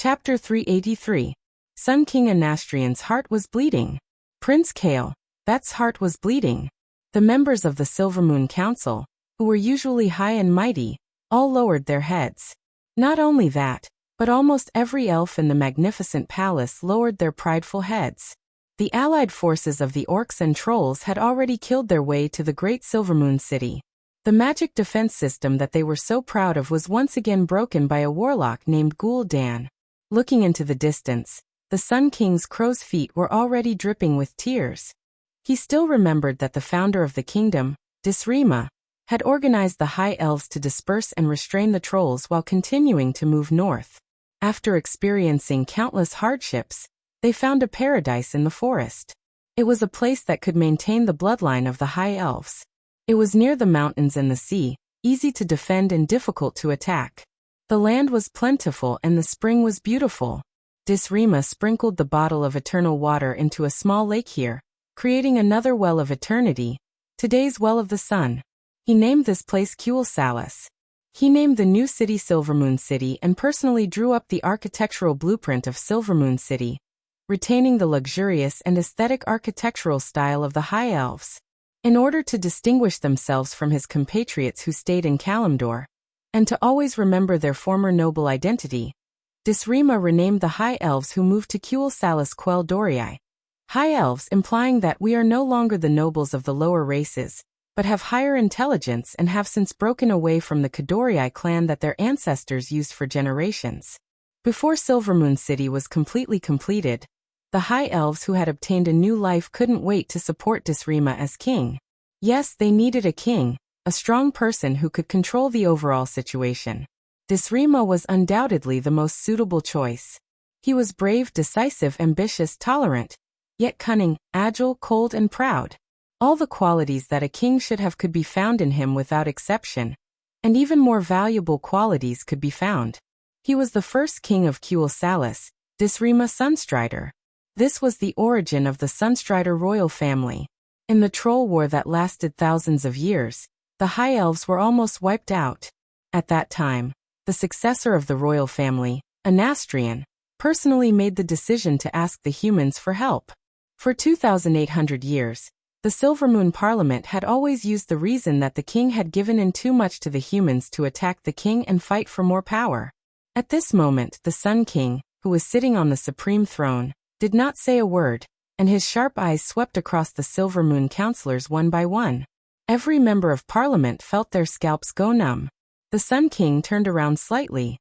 Chapter 383. Sun King Anastrian's heart was bleeding. Prince Kale, that's heart was bleeding. The members of the Silvermoon Council, who were usually high and mighty, all lowered their heads. Not only that, but almost every elf in the magnificent palace lowered their prideful heads. The allied forces of the orcs and trolls had already killed their way to the great Silvermoon city. The magic defense system that they were so proud of was once again broken by a warlock named Gul'dan. Looking into the distance, the Sun King's crow's feet were already dripping with tears. He still remembered that the founder of the kingdom, Disrima, had organized the High Elves to disperse and restrain the trolls while continuing to move north. After experiencing countless hardships, they found a paradise in the forest. It was a place that could maintain the bloodline of the High Elves. It was near the mountains and the sea, easy to defend and difficult to attack. The land was plentiful and the spring was beautiful. Disrima sprinkled the bottle of eternal water into a small lake here, creating another well of eternity, today's well of the sun. He named this place Kuel-Salis. He named the new city Silvermoon City and personally drew up the architectural blueprint of Silvermoon City, retaining the luxurious and aesthetic architectural style of the High Elves. In order to distinguish themselves from his compatriots who stayed in Kalimdor, and to always remember their former noble identity, Disrima renamed the High Elves who moved to Kuel-Salis Quel'Dorii. High Elves implying that we are no longer the nobles of the lower races, but have higher intelligence and have since broken away from the Kadorii clan that their ancestors used for generations. Before Silvermoon City was completely completed, the High Elves who had obtained a new life couldn't wait to support Disrima as king. Yes, they needed a king, a strong person who could control the overall situation. Disrima was undoubtedly the most suitable choice. He was brave, decisive, ambitious, tolerant, yet cunning, agile, cold, and proud. All the qualities that a king should have could be found in him without exception, and even more valuable qualities could be found. He was the first king of Kuel-Salis, Disrima Sunstrider. This was the origin of the Sunstrider royal family. In the Troll War that lasted thousands of years, the High Elves were almost wiped out. At that time, the successor of the royal family, Anastrian, personally made the decision to ask the humans for help. For 2,800 years, the Silvermoon Parliament had always used the reason that the king had given in too much to the humans to attack the king and fight for more power. At this moment, the Sun King, who was sitting on the supreme throne, did not say a word, and his sharp eyes swept across the Silvermoon councillors one by one. Every member of Parliament felt their scalps go numb. The Sun King turned around slightly.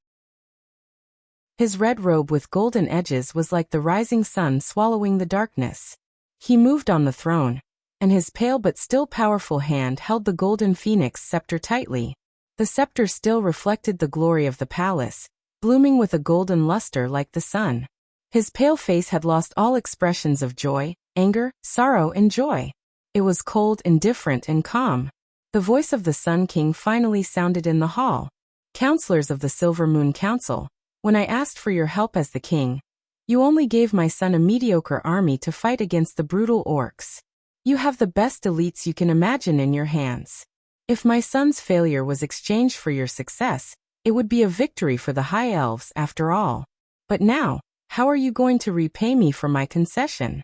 His red robe with golden edges was like the rising sun swallowing the darkness. He moved on the throne, and his pale but still powerful hand held the golden phoenix scepter tightly. The scepter still reflected the glory of the palace, blooming with a golden luster like the sun. His pale face had lost all expressions of joy, anger, sorrow, and joy. It was cold, indifferent, and calm. The voice of the Sun King finally sounded in the hall. Counselors of the Silvermoon Council, when I asked for your help as the king, you only gave my son a mediocre army to fight against the brutal orcs. You have the best elites you can imagine in your hands. If my son's failure was exchanged for your success, it would be a victory for the High Elves after all. But now, how are you going to repay me for my concession?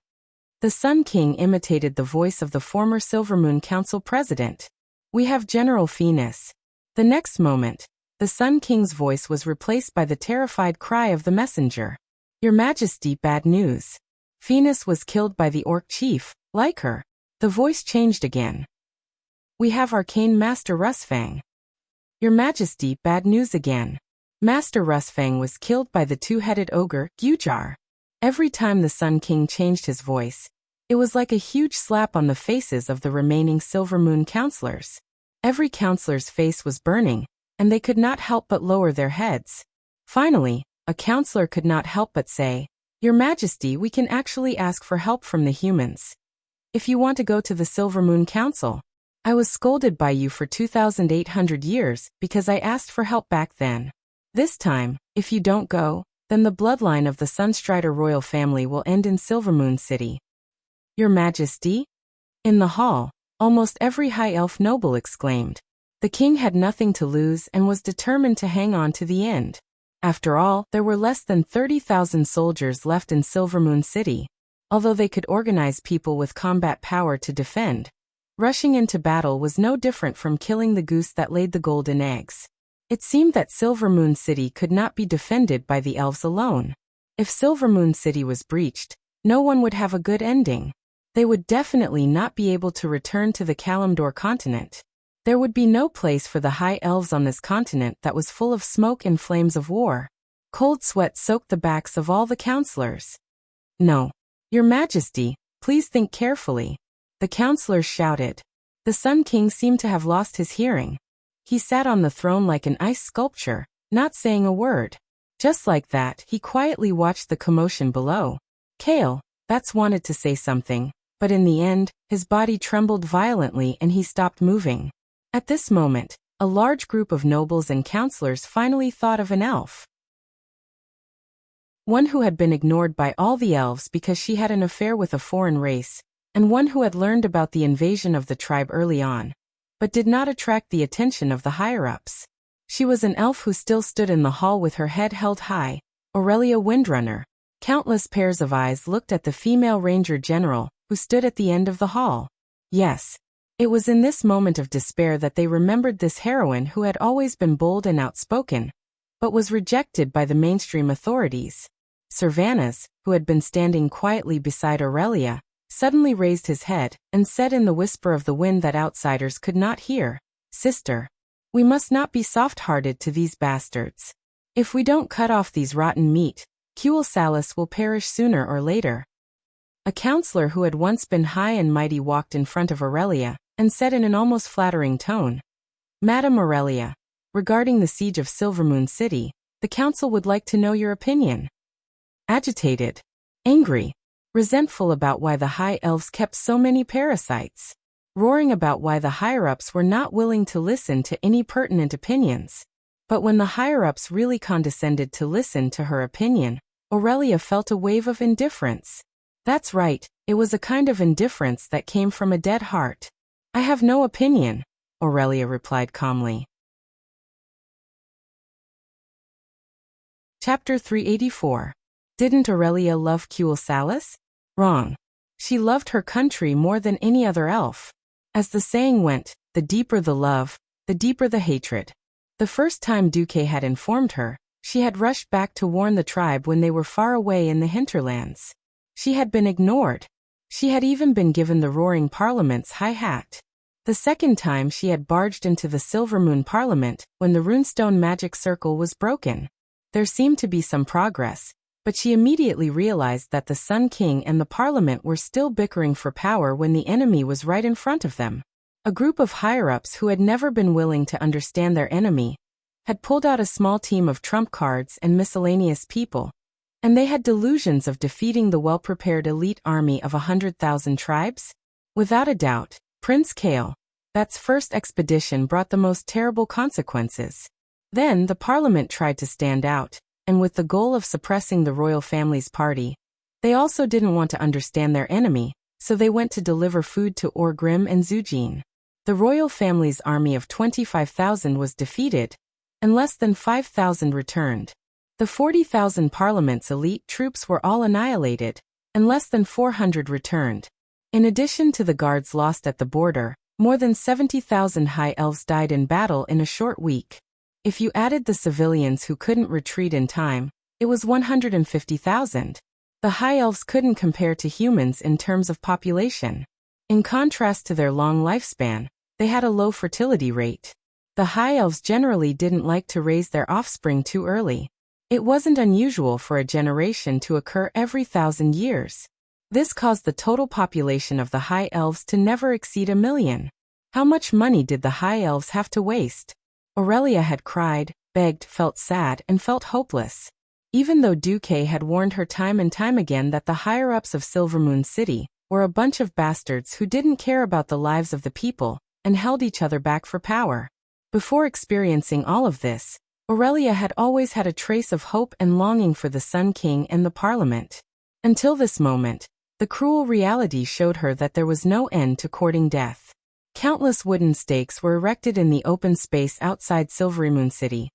The Sun King imitated the voice of the former Silvermoon Council president. We have General Phoenix. The next moment, the Sun King's voice was replaced by the terrified cry of the messenger. Your Majesty, bad news. Phoenix was killed by the orc chief, like her. The voice changed again. We have Arcane Master Rusfang. Your Majesty, bad news again. Master Rusfang was killed by the two-headed ogre, Gujar. Every time the Sun King changed his voice, it was like a huge slap on the faces of the remaining Silvermoon councillors. Every councillor's face was burning, and they could not help but lower their heads. Finally, a councillor could not help but say, Your Majesty, we can actually ask for help from the humans. If you want to go to the Silvermoon Council. I was scolded by you for 2,800 years because I asked for help back then. This time, if you don't go, then the bloodline of the Sunstrider royal family will end in Silvermoon City. Your Majesty? In the hall, almost every high elf noble exclaimed. The king had nothing to lose and was determined to hang on to the end. After all, there were less than 30,000 soldiers left in Silvermoon City. Although they could organize people with combat power to defend, rushing into battle was no different from killing the goose that laid the golden eggs. It seemed that Silvermoon City could not be defended by the elves alone. If Silvermoon City was breached, no one would have a good ending. They would definitely not be able to return to the Kalimdor continent. There would be no place for the high elves on this continent that was full of smoke and flames of war. Cold sweat soaked the backs of all the counselors. No. Your Majesty, please think carefully. The counselors shouted. The Sun King seemed to have lost his hearing. He sat on the throne like an ice sculpture, not saying a word. Just like that, he quietly watched the commotion below. Kale, Bats wanted to say something, but in the end, his body trembled violently and he stopped moving. At this moment, a large group of nobles and counselors finally thought of an elf. One who had been ignored by all the elves because she had an affair with a foreign race, and one who had learned about the invasion of the tribe early on, but did not attract the attention of the higher-ups. She was an elf who still stood in the hall with her head held high, Aurelia Windrunner. Countless pairs of eyes looked at the female ranger general, who stood at the end of the hall. Yes. It was in this moment of despair that they remembered this heroine who had always been bold and outspoken, but was rejected by the mainstream authorities. Servanas, who had been standing quietly beside Aurelia, suddenly raised his head and said in the whisper of the wind that outsiders could not hear, "Sister, we must not be soft-hearted to these bastards. If we don't cut off these rotten meat, Kuel Salus will perish sooner or later." A counselor who had once been high and mighty walked in front of Aurelia and said in an almost flattering tone, "Madam Aurelia, regarding the siege of Silvermoon City, the council would like to know your opinion." Agitated, angry, resentful about why the high elves kept so many parasites, roaring about why the higher-ups were not willing to listen to any pertinent opinions. But when the higher-ups really condescended to listen to her opinion, Aurelia felt a wave of indifference. That's right, it was a kind of indifference that came from a dead heart. "I have no opinion," Aurelia replied calmly. Chapter 384. Didn't Aurelia love Kuel Salus? Wrong. She loved her country more than any other elf. As the saying went, the deeper the love, the deeper the hatred. The first time Duque had informed her, she had rushed back to warn the tribe when they were far away in the hinterlands. She had been ignored. She had even been given the Roaring Parliament's high hat. The second time she had barged into the Silvermoon Parliament when the runestone magic circle was broken. There seemed to be some progress, but she immediately realized that the Sun King and the Parliament were still bickering for power when the enemy was right in front of them. A group of higher-ups who had never been willing to understand their enemy had pulled out a small team of trump cards and miscellaneous people, and they had delusions of defeating the well-prepared elite army of 100,000 tribes? Without a doubt, Prince Kale, that's first expedition brought the most terrible consequences. Then the Parliament tried to stand out, and with the goal of suppressing the royal family's party, they also didn't want to understand their enemy, so they went to deliver food to Orgrim and Zujin. The royal family's army of 25,000 was defeated, and less than 5,000 returned. The 40,000 Parliament's elite troops were all annihilated, and less than 400 returned. In addition to the guards lost at the border, more than 70,000 high elves died in battle in a short week. If you added the civilians who couldn't retreat in time, it was 150,000. The high elves couldn't compare to humans in terms of population. In contrast to their long lifespan, they had a low fertility rate. The high elves generally didn't like to raise their offspring too early. It wasn't unusual for a generation to occur every 1,000 years. This caused the total population of the high elves to never exceed 1 million. How much money did the high elves have to waste? Aurelia had cried, begged, felt sad, and felt hopeless. Even though Duque had warned her time and time again that the higher-ups of Silvermoon City were a bunch of bastards who didn't care about the lives of the people and held each other back for power. Before experiencing all of this, Aurelia had always had a trace of hope and longing for the Sun King and the Parliament. Until this moment, the cruel reality showed her that there was no end to courting death. Countless wooden stakes were erected in the open space outside Silvermoon City,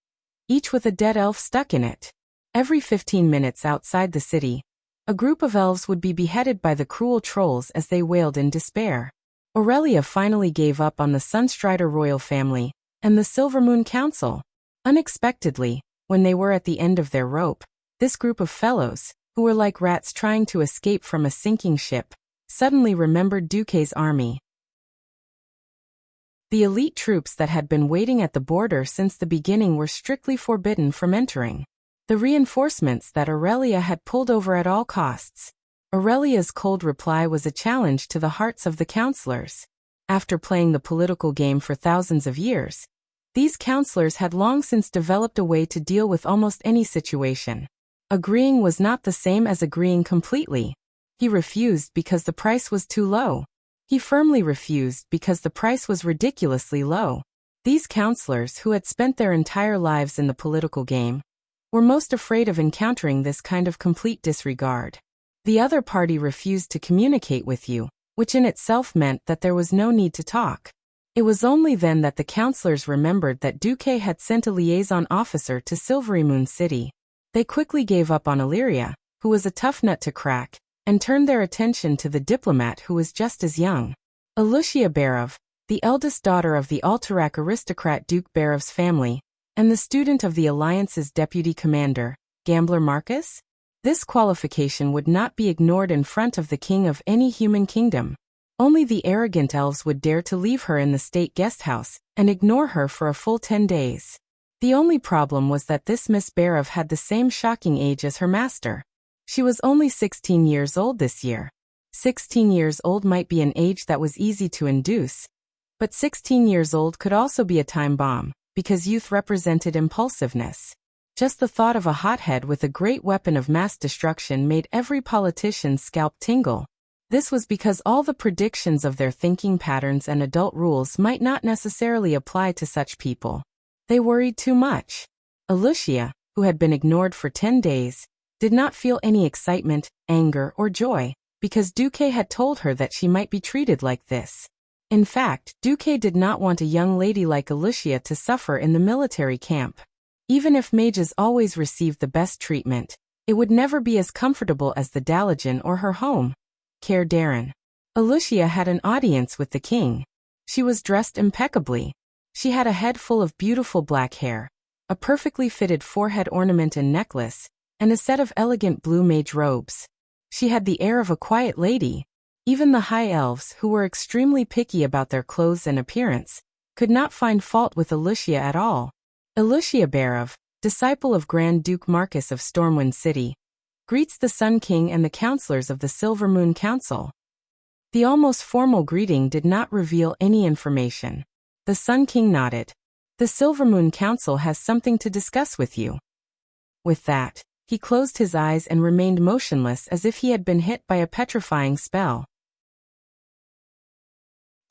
each with a dead elf stuck in it. Every 15 minutes outside the city, a group of elves would be beheaded by the cruel trolls as they wailed in despair. Aurelia finally gave up on the Sunstrider royal family and the Silvermoon Council. Unexpectedly, when they were at the end of their rope, this group of fellows, who were like rats trying to escape from a sinking ship, suddenly remembered Duque's army. The elite troops that had been waiting at the border since the beginning were strictly forbidden from entering. The reinforcements that Aurelia had pulled over at all costs. Aurelia's cold reply was a challenge to the hearts of the counselors. After playing the political game for thousands of years, these counselors had long since developed a way to deal with almost any situation. Agreeing was not the same as agreeing completely. He refused because the price was too low. He firmly refused because the price was ridiculously low. These counselors, who had spent their entire lives in the political game, were most afraid of encountering this kind of complete disregard. The other party refused to communicate with you, which in itself meant that there was no need to talk. It was only then that the counselors remembered that Duque had sent a liaison officer to Silverymoon City. They quickly gave up on Illyria, who was a tough nut to crack, and turned their attention to the diplomat who was just as young. Alucia Barov, the eldest daughter of the Alterac aristocrat Duke Barov's family, and the student of the Alliance's deputy commander, Gambler Marcus? This qualification would not be ignored in front of the king of any human kingdom. Only the arrogant elves would dare to leave her in the state guest house and ignore her for a full 10 days. The only problem was that this Miss Barov had the same shocking age as her master. She was only 16 years old this year. 16 years old might be an age that was easy to induce, but 16 years old could also be a time bomb, because youth represented impulsiveness. Just the thought of a hothead with a great weapon of mass destruction made every politician's scalp tingle. This was because all the predictions of their thinking patterns and adult rules might not necessarily apply to such people. They worried too much. Alucia, who had been ignored for 10 days, did not feel any excitement, anger, or joy, because Duque had told her that she might be treated like this. In fact, Duque did not want a young lady like Alucia to suffer in the military camp. Even if mages always received the best treatment, it would never be as comfortable as the Daligen or her home, Caer Darren. Alucia had an audience with the king. She was dressed impeccably. She had a head full of beautiful black hair, a perfectly fitted forehead ornament and necklace, and a set of elegant blue mage robes. She had the air of a quiet lady. Even the high elves, who were extremely picky about their clothes and appearance, could not find fault with Alucia at all. Alucia Barov, disciple of Grand Duke Marcus of Stormwind City, greets the Sun King and the counselors of the Silvermoon Council. The almost formal greeting did not reveal any information. The Sun King nodded. The Silvermoon Council has something to discuss with you. With that, he closed his eyes and remained motionless as if he had been hit by a petrifying spell.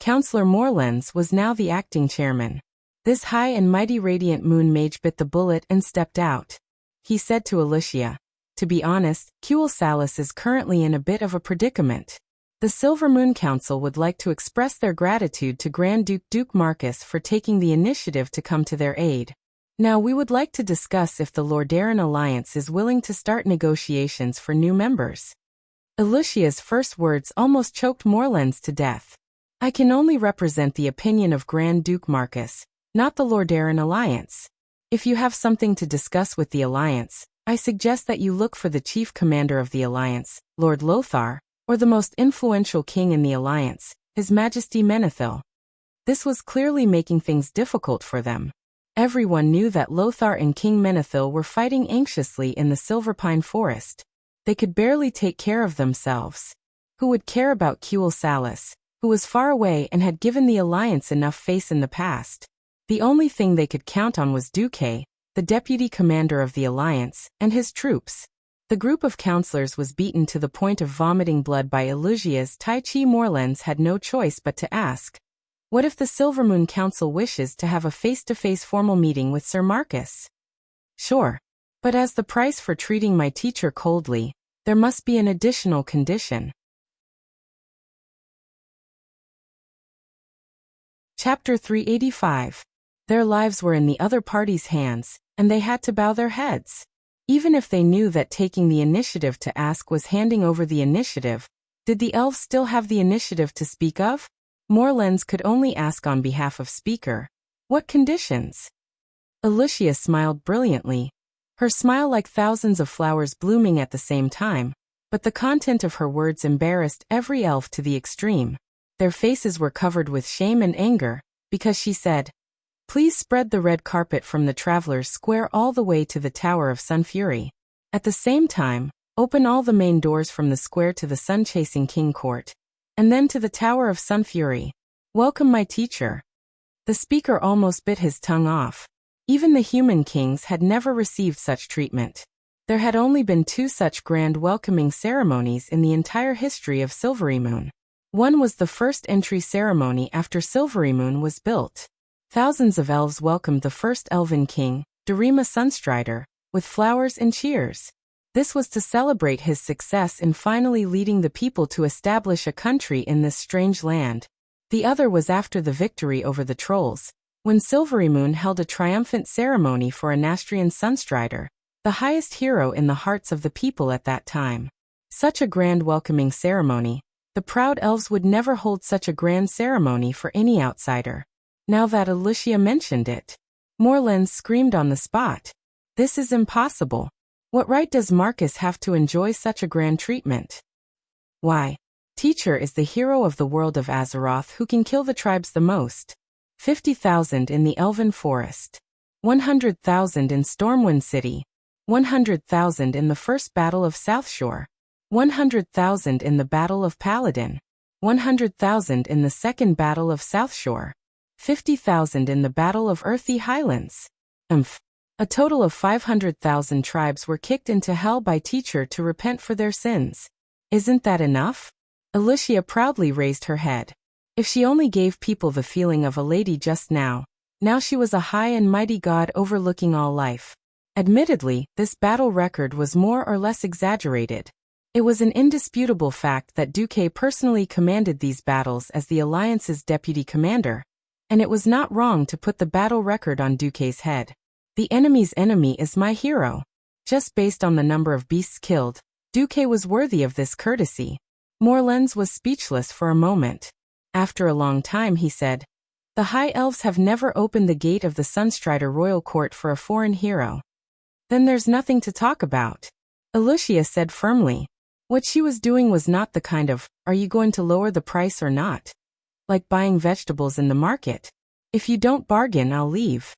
Councillor Moorlands was now the acting chairman. This high and mighty radiant moon mage bit the bullet and stepped out. He said to Alucia, "To be honest, Kuel Salis is currently in a bit of a predicament. The Silvermoon Council would like to express their gratitude to Grand Duke Marcus for taking the initiative to come to their aid. Now we would like to discuss if the Lordaeron Alliance is willing to start negotiations for new members." Alucia's first words almost choked Moorlands to death. "I can only represent the opinion of Grand Duke Marcus, not the Lordaeron Alliance. If you have something to discuss with the Alliance, I suggest that you look for the chief commander of the Alliance, Lord Lothar, or the most influential king in the Alliance, His Majesty Menethil." This was clearly making things difficult for them. Everyone knew that Lothar and King Menethil were fighting anxiously in the Silverpine Forest. They could barely take care of themselves. Who would care about Kuel Salis, who was far away and had given the Alliance enough face in the past? The only thing they could count on was Duque, the deputy commander of the Alliance, and his troops. The group of counselors was beaten to the point of vomiting blood by Alucia's Tai Chi. Moorlands had no choice but to ask, "What if the Silvermoon Council wishes to have a face-to-face formal meeting with Sir Marcus?" "Sure. But as the price for treating my teacher coldly, there must be an additional condition." Chapter 385. Their lives were in the other party's hands, and they had to bow their heads. Even if they knew that taking the initiative to ask was handing over the initiative, did the elves still have the initiative to speak of? Morlens could only ask on behalf of Speaker. What conditions? Alicia smiled brilliantly, her smile like thousands of flowers blooming at the same time, but the content of her words embarrassed every elf to the extreme. Their faces were covered with shame and anger, because she said, "Please spread the red carpet from the Traveler's Square all the way to the Tower of Sun Fury. At the same time, open all the main doors from the square to the Sun-Chasing King Court, and then to the Tower of Sun Fury. Welcome my teacher." The speaker almost bit his tongue off. Even the human kings had never received such treatment. There had only been 2 such grand welcoming ceremonies in the entire history of Silverymoon. One was the first entry ceremony after Silverymoon was built. Thousands of elves welcomed the first elven king, Darima Sunstrider, with flowers and cheers. This was to celebrate his success in finally leading the people to establish a country in this strange land. The other was after the victory over the trolls, when Silverymoon held a triumphant ceremony for Anastrian Sunstrider, the highest hero in the hearts of the people at that time. Such a grand welcoming ceremony. The proud elves would never hold such a grand ceremony for any outsider. Now that Alicia mentioned it, Morlens screamed on the spot. This is impossible. What right does Marcus have to enjoy such a grand treatment? Why? Teacher is the hero of the world of Azeroth who can kill the tribes the most. 50,000 in the Elven Forest. 100,000 in Stormwind City. 100,000 in the first Battle of Southshore. 100,000 in the Battle of Paladin. 100,000 in the second Battle of Southshore. 50,000 in the Battle of Earthy Highlands. A total of 500,000 tribes were kicked into hell by Teacher to repent for their sins. Isn't that enough? Alicia proudly raised her head. If she only gave people the feeling of a lady just now, now she was a high and mighty god overlooking all life. Admittedly, this battle record was more or less exaggerated. It was an indisputable fact that Duque personally commanded these battles as the Alliance's deputy commander, and it was not wrong to put the battle record on Duque's head. The enemy's enemy is my hero. Just based on the number of beasts killed, Duque was worthy of this courtesy. Morlens was speechless for a moment. After a long time he said, "The High Elves have never opened the gate of the Sunstrider Royal Court for a foreign hero." "Then there's nothing to talk about," Alicia said firmly. What she was doing was not the kind of, "Are you going to lower the price or not?" Like buying vegetables in the market. "If you don't bargain, I'll leave."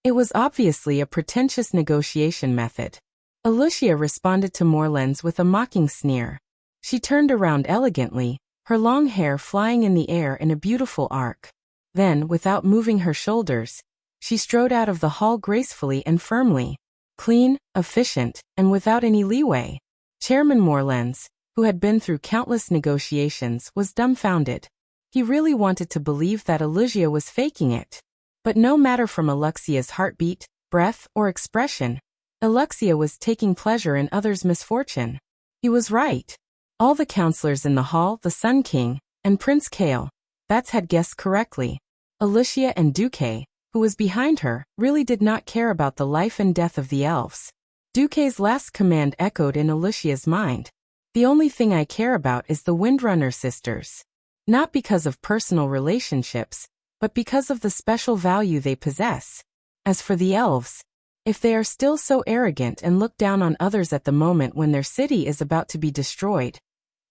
It was obviously a pretentious negotiation method. Alicia responded to Morlens with a mocking sneer. She turned around elegantly, her long hair flying in the air in a beautiful arc. Then, without moving her shoulders, she strode out of the hall gracefully and firmly. Clean, efficient, and without any leeway. Chairman Morlens, who had been through countless negotiations, was dumbfounded. He really wanted to believe that Alicia was faking it. But no matter from Aluxia's heartbeat, breath, or expression, Aluxia was taking pleasure in others' misfortune. He was right. All the counselors in the hall, the Sun King, and Prince Kale, Bats had guessed correctly. Alicia and Duque, who was behind her, really did not care about the life and death of the elves. Duque's last command echoed in Alicia's mind. The only thing I care about is the Windrunner sisters. Not because of personal relationships, but because of the special value they possess. As for the elves, if they are still so arrogant and look down on others at the moment when their city is about to be destroyed,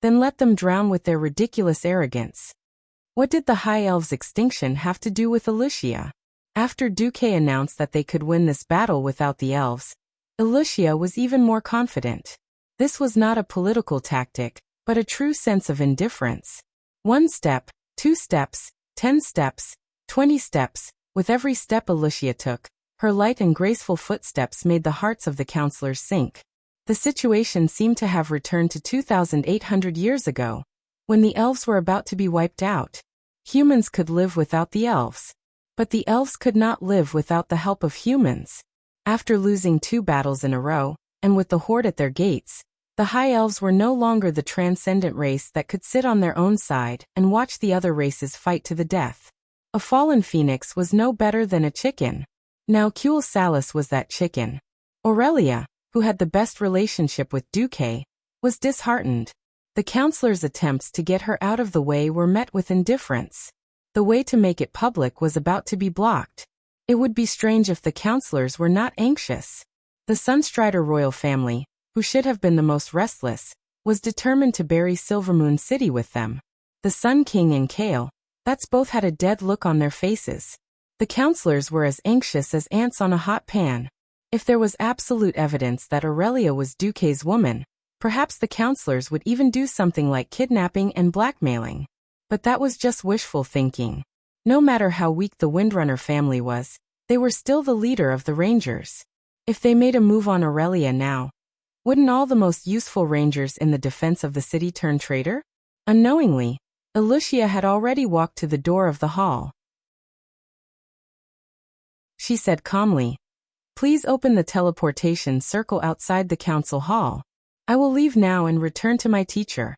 then let them drown with their ridiculous arrogance. What did the High Elves' extinction have to do with Alicia? After Duque announced that they could win this battle without the elves, Alicia was even more confident. This was not a political tactic, but a true sense of indifference. 1 step, 2 steps, 10 steps, 20 steps, with every step Alicia took, her light and graceful footsteps made the hearts of the counselors sink. The situation seemed to have returned to 2,800 years ago, when the elves were about to be wiped out. Humans could live without the elves. But the elves could not live without the help of humans. After losing 2 battles in a row, and with the Horde at their gates, the High Elves were no longer the transcendent race that could sit on their own side and watch the other races fight to the death. A fallen phoenix was no better than a chicken. Now Kuel Salis was that chicken. Aurelia, who had the best relationship with Duque, was disheartened. The counselor's attempts to get her out of the way were met with indifference. The way to make it public was about to be blocked. It would be strange if the counselors were not anxious. The Sunstrider royal family, who should have been the most restless, was determined to bury Silvermoon City with them. The Sun King and Kale, that's both had a dead look on their faces. The counselors were as anxious as ants on a hot pan. If there was absolute evidence that Aurelia was Duque's woman, perhaps the counselors would even do something like kidnapping and blackmailing. But that was just wishful thinking. No matter how weak the Windrunner family was, they were still the leader of the Rangers. If they made a move on Aurelia now, wouldn't all the most useful Rangers in the defense of the city turn traitor? Unknowingly, Wuxia had already walked to the door of the hall. She said calmly, "Please open the teleportation circle outside the council hall. I will leave now and return to my teacher."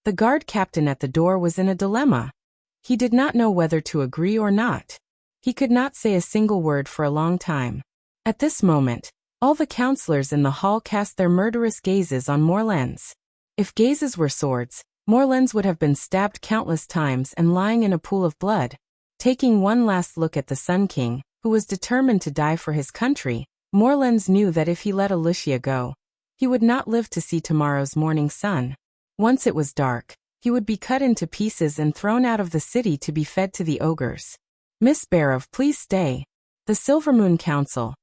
The guard captain at the door was in a dilemma. He did not know whether to agree or not. He could not say a single word for a long time. At this moment, all the counselors in the hall cast their murderous gazes on Morlens. If gazes were swords, Morlens would have been stabbed countless times and lying in a pool of blood. Taking one last look at the Sun King, who was determined to die for his country, Morlens knew that if he let Wuxia go, he would not live to see tomorrow's morning sun. Once it was dark, he would be cut into pieces and thrown out of the city to be fed to the ogres. "Miss Barov, please stay. The Silvermoon Council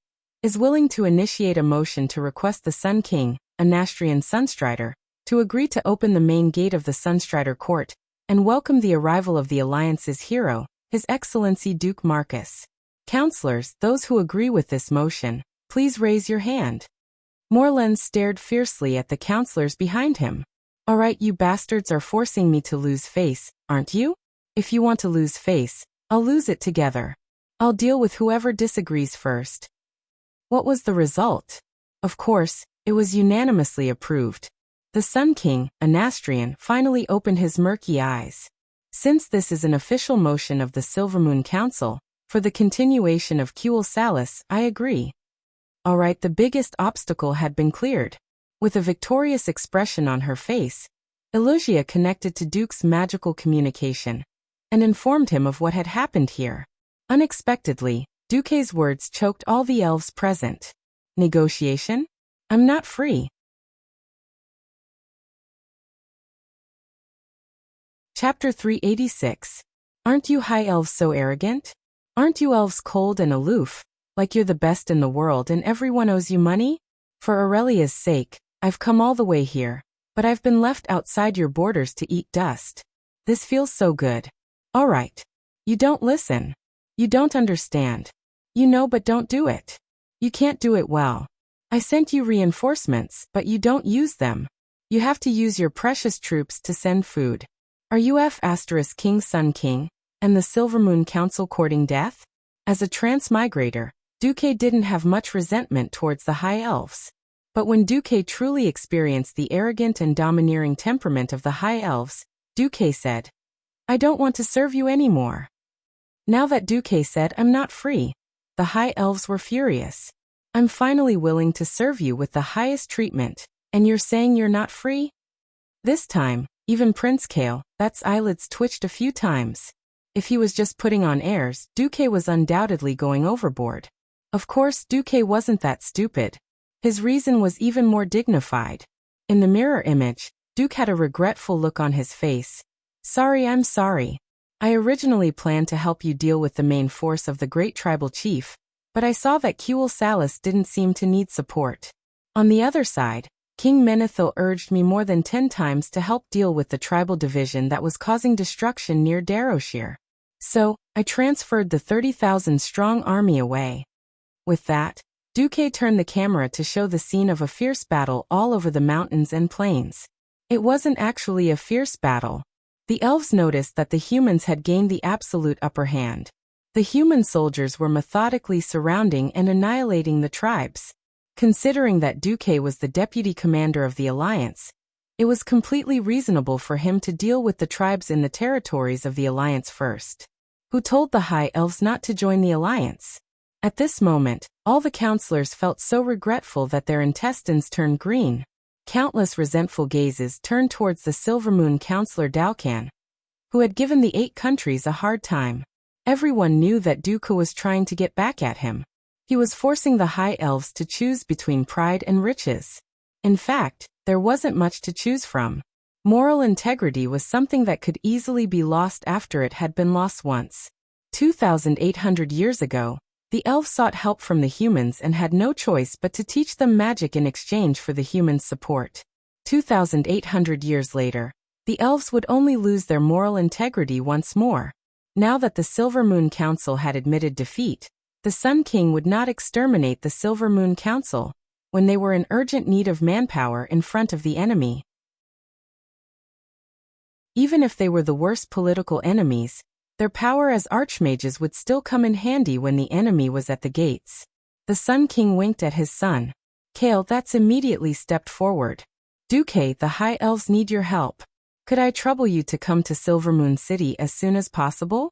is willing to initiate a motion to request the Sun King, a Nastrian Sunstrider, to agree to open the main gate of the Sunstrider court and welcome the arrival of the Alliance's hero, His Excellency Duke Marcus. Counselors, those who agree with this motion, please raise your hand." Morlens stared fiercely at the counselors behind him. "All right, you bastards are forcing me to lose face, aren't you? If you want to lose face, I'll lose it together. I'll deal with whoever disagrees first." What was the result? Of course, it was unanimously approved. The Sun King, a Nastrian, finally opened his murky eyes. "Since this is an official motion of the Silvermoon Council, for the continuation of Kuel Salis, I agree." All right, the biggest obstacle had been cleared. With a victorious expression on her face, Wuxia connected to Duke's magical communication and informed him of what had happened here. Unexpectedly, Duque's words choked all the elves present. "Negotiation? I'm not free." Chapter 386. Aren't you high elves so arrogant? Aren't you elves cold and aloof, like you're the best in the world and everyone owes you money? For Aurelia's sake, I've come all the way here, but I've been left outside your borders to eat dust. This feels so good. All right. You don't listen. You don't understand. You know but don't do it. You can't do it well. I sent you reinforcements, but you don't use them. You have to use your precious troops to send food. Are you King Sun King, and the Silvermoon Council courting death? As a transmigrator, Duque didn't have much resentment towards the High Elves. But when Duque truly experienced the arrogant and domineering temperament of the High Elves, Duque said, "I don't want to serve you anymore." Now that Duque said I'm not free, the High Elves were furious. "I'm finally willing to serve you with the highest treatment, and you're saying you're not free?" This time, even Prince Kale, that's eyelids twitched a few times. If he was just putting on airs, Duque was undoubtedly going overboard. Of course, Duque wasn't that stupid. His reason was even more dignified. In the mirror image, Duke had a regretful look on his face. "Sorry, I'm sorry. I originally planned to help you deal with the main force of the great tribal chief, but I saw that Kuel Salis didn't seem to need support. On the other side, King Menethil urged me more than 10 times to help deal with the tribal division that was causing destruction near Darroshire. So, I transferred the 30,000-strong army away." With that, Duque turned the camera to show the scene of a fierce battle all over the mountains and plains. It wasn't actually a fierce battle. The elves noticed that the humans had gained the absolute upper hand. The human soldiers were methodically surrounding and annihilating the tribes. Considering that Duque was the deputy commander of the Alliance, it was completely reasonable for him to deal with the tribes in the territories of the Alliance first. Who told the High Elves not to join the Alliance? At this moment, all the counselors felt so regretful that their intestines turned green. Countless resentful gazes turned towards the Silvermoon counselor Dalcan, who had given the 8 countries a hard time. Everyone knew that Duca was trying to get back at him. He was forcing the High Elves to choose between pride and riches. In fact, there wasn't much to choose from. Moral integrity was something that could easily be lost after it had been lost once. 2,800 years ago, the elves sought help from the humans and had no choice but to teach them magic in exchange for the humans' support. 2,800 years later, the elves would only lose their moral integrity once more. Now that the Silvermoon Council had admitted defeat, the Sun King would not exterminate the Silvermoon Council when they were in urgent need of manpower in front of the enemy. Even if they were the worst political enemies, their power as archmages would still come in handy when the enemy was at the gates. The Sun King winked at his son. Kale that's immediately stepped forward. Duque, the High Elves need your help. Could I trouble you to come to Silvermoon City as soon as possible?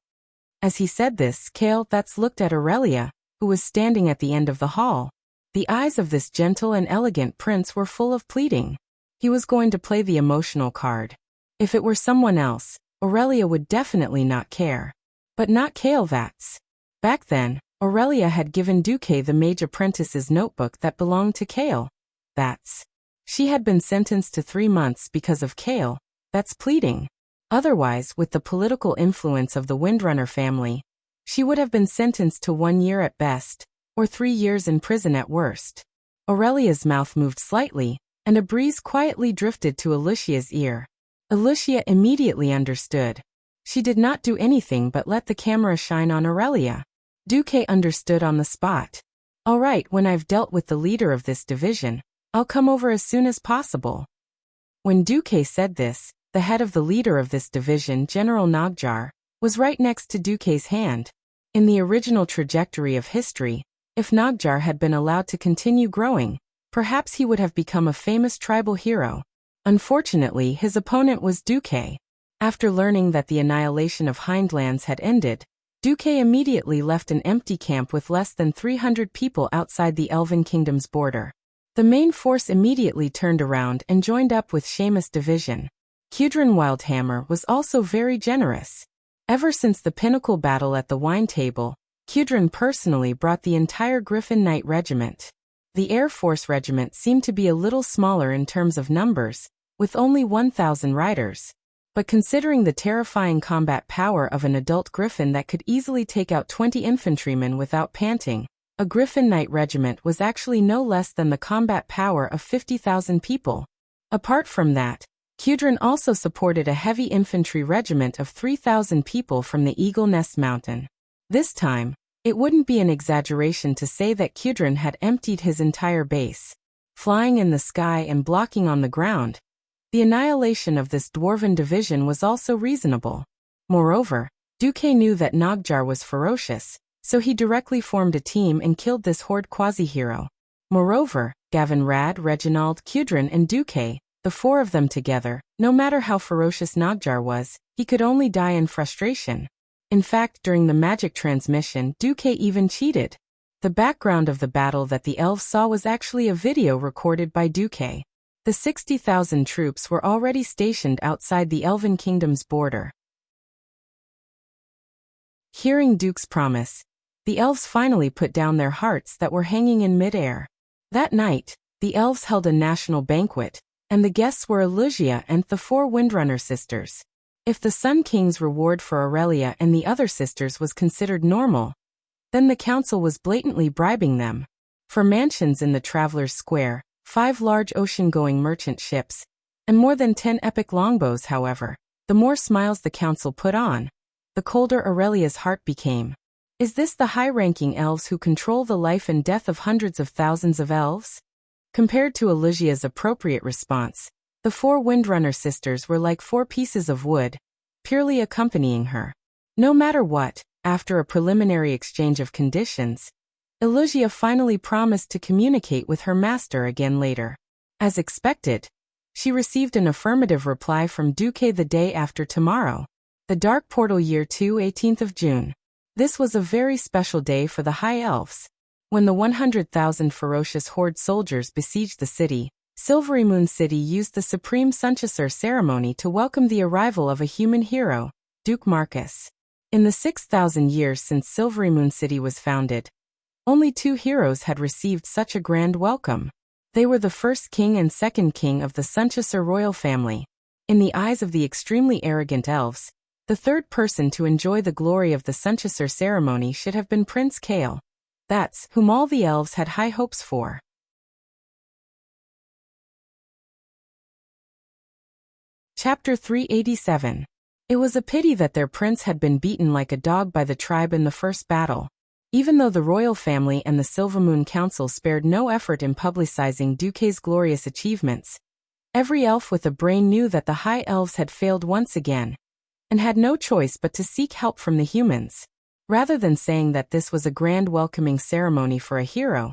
As he said this, Kale that's looked at Aurelia, who was standing at the end of the hall. The eyes of this gentle and elegant prince were full of pleading. He was going to play the emotional card. If it were someone else, Aurelia would definitely not care. But not Kale that's. Back then, Aurelia had given Duque the mage apprentice's notebook that belonged to Kale that's. She had been sentenced to 3 months because of Kale that's pleading. Otherwise, with the political influence of the Windrunner family, she would have been sentenced to 1 year at best, or 3 years in prison at worst. Aurelia's mouth moved slightly, and a breeze quietly drifted to Alicia's ear. Alicia immediately understood. She did not do anything but let the camera shine on Aurelia. Duque understood on the spot. All right, when I've dealt with the leader of this division, I'll come over as soon as possible. When Duque said this, the head of the leader of this division, General Nogjar, was right next to Duque's hand. In the original trajectory of history, if Nogjar had been allowed to continue growing, perhaps he would have become a famous tribal hero. Unfortunately, his opponent was Duque. After learning that the annihilation of Hindlands had ended, Duque immediately left an empty camp with less than 300 people outside the Elven Kingdom's border. The main force immediately turned around and joined up with Seamus' division. Cudrin Wildhammer was also very generous. Ever since the pinnacle battle at the wine table, Cudrin personally brought the entire Griffin Knight Regiment. The Air Force Regiment seemed to be a little smaller in terms of numbers, with only 1,000 riders. But considering the terrifying combat power of an adult Griffin that could easily take out 20 infantrymen without panting, a Griffin Knight Regiment was actually no less than the combat power of 50,000 people. Apart from that, Cudrin also supported a heavy infantry regiment of 3,000 people from the Eagle Nest Mountain. This time, it wouldn't be an exaggeration to say that Cudrin had emptied his entire base. Flying in the sky and blocking on the ground, the annihilation of this dwarven division was also reasonable. Moreover, Duque knew that Nogjar was ferocious, so he directly formed a team and killed this horde quasi-hero. Moreover, Gavin Rad, Reginald, Cudrin and Duque, the 4 of them together, no matter how ferocious Nogjar was, he could only die in frustration. In fact, during the magic transmission, Duque even cheated. The background of the battle that the elves saw was actually a video recorded by Duque. The 60,000 troops were already stationed outside the Elven Kingdom's border. Hearing Duke's promise, the elves finally put down their hearts that were hanging in midair. That night, the elves held a national banquet, and the guests were Lucia and the 4 Windrunner sisters. If the Sun King's reward for Aurelia and the other sisters was considered normal, then the council was blatantly bribing them. For mansions in the Traveler's Square, 5 large ocean-going merchant ships, and more than 10 epic longbows, however, the more smiles the council put on, the colder Aurelia's heart became. Is this the high-ranking elves who control the life and death of hundreds of thousands of elves? Compared to Lucia's appropriate response, the 4 Windrunner sisters were like 4 pieces of wood, purely accompanying her. No matter what, after a preliminary exchange of conditions, Lucia finally promised to communicate with her master again later. As expected, she received an affirmative reply from Duque the day after tomorrow. The Dark Portal Year 2, 18th of June. This was a very special day for the High Elves. When the 100,000 ferocious Horde soldiers besieged the city, Silvery Moon City used the Supreme Swordsmanship ceremony to welcome the arrival of a human hero, Duke Marcus. In the 6,000 years since Silvery Moon City was founded, only 2 heroes had received such a grand welcome. They were the first king and second king of the Swordsmanship royal family. In the eyes of the extremely arrogant elves, the third person to enjoy the glory of the Swordsmanship ceremony should have been Prince Kael. That's whom all the elves had high hopes for. Chapter 387. It was a pity that their prince had been beaten like a dog by the tribe in the first battle. Even though the royal family and the Silvermoon Council spared no effort in publicizing Duke's glorious achievements, every elf with a brain knew that the High Elves had failed once again, and had no choice but to seek help from the humans. Rather than saying that this was a grand welcoming ceremony for a hero,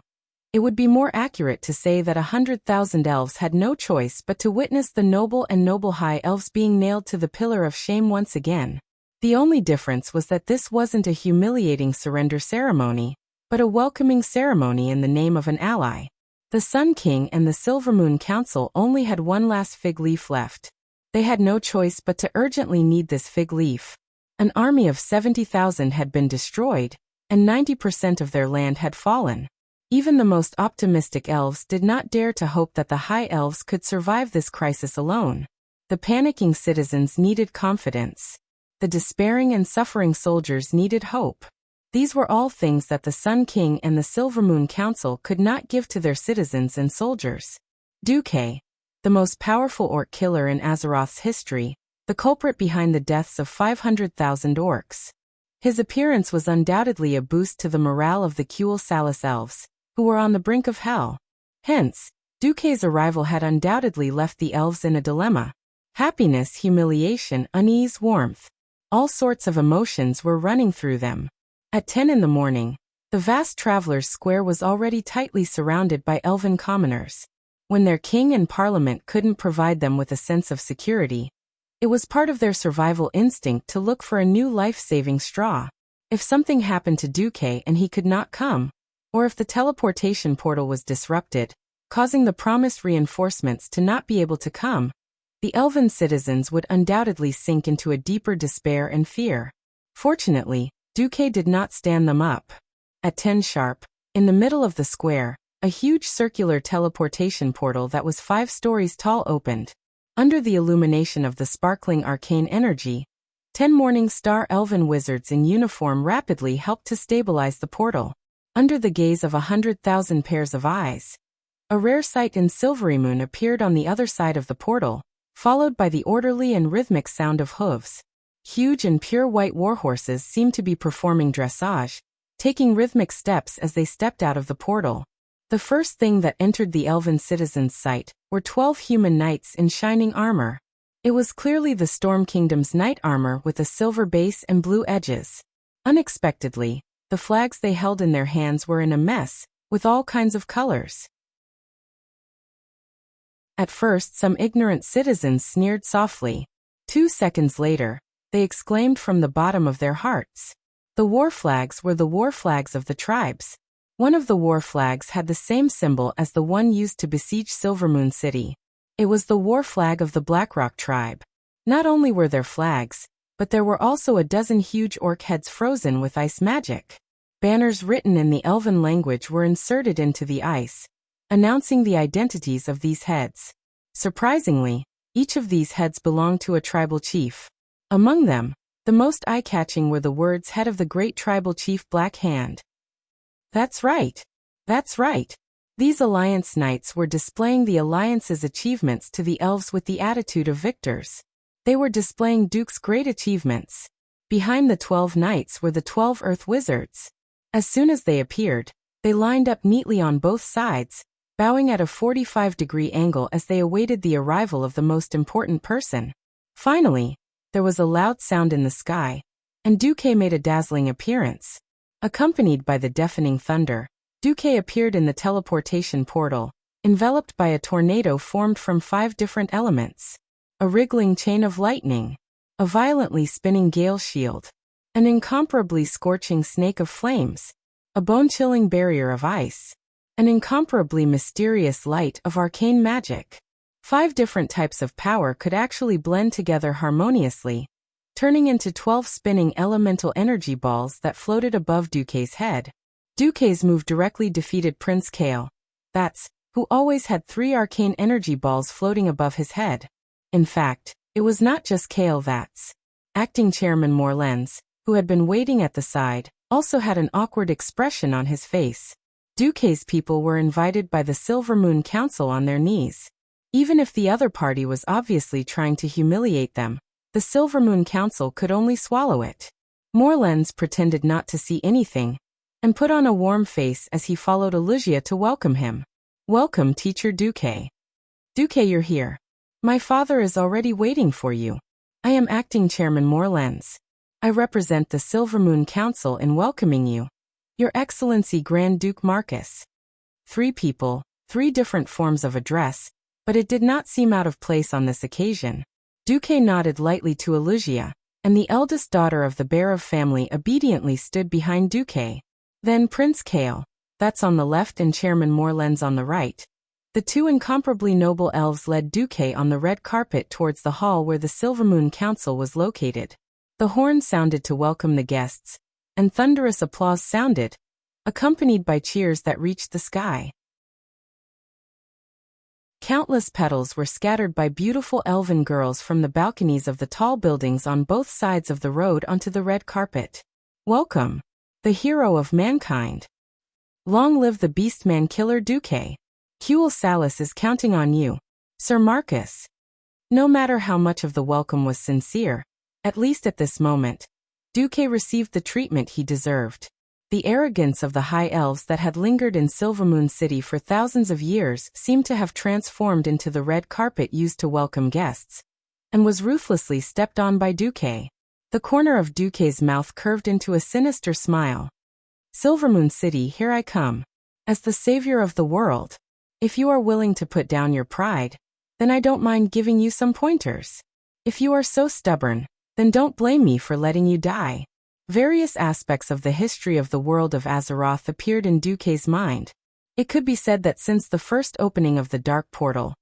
it would be more accurate to say that 100,000 elves had no choice but to witness the noble High Elves being nailed to the pillar of shame once again. The only difference was that this wasn't a humiliating surrender ceremony, but a welcoming ceremony in the name of an ally. The Sun King and the Silvermoon Council only had one last fig leaf left. They had no choice but to urgently need this fig leaf. An army of 70,000 had been destroyed, and 90% of their land had fallen. Even the most optimistic elves did not dare to hope that the High Elves could survive this crisis alone. The panicking citizens needed confidence. The despairing and suffering soldiers needed hope. These were all things that the Sun King and the Silvermoon Council could not give to their citizens and soldiers. Duke, the most powerful orc killer in Azeroth's history, the culprit behind the deaths of 500,000 orcs. His appearance was undoubtedly a boost to the morale of the Kuel Salis elves, who were on the brink of hell. Hence, Duke's arrival had undoubtedly left the elves in a dilemma. Happiness, humiliation, unease, warmth. All sorts of emotions were running through them. At 10 in the morning, the vast Travelers' Square was already tightly surrounded by elven commoners. When their king and parliament couldn't provide them with a sense of security, it was part of their survival instinct to look for a new life-saving straw. If something happened to Duke and he could not come, or if the teleportation portal was disrupted, causing the promised reinforcements to not be able to come, the elven citizens would undoubtedly sink into a deeper despair and fear. Fortunately, Duke did not stand them up. At 10 sharp, in the middle of the square, a huge circular teleportation portal that was 5 stories tall opened. Under the illumination of the sparkling arcane energy, 10 Morning Star elven wizards in uniform rapidly helped to stabilize the portal. Under the gaze of 100,000 pairs of eyes, a rare sight in Silvery Moon appeared on the other side of the portal, followed by the orderly and rhythmic sound of hooves. Huge and pure white warhorses seemed to be performing dressage, taking rhythmic steps as they stepped out of the portal. The first thing that entered the elven citizens' sight were 12 human knights in shining armor. It was clearly the Storm Kingdom's knight armor with a silver base and blue edges. Unexpectedly, the flags they held in their hands were in a mess, with all kinds of colors. At first, some ignorant citizens sneered softly. 2 seconds later, they exclaimed from the bottom of their hearts. The war flags were the war flags of the tribes. One of the war flags had the same symbol as the one used to besiege Silvermoon City. It was the war flag of the Blackrock tribe. Not only were there flags, but there were also a dozen huge orc heads frozen with ice magic. Banners written in the elven language were inserted into the ice, announcing the identities of these heads. Surprisingly, each of these heads belonged to a tribal chief. Among them, the most eye-catching were the words Head of the Great Tribal Chief Black Hand. That's right. That's right. These Alliance Knights were displaying the Alliance's achievements to the elves with the attitude of victors. They were displaying Duke's great achievements. Behind the 12 knights were the 12 Earth Wizards. As soon as they appeared, they lined up neatly on both sides, bowing at a 45-degree angle as they awaited the arrival of the most important person. Finally, there was a loud sound in the sky, and Duke made a dazzling appearance. Accompanied by the deafening thunder, Duke appeared in the teleportation portal, enveloped by a tornado formed from 5 different elements. A wriggling chain of lightning, a violently spinning gale shield, an incomparably scorching snake of flames, a bone-chilling barrier of ice, an incomparably mysterious light of arcane magic. 5 different types of power could actually blend together harmoniously, turning into 12 spinning elemental energy balls that floated above Duque's head. Duque's move directly defeated Prince Kale, who always had 3 arcane energy balls floating above his head. In fact, it was not just Kale. Acting Chairman Morlens, who had been waiting at the side, also had an awkward expression on his face. Duque's people were invited by the Silver Moon Council on their knees. Even if the other party was obviously trying to humiliate them, the Silver Moon Council could only swallow it. Morlens pretended not to see anything, and put on a warm face as he followed Wuxia to welcome him. "Welcome, Teacher Duque. Duque, you're here. My father is already waiting for you. I am Acting Chairman Morlens. I represent the Silver Moon Council in welcoming you. Your Excellency Grand Duke Marcus." 3 people, 3 different forms of address, but it did not seem out of place on this occasion. Duque nodded lightly to Wuxia, and the eldest daughter of the Bear of family obediently stood behind Duque. Then Prince Kale, that's on the left, and Chairman Morlens on the right. The 2 incomparably noble elves led Duque on the red carpet towards the hall where the Silver Moon Council was located. The horn sounded to welcome the guests, and thunderous applause sounded, accompanied by cheers that reached the sky. Countless petals were scattered by beautiful elven girls from the balconies of the tall buildings on both sides of the road onto the red carpet. "Welcome, the hero of mankind. Long live the beastman killer Duque. Kuel Salus is counting on you, Sir Marcus." No matter how much of the welcome was sincere, at least at this moment, Duque received the treatment he deserved. The arrogance of the high elves that had lingered in Silvermoon City for thousands of years seemed to have transformed into the red carpet used to welcome guests, and was ruthlessly stepped on by Duque. The corner of Duque's mouth curved into a sinister smile. "Silvermoon City, here I come. As the savior of the world. If you are willing to put down your pride, then I don't mind giving you some pointers. If you are so stubborn, then don't blame me for letting you die." Various aspects of the history of the world of Azeroth appeared in Duque's mind. It could be said that since the first opening of the Dark Portal,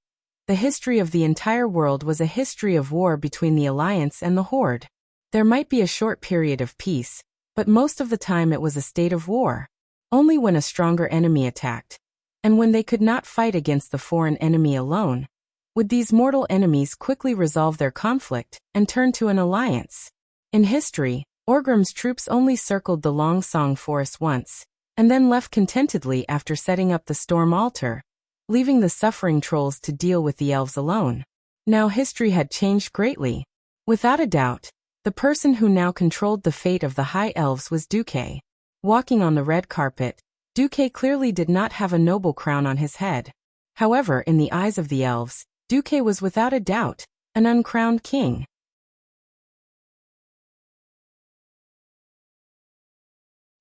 the history of the entire world was a history of war between the Alliance and the Horde. There might be a short period of peace, but most of the time it was a state of war. Only when a stronger enemy attacked, and when they could not fight against the foreign enemy alone, would these mortal enemies quickly resolve their conflict and turn to an alliance. In history, Orgrim's troops only circled the Long Song Forest once, and then left contentedly after setting up the Storm Altar, leaving the suffering trolls to deal with the elves alone. Now history had changed greatly. Without a doubt, the person who now controlled the fate of the High Elves was Duque. Walking on the red carpet, Duque clearly did not have a noble crown on his head. However, in the eyes of the elves, Duque was without a doubt an uncrowned king.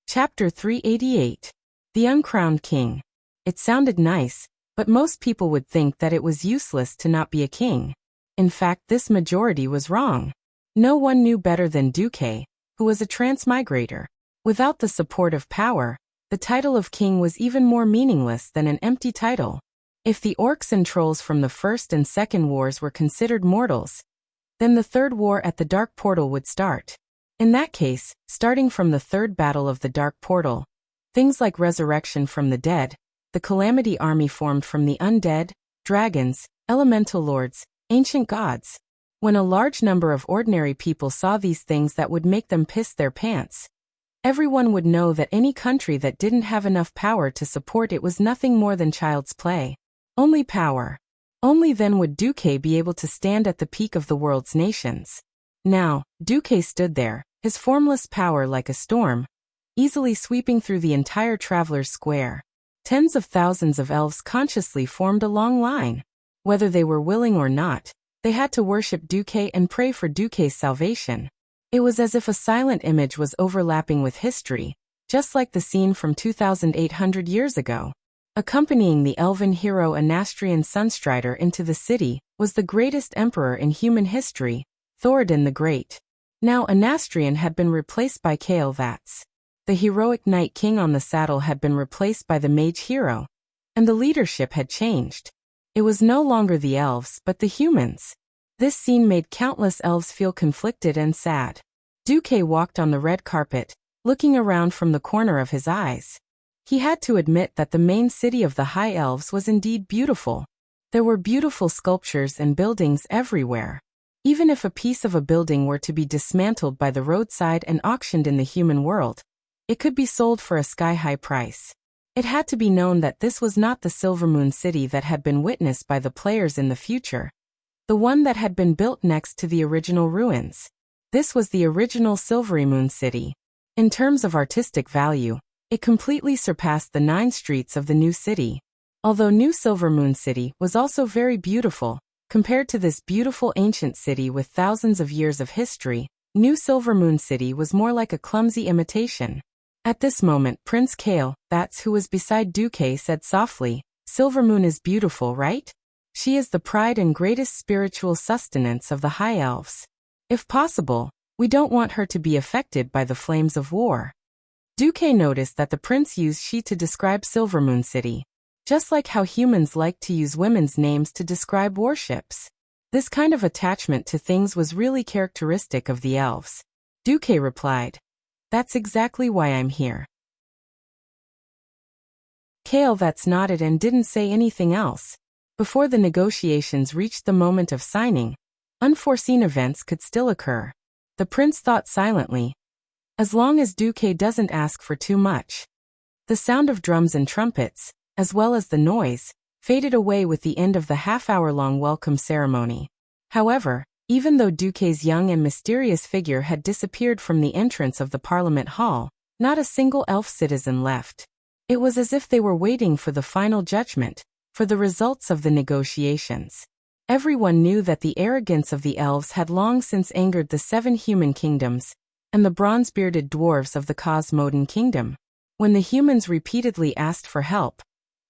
Chapter 388. The Uncrowned King. It sounded nice, but most people would think that it was useless to not be a king. In fact, this majority was wrong. No one knew better than Duque, who was a transmigrator. Without the support of power, the title of king was even more meaningless than an empty title. If the orcs and trolls from the First and Second Wars were considered mortals, then the Third War at the Dark Portal would start. In that case, starting from the Third Battle of the Dark Portal, things like resurrection from the dead, the Calamity Army formed from the undead, dragons, elemental lords, ancient gods. When a large number of ordinary people saw these things that would make them piss their pants, everyone would know that any country that didn't have enough power to support it was nothing more than child's play. Only power. Only then would Duque be able to stand at the peak of the world's nations. Now, Duque stood there, his formless power like a storm, easily sweeping through the entire Traveler's Square. Tens of thousands of elves consciously formed a long line. Whether they were willing or not, they had to worship Duque and pray for Duque's salvation. It was as if a silent image was overlapping with history, just like the scene from 2,800 years ago. Accompanying the elven hero Anastrian Sunstrider into the city was the greatest emperor in human history, Thoradin the Great. Now Anastrian had been replaced by Kael'Vatz. The heroic knight king on the saddle had been replaced by the mage hero, and the leadership had changed. It was no longer the elves but the humans. This scene made countless elves feel conflicted and sad. Duque walked on the red carpet, looking around from the corner of his eyes. He had to admit that the main city of the High Elves was indeed beautiful. There were beautiful sculptures and buildings everywhere. Even if a piece of a building were to be dismantled by the roadside and auctioned in the human world, it could be sold for a sky-high price. It had to be known that this was not the Silvermoon City that had been witnessed by the players in the future, the one that had been built next to the original ruins. This was the original Silverymoon City. In terms of artistic value, it completely surpassed the 9 streets of the new city. Although New Silvermoon City was also very beautiful, compared to this beautiful ancient city with thousands of years of history, New Silvermoon City was more like a clumsy imitation. At this moment, Prince Kael'Vatz, who was beside Duque, said softly, "Silvermoon is beautiful, right? She is the pride and greatest spiritual sustenance of the High Elves. If possible, we don't want her to be affected by the flames of war." Duque noticed that the prince used she to describe Silvermoon City, just like how humans like to use women's names to describe warships. This kind of attachment to things was really characteristic of the elves. Duque replied, "That's exactly why I'm here." Kael'Vatz nodded and didn't say anything else. Before the negotiations reached the moment of signing, unforeseen events could still occur. The prince thought silently, as long as Duque doesn't ask for too much. The sound of drums and trumpets, as well as the noise, faded away with the end of the half-hour-long welcome ceremony. However, even though Duque's young and mysterious figure had disappeared from the entrance of the Parliament Hall, not a single elf citizen left. It was as if they were waiting for the final judgment, for the results of the negotiations. Everyone knew that the arrogance of the elves had long since angered the 7 human kingdoms, and the bronze-bearded dwarves of the Cosmodan kingdom. When the humans repeatedly asked for help,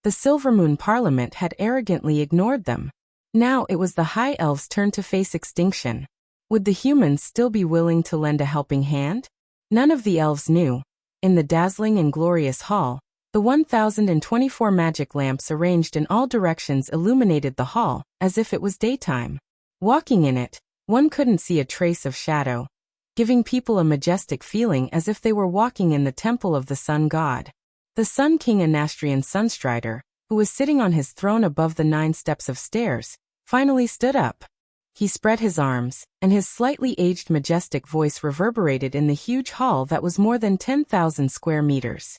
the Silvermoon Parliament had arrogantly ignored them. Now it was the High Elves' turn to face extinction. Would the humans still be willing to lend a helping hand? None of the elves knew. In the dazzling and glorious hall, the 1,024 magic lamps arranged in all directions illuminated the hall, as if it was daytime. Walking in it, one couldn't see a trace of shadow, giving people a majestic feeling as if they were walking in the temple of the sun god. The Sun King Anastrian Sunstrider, who was sitting on his throne above the 9 steps of stairs, finally stood up. He spread his arms, and his slightly aged majestic voice reverberated in the huge hall that was more than 10,000 square meters.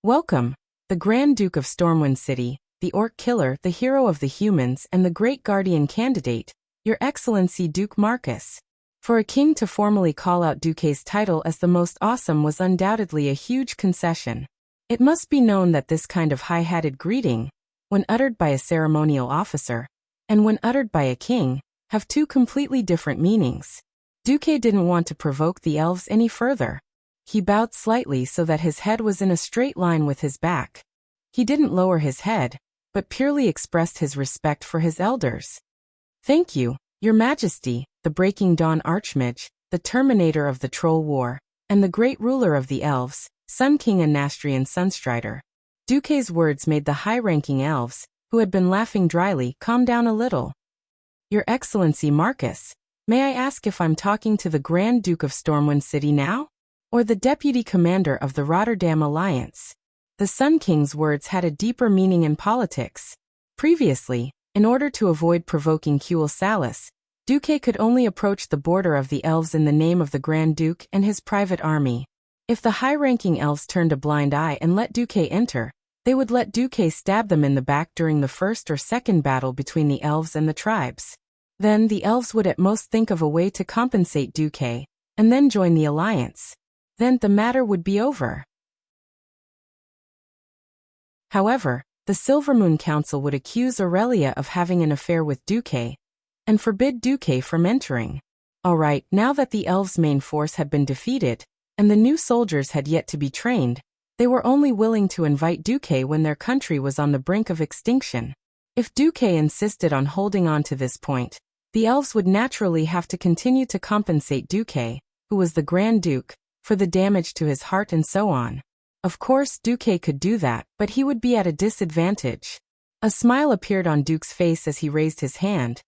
"Welcome, the Grand Duke of Stormwind City, the Orc Killer, the hero of the humans and the great guardian candidate, Your Excellency Duke Marcus." For a king to formally call out Duque's title as the most awesome was undoubtedly a huge concession. It must be known that this kind of high-hatted greeting, when uttered by a ceremonial officer, and when uttered by a king, have 2 completely different meanings. Duque didn't want to provoke the elves any further. He bowed slightly so that his head was in a straight line with his back. He didn't lower his head, but purely expressed his respect for his elders. "Thank you, Your Majesty, the Breaking Dawn Archmage, the Terminator of the Troll War, and the great ruler of the elves, Sun King Anastrian Sunstrider." Duque's words made the high-ranking elves, who had been laughing dryly, calm down a little. "Your Excellency Marcus, may I ask if I'm talking to the Grand Duke of Stormwind City now? Or the Deputy Commander of the Rotterdam Alliance?" The Sun King's words had a deeper meaning in politics. Previously, in order to avoid provoking Kuel Salus, Duque could only approach the border of the elves in the name of the Grand Duke and his private army. If the high-ranking elves turned a blind eye and let Duque enter, they would let Duque stab them in the back during the first or second battle between the elves and the tribes. Then the elves would at most think of a way to compensate Duque, and then join the alliance. Then the matter would be over. However, the Silvermoon Council would accuse Aurelia of having an affair with Duque, and forbid Duque from entering. Alright, now that the elves' main force had been defeated, and the new soldiers had yet to be trained, they were only willing to invite Duque when their country was on the brink of extinction. If Duque insisted on holding on to this point, the elves would naturally have to continue to compensate Duque, who was the Grand Duke, for the damage to his heart and so on. Of course, Duque could do that, but he would be at a disadvantage. A smile appeared on Duke's face as he raised his hand,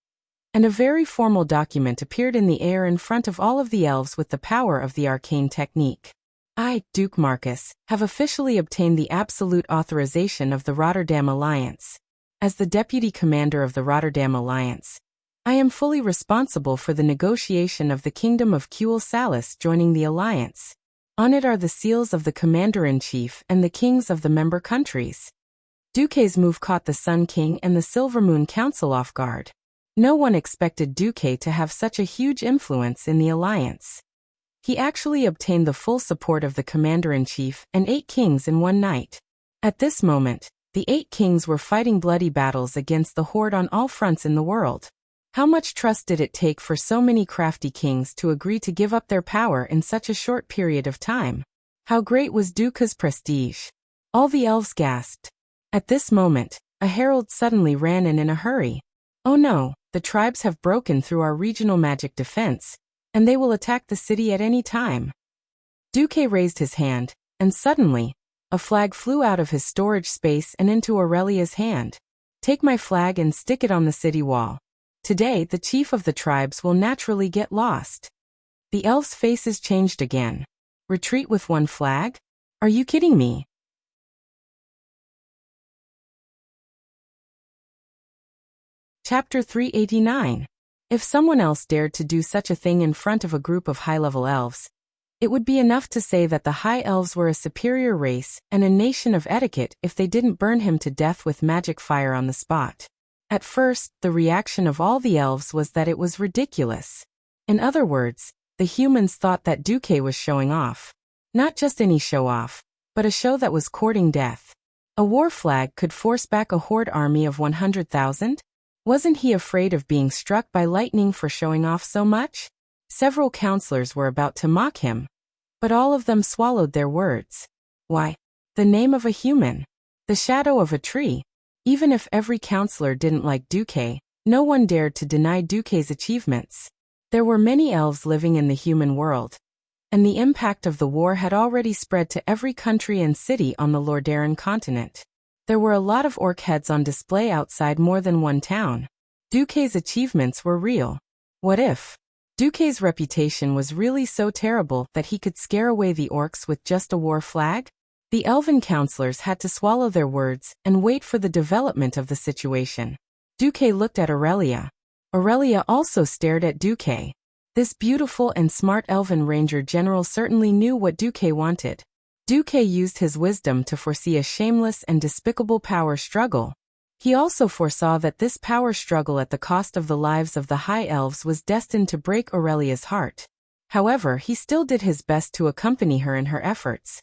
and a very formal document appeared in the air in front of all of the elves with the power of the arcane technique. I, Duke Marcus, have officially obtained the absolute authorization of the Rotterdam Alliance. As the Deputy Commander of the Rotterdam Alliance, I am fully responsible for the negotiation of the Kingdom of Kuel Salis joining the Alliance. On it are the seals of the Commander-in-Chief and the kings of the member countries. Duque's move caught the Sun King and the Silvermoon Council off guard. No one expected Duque to have such a huge influence in the Alliance. He actually obtained the full support of the Commander-in-Chief and 8 kings in one night. At this moment, the 8 kings were fighting bloody battles against the Horde on all fronts in the world. How much trust did it take for so many crafty kings to agree to give up their power in such a short period of time? How great was Duca's prestige? All the elves gasped. At this moment, a herald suddenly ran in a hurry. Oh no, the tribes have broken through our regional magic defense, and they will attack the city at any time. Duque raised his hand, and suddenly, a flag flew out of his storage space and into Aurelia's hand. Take my flag and stick it on the city wall. Today, the chief of the tribes will naturally get lost. The elves' faces changed again. Retreat with one flag? Are you kidding me? Chapter 389. If someone else dared to do such a thing in front of a group of high-level elves, it would be enough to say that the High Elves were a superior race and a nation of etiquette if they didn't burn him to death with magic fire on the spot. At first, the reaction of all the elves was that it was ridiculous. In other words, the humans thought that Duque was showing off. Not just any show-off, but a show that was courting death. A war flag could force back a horde army of 100,000? Wasn't he afraid of being struck by lightning for showing off so much? Several counselors were about to mock him, but all of them swallowed their words. Why? The name of a human. The shadow of a tree. Even if every counselor didn't like Duque, no one dared to deny Duque's achievements. There were many elves living in the human world, and the impact of the war had already spread to every country and city on the Lordaeron continent. There were a lot of orc heads on display outside more than one town. Duque's achievements were real. What if Duque's reputation was really so terrible that he could scare away the orcs with just a war flag? The elven counselors had to swallow their words and wait for the development of the situation. Duque looked at Aurelia. Aurelia also stared at Duque. This beautiful and smart elven ranger general certainly knew what Duque wanted. Duque used his wisdom to foresee a shameless and despicable power struggle. He also foresaw that this power struggle at the cost of the lives of the High Elves was destined to break Aurelia's heart. However, he still did his best to accompany her in her efforts,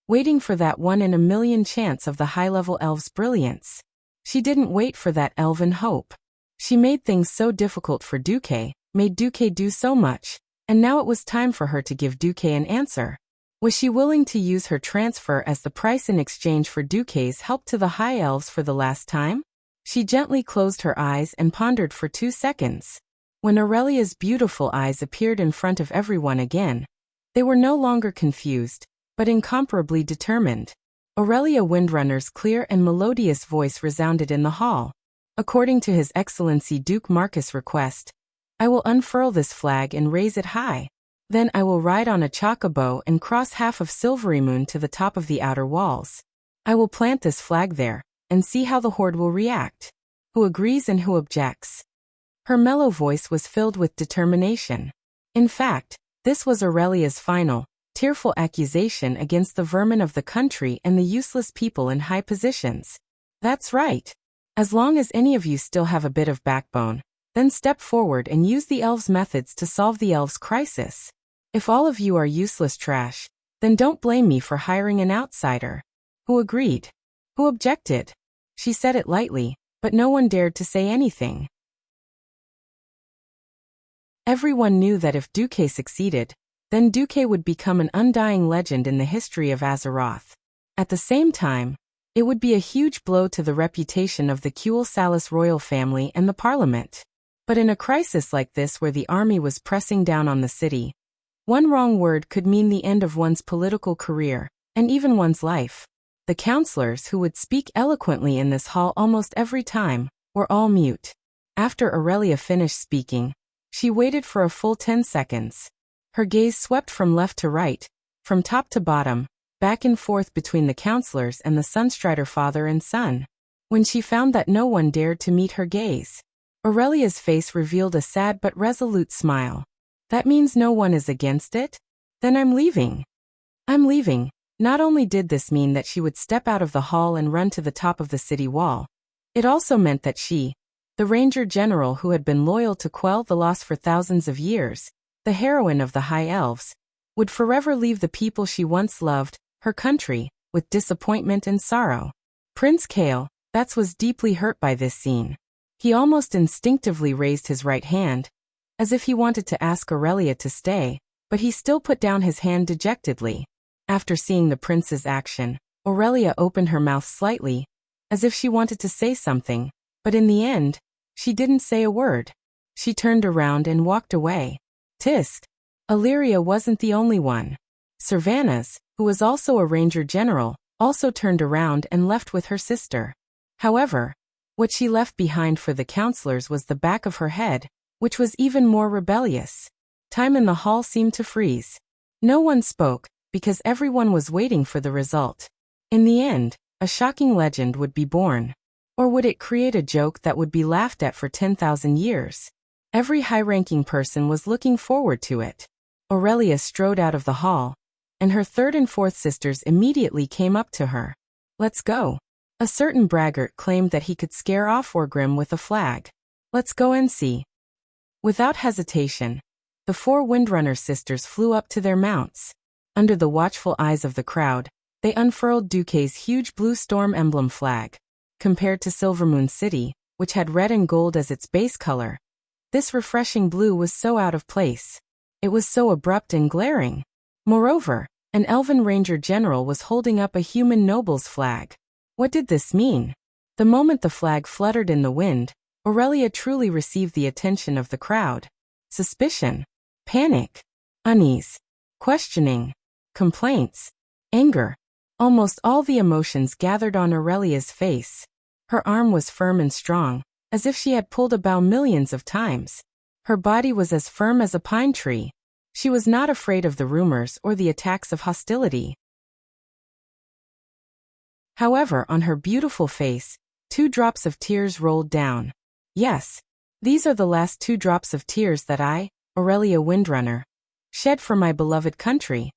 waiting for that 1 in a million chance of the high-level elf's brilliance. She didn't wait for that elven hope. She made things so difficult for Duque, made Duque do so much, and now it was time for her to give Duque an answer. Was she willing to use her transfer as the price in exchange for Duque's help to the High Elves for the last time? She gently closed her eyes and pondered for 2 seconds. When Aurelia's beautiful eyes appeared in front of everyone again, they were no longer confused, but incomparably determined. Aurelia Windrunner's clear and melodious voice resounded in the hall. According to His Excellency Duke Marcus' request, I will unfurl this flag and raise it high. Then I will ride on a chocobo and cross half of Silverymoon to the top of the outer walls. I will plant this flag there, and see how the horde will react. Who agrees and who objects? Her mellow voice was filled with determination. In fact, this was Aurelia's final, tearful accusation against the vermin of the country and the useless people in high positions. That's right. As long as any of you still have a bit of backbone, then step forward and use the elves' methods to solve the elves' crisis. If all of you are useless trash, then don't blame me for hiring an outsider. Who agreed? Who objected? She said it lightly, but no one dared to say anything. Everyone knew that if Duque succeeded, then Duque would become an undying legend in the history of Azeroth. At the same time, it would be a huge blow to the reputation of the Kuel Salis royal family and the parliament. But in a crisis like this where the army was pressing down on the city, One wrong word could mean the end of one's political career, and even one's life. The counselors who would speak eloquently in this hall almost every time were all mute. After Aurelia finished speaking, she waited for a full 10 seconds. Her gaze swept from left to right, from top to bottom, back and forth between the counselors and the Sunstrider father and son. When she found that no one dared to meet her gaze, Aurelia's face revealed a sad but resolute smile. That means no one is against it? Then I'm leaving. I'm leaving. Not only did this mean that she would step out of the hall and run to the top of the city wall, it also meant that she, the Ranger General who had been loyal to quell the loss for thousands of years, the heroine of the High Elves, would forever leave the people she once loved, her country, with disappointment and sorrow. Prince Kale, was deeply hurt by this scene. He almost instinctively raised his right hand, as if he wanted to ask Aurelia to stay, but he still put down his hand dejectedly. After seeing the prince's action, Aurelia opened her mouth slightly, as if she wanted to say something, but in the end, she didn't say a word. She turned around and walked away. Tisk. Illyria wasn't the only one. Servanas, who was also a ranger general, also turned around and left with her sister. However, what she left behind for the counselors was the back of her head, which was even more rebellious. Time in the hall seemed to freeze. No one spoke, because everyone was waiting for the result. In the end, a shocking legend would be born. Or would it create a joke that would be laughed at for 10,000 years? Every high-ranking person was looking forward to it. Aurelia strode out of the hall, and her third and fourth sisters immediately came up to her. Let's go. A certain braggart claimed that he could scare off Orgrim with a flag. Let's go and see. Without hesitation, the four Windrunner sisters flew up to their mounts. Under the watchful eyes of the crowd, they unfurled Duque's huge blue storm emblem flag. Compared to Silvermoon City, which had red and gold as its base color, this refreshing blue was so out of place. It was so abrupt and glaring. Moreover, an elven ranger general was holding up a human noble's flag. What did this mean? The moment the flag fluttered in the wind, Aurelia truly received the attention of the crowd. Suspicion, panic, unease, questioning, complaints, anger. Almost all the emotions gathered on Aurelia's face. Her arm was firm and strong, as if she had pulled a bow millions of times. Her body was as firm as a pine tree. She was not afraid of the rumors or the attacks of hostility. However, on her beautiful face, 2 drops of tears rolled down. Yes, these are the last 2 drops of tears that I, Aurelia Windrunner, shed for my beloved country.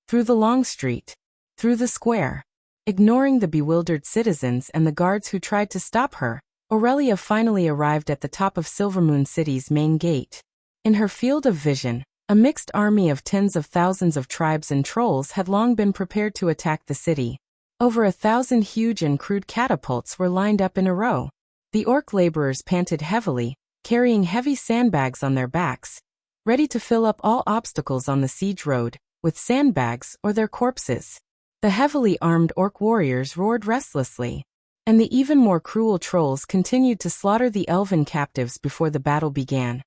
Through the long street, through the square, ignoring the bewildered citizens and the guards who tried to stop her, Aurelia finally arrived at the top of Silvermoon City's main gate. In her field of vision, a mixed army of tens of thousands of tribes and trolls had long been prepared to attack the city. Over 1,000 huge and crude catapults were lined up in a row. The orc laborers panted heavily, carrying heavy sandbags on their backs, ready to fill up all obstacles on the siege road, with sandbags or their corpses. The heavily armed orc warriors roared restlessly, and the even more cruel trolls continued to slaughter the elven captives before the battle began,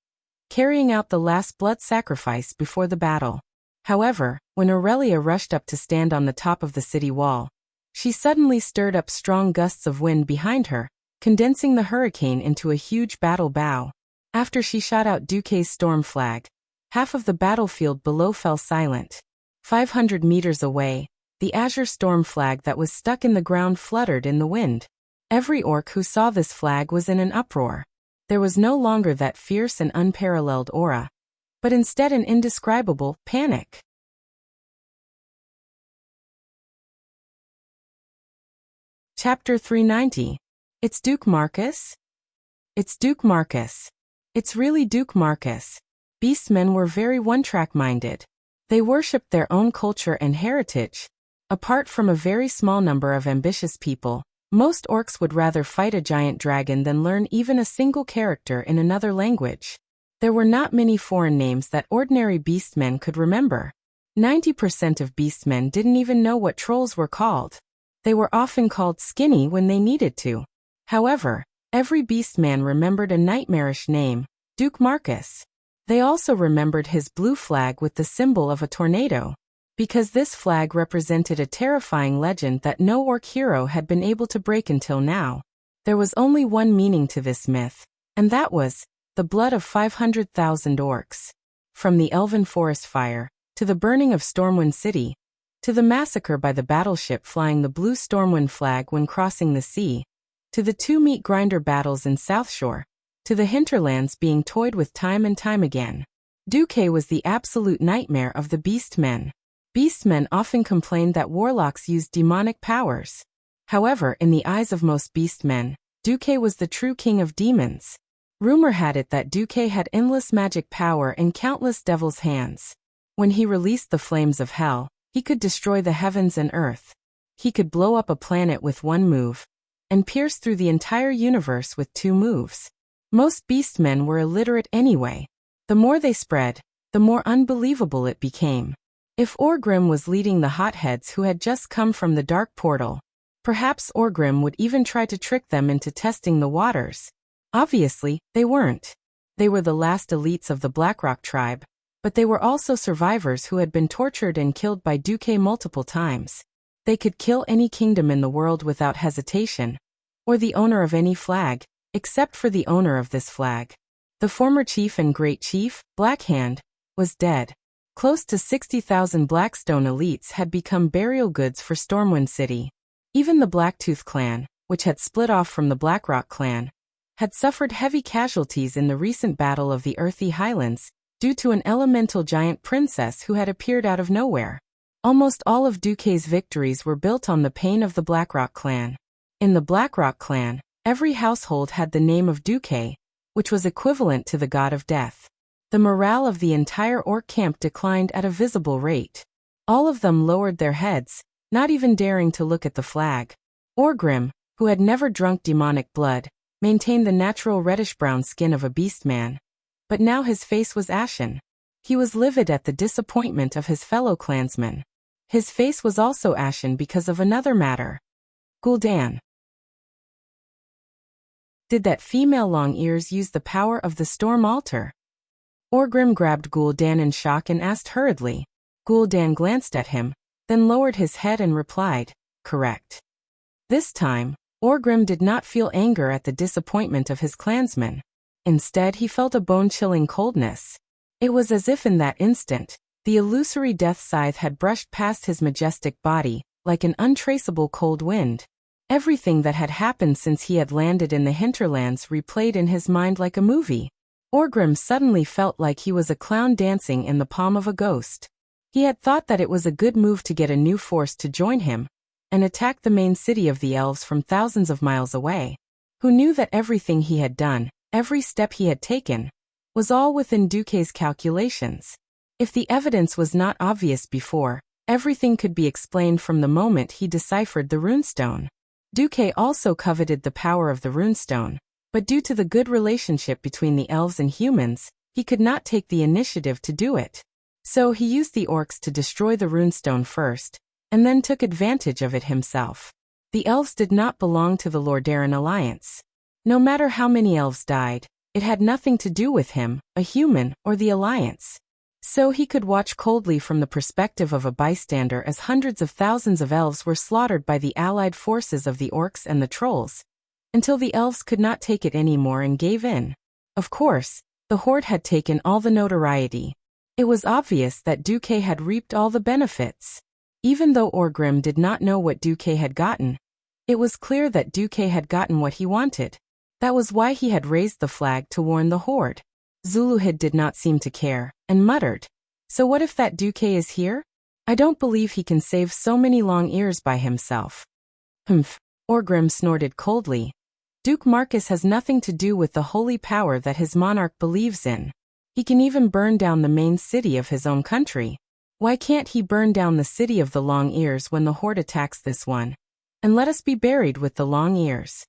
carrying out the last blood sacrifice before the battle. However, when Aurelia rushed up to stand on the top of the city wall, she suddenly stirred up strong gusts of wind behind her, condensing the hurricane into a huge battle bow. After she shot out Duque's storm flag, half of the battlefield below fell silent. 500 meters away, the azure storm flag that was stuck in the ground fluttered in the wind. Every orc who saw this flag was in an uproar. There was no longer that fierce and unparalleled aura, but instead an indescribable panic. Chapter 390. It's Duke Marcus? It's Duke Marcus. It's really Duke Marcus. Beastmen were very one-track minded. They worshipped their own culture and heritage. Apart from a very small number of ambitious people, most orcs would rather fight a giant dragon than learn even a single character in another language. There were not many foreign names that ordinary beastmen could remember. 90% of beastmen didn't even know what trolls were called. They were often called skinny when they needed to. However, every beastman remembered a nightmarish name, Duke Marcus. They also remembered his blue flag with the symbol of a tornado, because this flag represented a terrifying legend that no orc hero had been able to break until now. There was only one meaning to this myth, and that was the blood of 500,000 orcs. From the elven forest fire, to the burning of Stormwind City, to the massacre by the battleship flying the blue Stormwind flag when crossing the sea, to the two meat grinder battles in Southshore, to the hinterlands being toyed with time and time again. Duque was the absolute nightmare of the beastmen. Beastmen often complained that warlocks used demonic powers. However, in the eyes of most beastmen, Duque was the true king of demons. Rumor had it that Duque had endless magic power and countless devil's hands. When he released the flames of hell, he could destroy the heavens and earth. He could blow up a planet with one move, and pierce through the entire universe with two moves. Most beastmen were illiterate anyway. The more they spread, the more unbelievable it became. If Orgrim was leading the hotheads who had just come from the dark portal, perhaps Orgrim would even try to trick them into testing the waters. Obviously, they weren't. They were the last elites of the Blackrock tribe, but they were also survivors who had been tortured and killed by Duque multiple times. They could kill any kingdom in the world without hesitation, or the owner of any flag, except for the owner of this flag. The former chief and great chief, Blackhand, was dead. Close to 60,000 Blackstone elites had become burial goods for Stormwind City. Even the Blacktooth clan, which had split off from the Blackrock clan, had suffered heavy casualties in the recent battle of the Earthy Highlands, due to an elemental giant princess who had appeared out of nowhere. Almost all of Duque's victories were built on the pain of the Blackrock clan. In the Blackrock clan, every household had the name of Duque, which was equivalent to the god of death. The morale of the entire orc camp declined at a visible rate. All of them lowered their heads, not even daring to look at the flag. Orgrim, who had never drunk demonic blood, maintained the natural reddish-brown skin of a beastman. But now his face was ashen. He was livid at the disappointment of his fellow clansmen. His face was also ashen because of another matter. Gul'dan. Did that female Long-Ears use the power of the Storm Altar? Orgrim grabbed Gul'dan in shock and asked hurriedly. Gul'dan glanced at him, then lowered his head and replied, "Correct." This time, Orgrim did not feel anger at the disappointment of his clansmen. Instead, he felt a bone-chilling coldness. It was as if in that instant, the illusory death scythe had brushed past his majestic body, like an untraceable cold wind. Everything that had happened since he had landed in the hinterlands replayed in his mind like a movie. Orgrim suddenly felt like he was a clown dancing in the palm of a ghost. He had thought that it was a good move to get a new force to join him and attack the main city of the elves from thousands of miles away. Who knew that everything he had done, every step he had taken, was all within Duque's calculations? If the evidence was not obvious before, everything could be explained from the moment he deciphered the runestone. Duque also coveted the power of the runestone, but due to the good relationship between the elves and humans, he could not take the initiative to do it. So he used the orcs to destroy the runestone first, and then took advantage of it himself. The elves did not belong to the Lordaeron alliance. No matter how many elves died, it had nothing to do with him, a human, or the alliance. So he could watch coldly from the perspective of a bystander as hundreds of thousands of elves were slaughtered by the allied forces of the orcs and the trolls, until the elves could not take it anymore and gave in. Of course, the horde had taken all the notoriety. It was obvious that Duque had reaped all the benefits. Even though Orgrim did not know what Duque had gotten, it was clear that Duque had gotten what he wanted. That was why he had raised the flag to warn the horde. Zuluhid did not seem to care, and muttered, "So what if that Duque is here? I don't believe he can save so many Long-Ears by himself." "Humph," Orgrim snorted coldly. "Duke Marcus has nothing to do with the holy power that his monarch believes in. He can even burn down the main city of his own country. Why can't he burn down the city of the Long-Ears when the horde attacks this one? And let us be buried with the Long-Ears."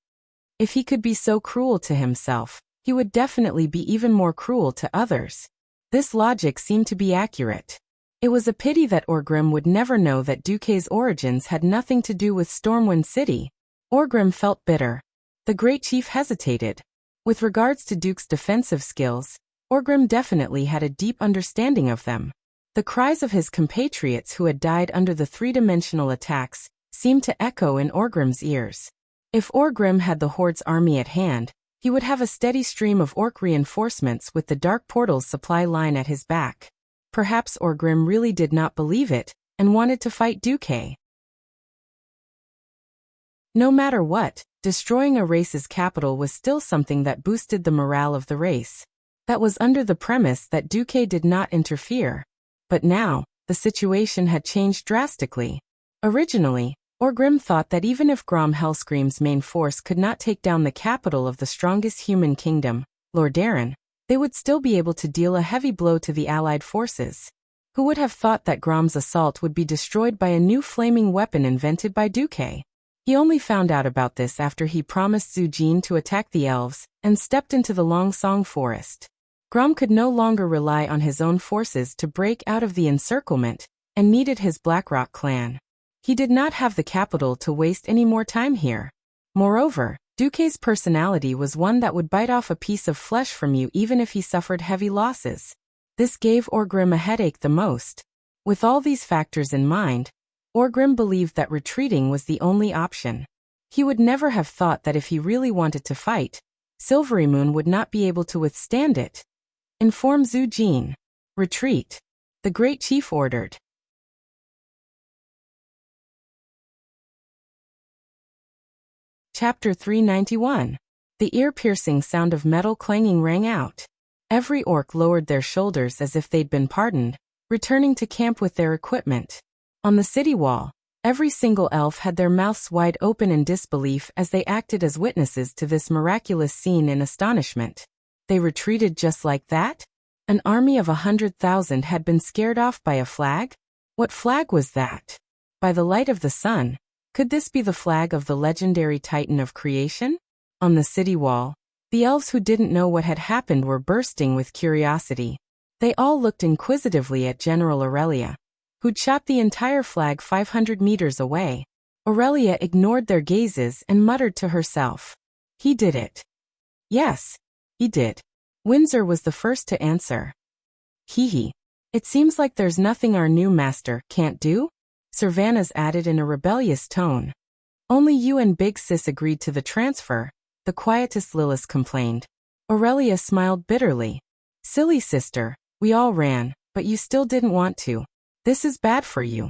If he could be so cruel to himself, he would definitely be even more cruel to others. This logic seemed to be accurate. It was a pity that Orgrim would never know that Duque's origins had nothing to do with Stormwind City. Orgrim felt bitter. The great chief hesitated. With regards to Duke's defensive skills, Orgrim definitely had a deep understanding of them. The cries of his compatriots who had died under the three-dimensional attacks seemed to echo in Orgrim's ears. If Orgrim had the Horde's army at hand, he would have a steady stream of orc reinforcements with the Dark Portal's supply line at his back. Perhaps Orgrim really did not believe it, and wanted to fight Duque. No matter what, destroying a race's capital was still something that boosted the morale of the race. That was under the premise that Duque did not interfere. But now, the situation had changed drastically. Originally, Orgrim thought that even if Grom Hellscream's main force could not take down the capital of the strongest human kingdom, Lordaeron, they would still be able to deal a heavy blow to the allied forces. Who would have thought that Grom's assault would be destroyed by a new flaming weapon invented by Duque? He only found out about this after he promised Zujin to attack the elves and stepped into the Longsong forest. Grom could no longer rely on his own forces to break out of the encirclement and needed his Blackrock clan. He did not have the capital to waste any more time here. Moreover, Duque's personality was one that would bite off a piece of flesh from you even if he suffered heavy losses. This gave Orgrim a headache the most. With all these factors in mind, Orgrim believed that retreating was the only option. He would never have thought that if he really wanted to fight, Silverymoon would not be able to withstand it. Inform Zujin. Retreat. The Great Chief ordered. Chapter 391. The ear-piercing sound of metal clanging rang out. Every orc lowered their shoulders as if they'd been pardoned, returning to camp with their equipment. On the city wall, every single elf had their mouths wide open in disbelief as they acted as witnesses to this miraculous scene in astonishment. They retreated just like that? An army of 100,000 had been scared off by a flag? What flag was that? By the light of the sun, could this be the flag of the legendary Titan of creation? On the city wall, the elves who didn't know what had happened were bursting with curiosity. They all looked inquisitively at General Aurelia, who'd shot the entire flag 500 meters away. Aurelia ignored their gazes and muttered to herself. He did it. Yes, he did. Windsor was the first to answer. Hee. It seems like there's nothing our new master can't do? Servanas added in a rebellious tone. Only you and Big Sis agreed to the transfer, the quietest Lilith complained. Aurelia smiled bitterly. Silly sister, we all ran, but you still didn't want to. This is bad for you.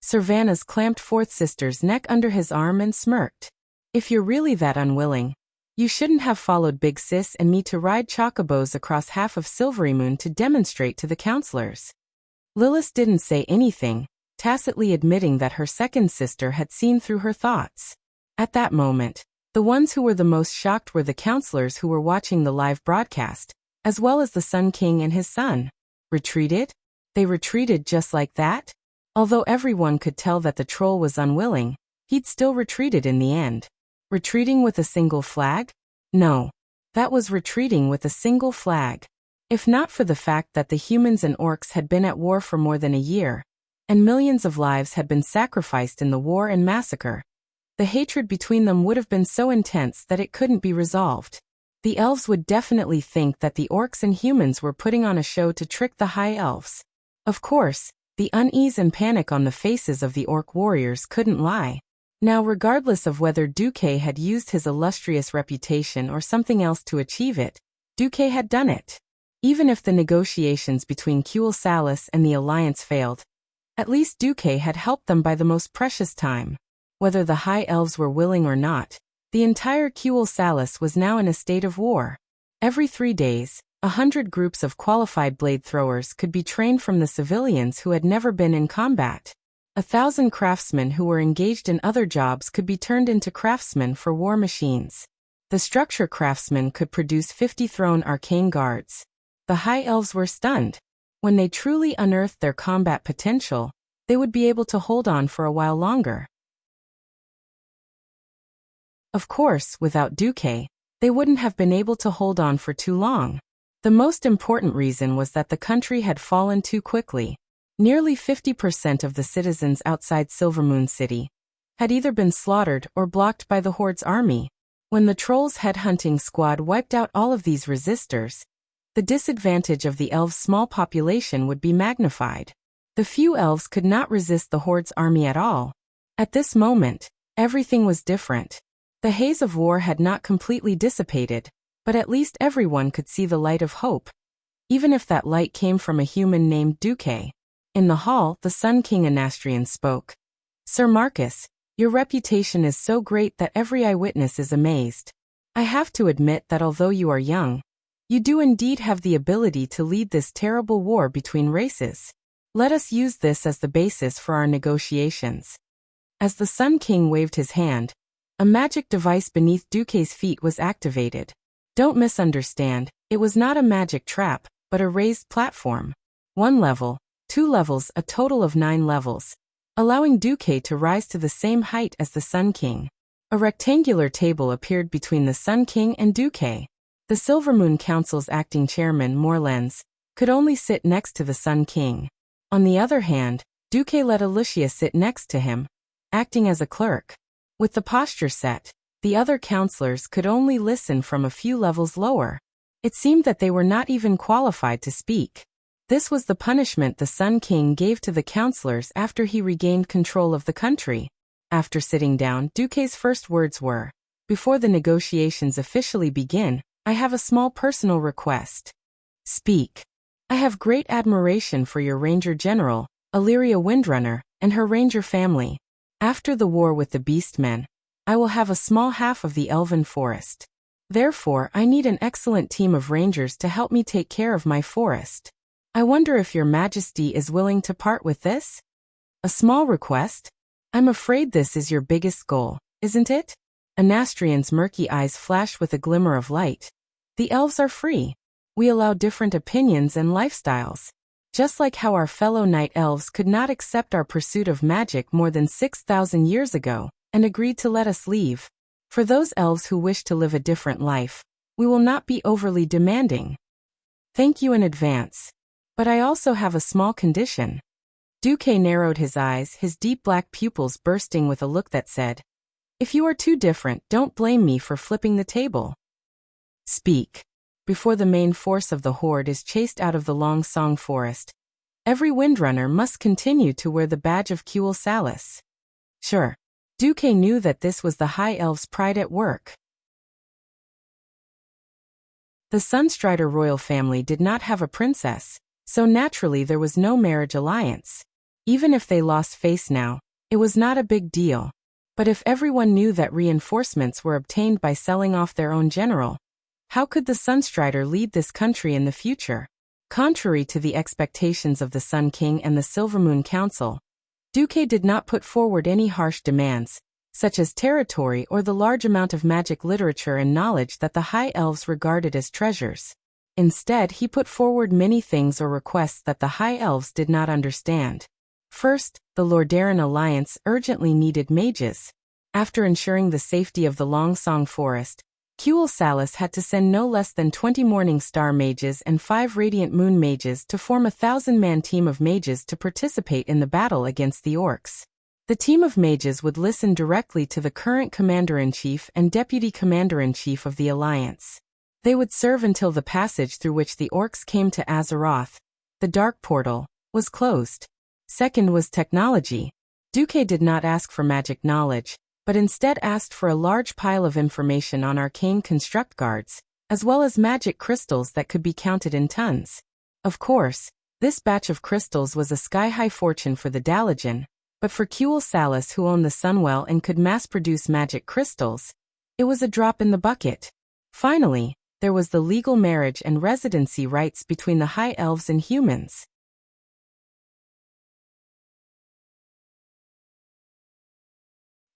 Servanas clamped Fourth Sister's neck under his arm and smirked. If you're really that unwilling, you shouldn't have followed Big Sis and me to ride chocobos across half of Silverymoon to demonstrate to the counselors. Lilith didn't say anything, tacitly admitting that her second sister had seen through her thoughts. At that moment, the ones who were the most shocked were the counselors who were watching the live broadcast, as well as the Sun King and his son. Retreated? They retreated just like that? Although everyone could tell that the troll was unwilling, he'd still retreated in the end. Retreating with a single flag? No. That was retreating with a single flag. If not for the fact that the humans and orcs had been at war for more than a year, and millions of lives had been sacrificed in the war and massacre, the hatred between them would have been so intense that it couldn't be resolved. The elves would definitely think that the orcs and humans were putting on a show to trick the high elves. Of course, the unease and panic on the faces of the orc warriors couldn't lie. Now, regardless of whether Duque had used his illustrious reputation or something else to achieve it, Duque had done it. Even if the negotiations between Kuel Salis and the Alliance failed, at least Duque had helped them by the most precious time. Whether the high elves were willing or not, the entire Kuel Salis was now in a state of war. Every 3 days, 100 groups of qualified blade throwers could be trained from the civilians who had never been in combat. 1,000 craftsmen who were engaged in other jobs could be turned into craftsmen for war machines. The structure craftsmen could produce 50 thrown arcane guards. The high elves were stunned. When they truly unearthed their combat potential, they would be able to hold on for a while longer. Of course, without Duque, they wouldn't have been able to hold on for too long. The most important reason was that the country had fallen too quickly. Nearly 50% of the citizens outside Silvermoon City had either been slaughtered or blocked by the Horde's army. When the Trolls' headhunting squad wiped out all of these resistors, the the disadvantage of the elves' small population would be magnified. The few elves could not resist the Horde's army at all. At this moment, everything was different. The haze of war had not completely dissipated, but at least everyone could see the light of hope, even if that light came from a human named Duque. In the hall, the Sun King Anastrian spoke. Sir Marcus, your reputation is so great that every eyewitness is amazed. I have to admit that although you are young, you do indeed have the ability to lead this terrible war between races. Let us use this as the basis for our negotiations. As the Sun King waved his hand, a magic device beneath Duque's feet was activated. Don't misunderstand, it was not a magic trap, but a raised platform. 1 level, 2 levels, a total of 9 levels, allowing Duque to rise to the same height as the Sun King. A rectangular table appeared between the Sun King and Duque. The Silvermoon Council's acting chairman, Morlens, could only sit next to the Sun King. On the other hand, Duque let Wuxia sit next to him, acting as a clerk. With the posture set, the other counselors could only listen from a few levels lower. It seemed that they were not even qualified to speak. This was the punishment the Sun King gave to the counselors after he regained control of the country. After sitting down, Duque's first words were, "Before the negotiations officially begin, I have a small personal request." "Speak." "I have great admiration for your Ranger General, Illyria Windrunner, and her Ranger family. After the war with the Beastmen, I will have a small half of the Elven Forest. Therefore, I need an excellent team of Rangers to help me take care of my forest. I wonder if your Majesty is willing to part with this? A small request? I'm afraid this is your biggest goal, isn't it?" Anastrian's murky eyes flashed with a glimmer of light. "The elves are free. We allow different opinions and lifestyles. Just like how our fellow night elves could not accept our pursuit of magic more than 6,000 years ago, and agreed to let us leave. For those elves who wish to live a different life, we will not be overly demanding. Thank you in advance. But I also have a small condition." Duque narrowed his eyes, his deep black pupils bursting with a look that said, "If you are too different, don't blame me for flipping the table. Speak." Before the main force of the Horde is chased out of the Long Song Forest, every Windrunner must continue to wear the badge of Kuel Salis. Sure. Duque knew that this was the High Elf's pride at work. The Sunstrider royal family did not have a princess, so naturally there was no marriage alliance. Even if they lost face now, it was not a big deal. But if everyone knew that reinforcements were obtained by selling off their own general, how could the Sunstrider lead this country in the future? Contrary to the expectations of the Sun King and the Silvermoon Council, Duque did not put forward any harsh demands, such as territory or the large amount of magic literature and knowledge that the High Elves regarded as treasures. Instead, he put forward many things or requests that the High Elves did not understand. First, the Lordaeron Alliance urgently needed mages. After ensuring the safety of the Long Song Forest, Kuel Salis had to send no less than 20 Morning Star mages and 5 Radiant Moon mages to form a 1,000-man team of mages to participate in the battle against the orcs. The team of mages would listen directly to the current Commander-in-Chief and Deputy Commander-in-Chief of the Alliance. They would serve until the passage through which the orcs came to Azeroth, the Dark Portal, was closed. Second was technology. Duque did not ask for magic knowledge, but instead asked for a large pile of information on arcane construct guards, as well as magic crystals that could be counted in tons. Of course, this batch of crystals was a sky-high fortune for the Dalajan, but for Kuel Salis, who owned the Sunwell and could mass-produce magic crystals, it was a drop in the bucket. Finally, there was the legal marriage and residency rights between the High Elves and humans.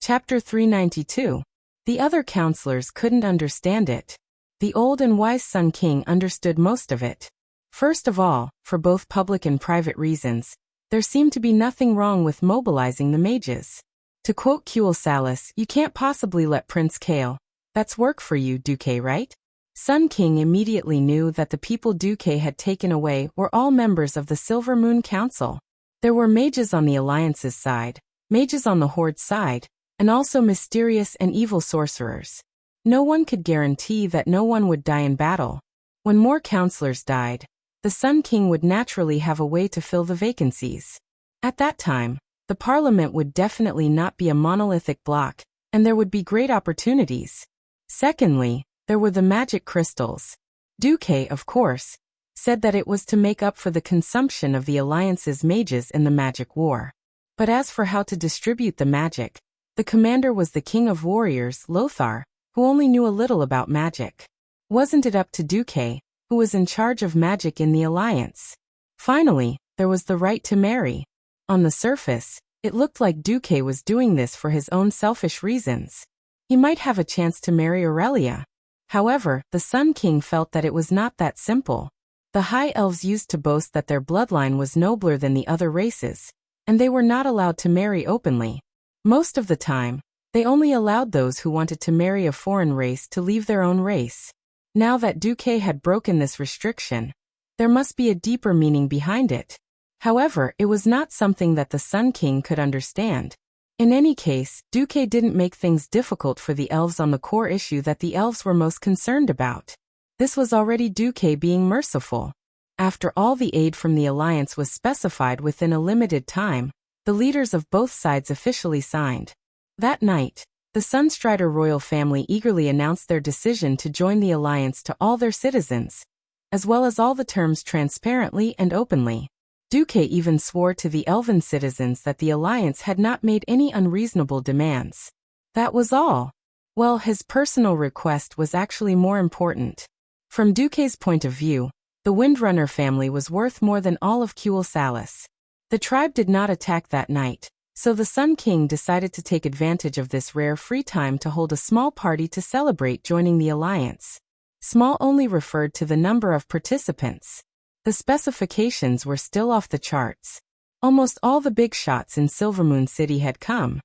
Chapter 392. The other counselors couldn't understand it. The old and wise Sun King understood most of it. First of all, for both public and private reasons, there seemed to be nothing wrong with mobilizing the mages. To quote Kuel Salis, "You can't possibly let Prince Kale. That's work for you, Duque, right?" Sun King immediately knew that the people Duque had taken away were all members of the Silvermoon Council. There were mages on the Alliance's side, mages on the Horde's side, and also mysterious and evil sorcerers. No one could guarantee that no one would die in battle. When more counselors died, the Sun King would naturally have a way to fill the vacancies. At that time, the parliament would definitely not be a monolithic block, and there would be great opportunities. Secondly, there were the magic crystals. Duque, of course, said that it was to make up for the consumption of the Alliance's mages in the magic war. But as for how to distribute the magic, the commander was the king of warriors, Lothar, who only knew a little about magic. Wasn't it up to Duque, who was in charge of magic in the Alliance? Finally, there was the right to marry. On the surface, it looked like Duque was doing this for his own selfish reasons. He might have a chance to marry Aurelia. However, the Sun King felt that it was not that simple. The High Elves used to boast that their bloodline was nobler than the other races, and they were not allowed to marry openly. Most of the time, they only allowed those who wanted to marry a foreign race to leave their own race. Now that Duque had broken this restriction, there must be a deeper meaning behind it. However, it was not something that the Sun King could understand. In any case, Duque didn't make things difficult for the elves on the core issue that the elves were most concerned about. This was already Duque being merciful. After all, the aid from the Alliance was specified within a limited time, the leaders of both sides officially signed. That night, the Sunstrider royal family eagerly announced their decision to join the Alliance to all their citizens, as well as all the terms transparently and openly. Duque even swore to the elven citizens that the Alliance had not made any unreasonable demands. That was all. Well, his personal request was actually more important. From Duque's point of view, the Windrunner family was worth more than all of Kuel Salis. The tribe did not attack that night, so the Sun King decided to take advantage of this rare free time to hold a small party to celebrate joining the Alliance. Small only referred to the number of participants. The specifications were still off the charts. Almost all the big shots in Silvermoon City had come.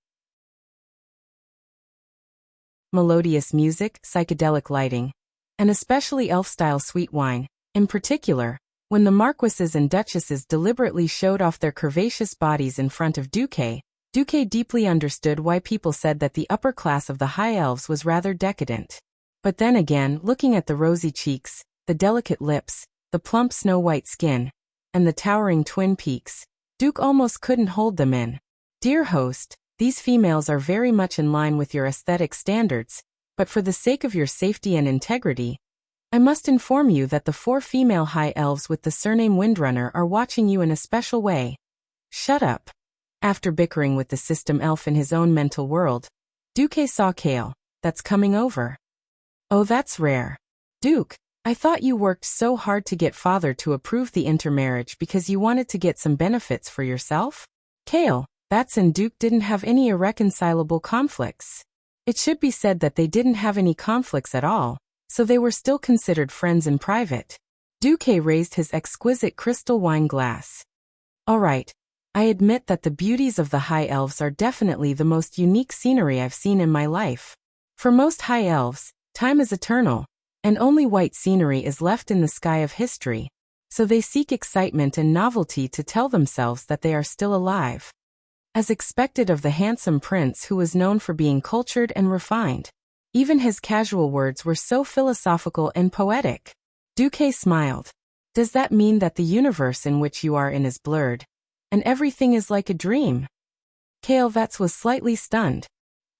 Melodious music, psychedelic lighting, and especially elf-style sweet wine. In particular, when the marquises and duchesses deliberately showed off their curvaceous bodies in front of Duque, Duque deeply understood why people said that the upper class of the High Elves was rather decadent. But then again, looking at the rosy cheeks, the delicate lips, the plump snow-white skin, and the towering twin peaks, Duke almost couldn't hold them in. Dear host, these females are very much in line with your aesthetic standards, but for the sake of your safety and integrity, I must inform you that the 4 female High Elves with the surname Windrunner are watching you in a special way. Shut up. After bickering with the system elf in his own mental world, Duque saw Kale. That's coming over. Oh, that's rare. Duke, I thought you worked so hard to get father to approve the intermarriage because you wanted to get some benefits for yourself? Kale, Bats and Duke didn't have any irreconcilable conflicts. It should be said that they didn't have any conflicts at all, so they were still considered friends in private. Duque raised his exquisite crystal wine glass. All right, I admit that the beauties of the High Elves are definitely the most unique scenery I've seen in my life. For most High Elves, time is eternal, and only white scenery is left in the sky of history, so they seek excitement and novelty to tell themselves that they are still alive. As expected of the handsome prince who was known for being cultured and refined, even his casual words were so philosophical and poetic. Duque smiled. Does that mean that the universe in which you are in is blurred, and everything is like a dream? Kale Vats was slightly stunned.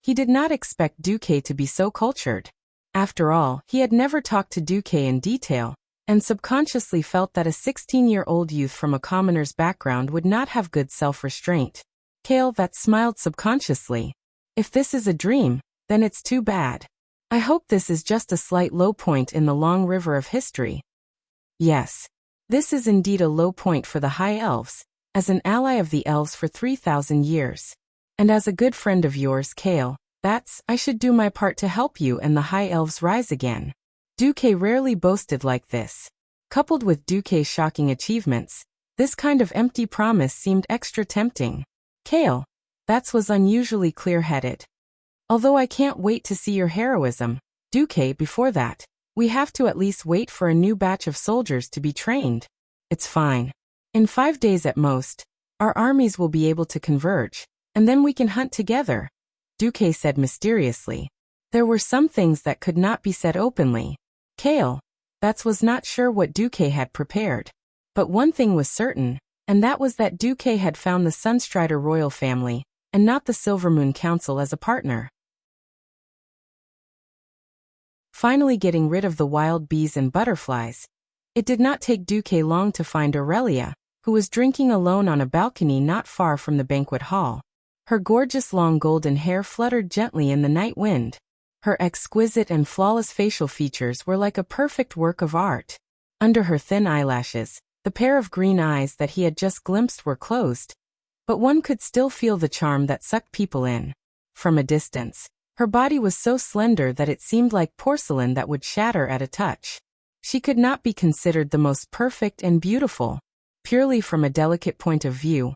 He did not expect Duque to be so cultured. After all, he had never talked to Duque in detail, and subconsciously felt that a 16-year-old youth from a commoner's background would not have good self-restraint. Kale Vats smiled subconsciously. If this is a dream, then it's too bad. I hope this is just a slight low point in the long river of history. Yes, this is indeed a low point for the High Elves, as an ally of the elves for 3,000 years. And as a good friend of yours, Kale, Vats, I should do my part to help you and the High Elves rise again. Duque rarely boasted like this. Coupled with Duque's shocking achievements, this kind of empty promise seemed extra tempting. Kale, Vats was unusually clear-headed. Although I can't wait to see your heroism, Duque, before that, we have to at least wait for a new batch of soldiers to be trained. It's fine. In 5 days at most, our armies will be able to converge, and then we can hunt together, Duque said mysteriously. There were some things that could not be said openly. Kale, That was not sure what Duque had prepared. But one thing was certain, and that was that Duque had found the Sunstrider royal family, and not the Silvermoon Council as a partner. Finally getting rid of the wild bees and butterflies, it did not take Duque long to find Aurelia, who was drinking alone on a balcony not far from the banquet hall. Her gorgeous long golden hair fluttered gently in the night wind. Her exquisite and flawless facial features were like a perfect work of art. Under her thin eyelashes, the pair of green eyes that he had just glimpsed were closed, but one could still feel the charm that sucked people in. From a distance, her body was so slender that it seemed like porcelain that would shatter at a touch. She could not be considered the most perfect and beautiful. Purely from a delicate point of view,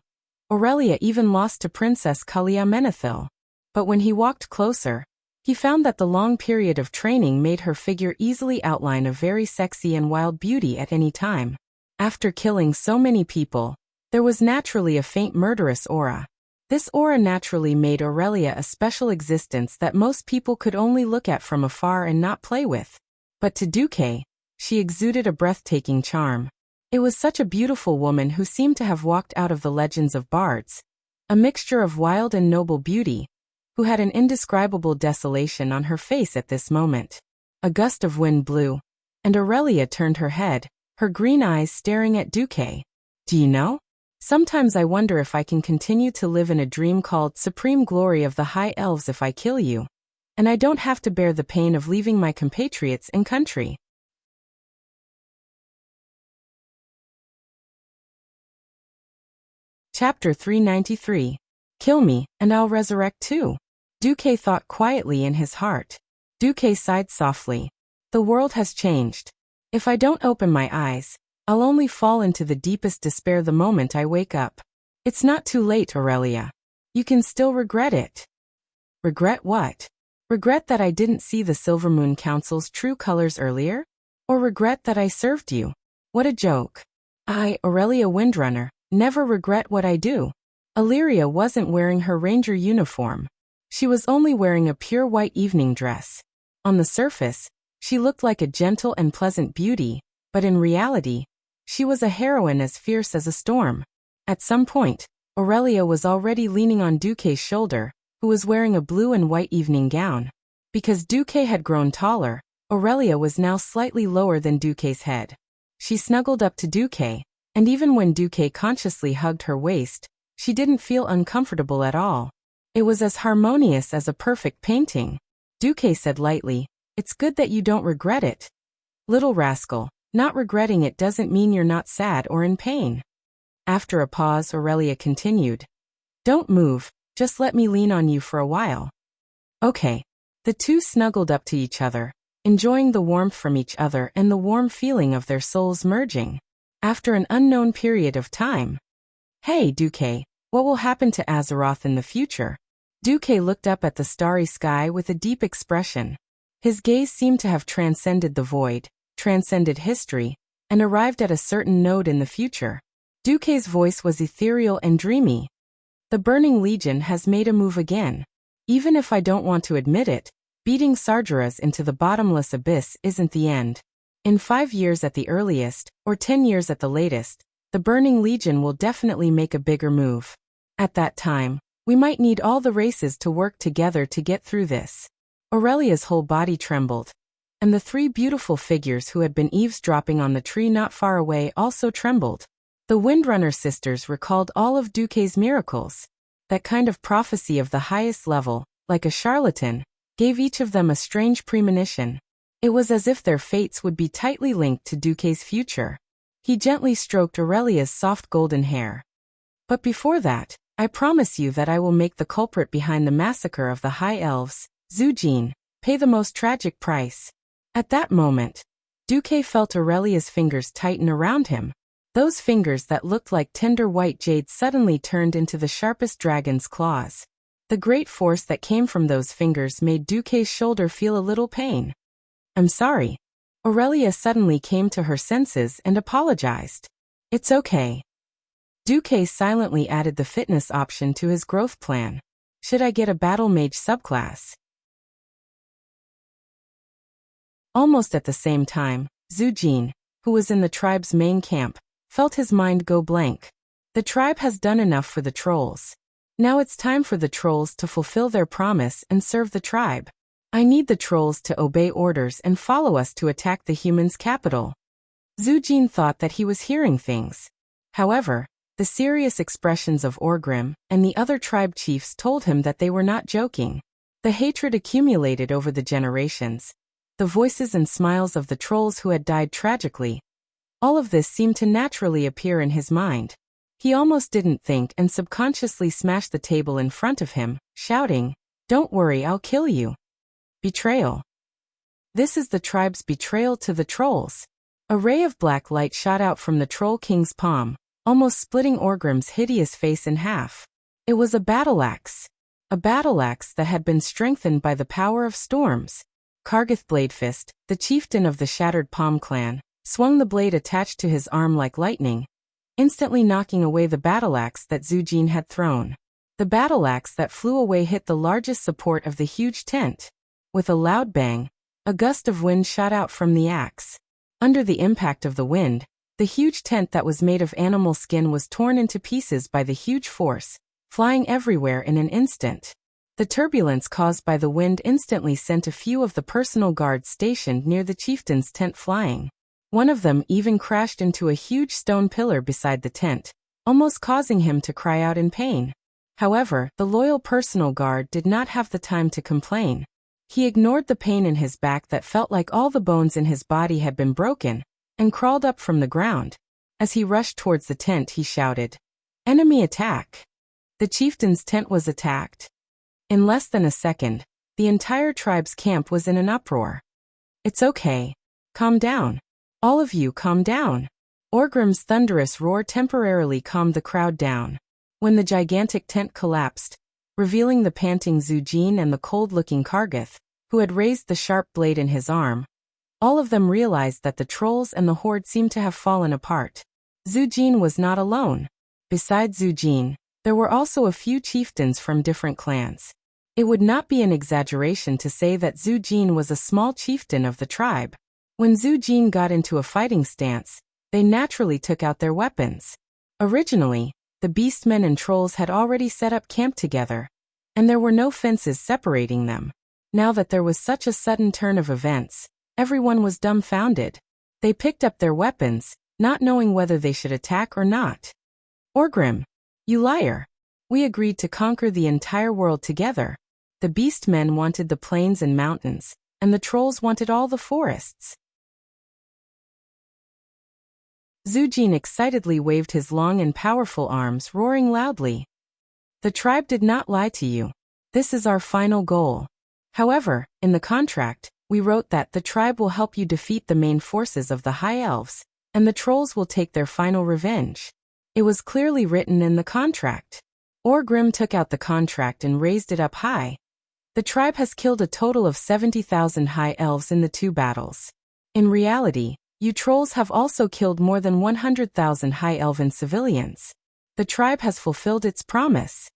Aurelia even lost to Princess Kalia Menethil. But when he walked closer, he found that the long period of training made her figure easily outline a very sexy and wild beauty at any time. After killing so many people, there was naturally a faint murderous aura. This aura naturally made Aurelia a special existence that most people could only look at from afar and not play with. But to Duque, she exuded a breathtaking charm. It was such a beautiful woman who seemed to have walked out of the legends of bards, a mixture of wild and noble beauty, who had an indescribable desolation on her face at this moment. A gust of wind blew, and Aurelia turned her head, her green eyes staring at Duque. Do you know? Sometimes I wonder if I can continue to live in a dream called Supreme Glory of the High Elves if I kill you, and I don't have to bear the pain of leaving my compatriots and country. Chapter 393. Kill me, and I'll resurrect too. Duque thought quietly in his heart. Duque sighed softly. The world has changed. If I don't open my eyes, I'll only fall into the deepest despair the moment I wake up. It's not too late, Aurelia. You can still regret it. Regret what? Regret that I didn't see the Silvermoon Council's true colors earlier? Or regret that I served you? What a joke. I, Aurelia Windrunner, never regret what I do. Illyria wasn't wearing her ranger uniform. She was only wearing a pure white evening dress. On the surface, she looked like a gentle and pleasant beauty, but in reality, she was a heroine as fierce as a storm. At some point, Aurelia was already leaning on Duque's shoulder, who was wearing a blue and white evening gown. Because Duque had grown taller, Aurelia was now slightly lower than Duque's head. She snuggled up to Duque, and even when Duque consciously hugged her waist, she didn't feel uncomfortable at all. It was as harmonious as a perfect painting. Duque said lightly, "It's good that you don't regret it. Little rascal, not regretting it doesn't mean you're not sad or in pain." After a pause, Aurelia continued, "Don't move, just let me lean on you for a while." Okay. The two snuggled up to each other, enjoying the warmth from each other and the warm feeling of their souls merging. After an unknown period of time. Hey, Duque, what will happen to Azeroth in the future? Duque looked up at the starry sky with a deep expression. His gaze seemed to have transcended the void, transcended history, and arrived at a certain node in the future. Duque's voice was ethereal and dreamy. The Burning Legion has made a move again. Even if I don't want to admit it, beating Sargeras into the bottomless abyss isn't the end. In 5 years at the earliest, or 10 years at the latest, the Burning Legion will definitely make a bigger move. At that time, we might need all the races to work together to get through this. Aurelia's whole body trembled, and the 3 beautiful figures who had been eavesdropping on the tree not far away also trembled. The Windrunner sisters recalled all of Duque's miracles. That kind of prophecy of the highest level, like a charlatan, gave each of them a strange premonition. It was as if their fates would be tightly linked to Duque's future. He gently stroked Aurelia's soft golden hair. But before that, I promise you that I will make the culprit behind the massacre of the High Elves, Zujin, pay the most tragic price. At that moment, Duque felt Aurelia's fingers tighten around him. Those fingers that looked like tender white jade suddenly turned into the sharpest dragon's claws. The great force that came from those fingers made Duque's shoulder feel a little pain. "I'm sorry." Aurelia suddenly came to her senses and apologized. "It's okay." Duque silently added the fitness option to his growth plan. "Should I get a battle mage subclass?" Almost at the same time, Zujin, who was in the tribe's main camp, felt his mind go blank. The tribe has done enough for the trolls. Now it's time for the trolls to fulfill their promise and serve the tribe. I need the trolls to obey orders and follow us to attack the humans' capital. Zujin thought that he was hearing things. However, the serious expressions of Orgrim and the other tribe chiefs told him that they were not joking. The hatred accumulated over the generations. The voices and smiles of the trolls who had died tragically. All of this seemed to naturally appear in his mind. He almost didn't think and subconsciously smashed the table in front of him, shouting, "Don't worry, I'll kill you." Betrayal. This is the tribe's betrayal to the trolls. A ray of black light shot out from the Troll King's palm, almost splitting Orgrim's hideous face in half. It was a battle axe. A battle axe that had been strengthened by the power of storms. Kargath Bladefist, the chieftain of the Shattered Palm clan, swung the blade attached to his arm like lightning, instantly knocking away the battle axe that Zujin had thrown. The battle axe that flew away hit the largest support of the huge tent. With a loud bang, a gust of wind shot out from the axe. Under the impact of the wind, the huge tent that was made of animal skin was torn into pieces by the huge force, flying everywhere in an instant. The turbulence caused by the wind instantly sent a few of the personal guards stationed near the chieftain's tent flying. One of them even crashed into a huge stone pillar beside the tent, almost causing him to cry out in pain. However, the loyal personal guard did not have the time to complain. He ignored the pain in his back that felt like all the bones in his body had been broken, and crawled up from the ground. As he rushed towards the tent, he shouted, "Enemy attack!" The chieftain's tent was attacked. In less than a second, the entire tribe's camp was in an uproar. "It's okay. Calm down. All of you calm down." Orgrim's thunderous roar temporarily calmed the crowd down. When the gigantic tent collapsed, revealing the panting Zujin and the cold-looking Kargath, who had raised the sharp blade in his arm, all of them realized that the trolls and the horde seemed to have fallen apart. Zujin was not alone. Besides Zujin, there were also a few chieftains from different clans. It would not be an exaggeration to say that Zujin was a small chieftain of the tribe. When Zujin got into a fighting stance, they naturally took out their weapons. Originally, the beastmen and trolls had already set up camp together, and there were no fences separating them. Now that there was such a sudden turn of events, everyone was dumbfounded. They picked up their weapons, not knowing whether they should attack or not. "Orgrim, you liar! We agreed to conquer the entire world together. The beastmen wanted the plains and mountains, and the trolls wanted all the forests." Zujin excitedly waved his long and powerful arms, roaring loudly. "The tribe did not lie to you. This is our final goal. However, in the contract, we wrote that the tribe will help you defeat the main forces of the High Elves, and the trolls will take their final revenge. It was clearly written in the contract." Orgrim took out the contract and raised it up high. "The tribe has killed a total of 70,000 High Elves in the 2 battles. In reality, you trolls have also killed more than 100,000 High Elven civilians. The tribe has fulfilled its promise."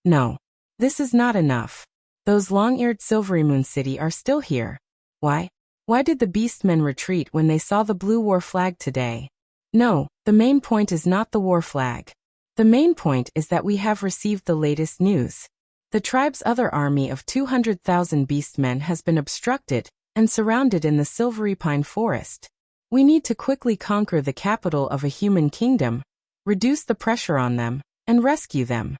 "No. This is not enough. Those long-eared Silvery Moon City are still here. Why? Why did the beastmen retreat when they saw the blue war flag today? No, the main point is not the war flag. The main point is that we have received the latest news. The tribe's other army of 200,000 beastmen has been obstructed and surrounded in the Silvery Pine Forest. We need to quickly conquer the capital of a human kingdom, reduce the pressure on them, and rescue them."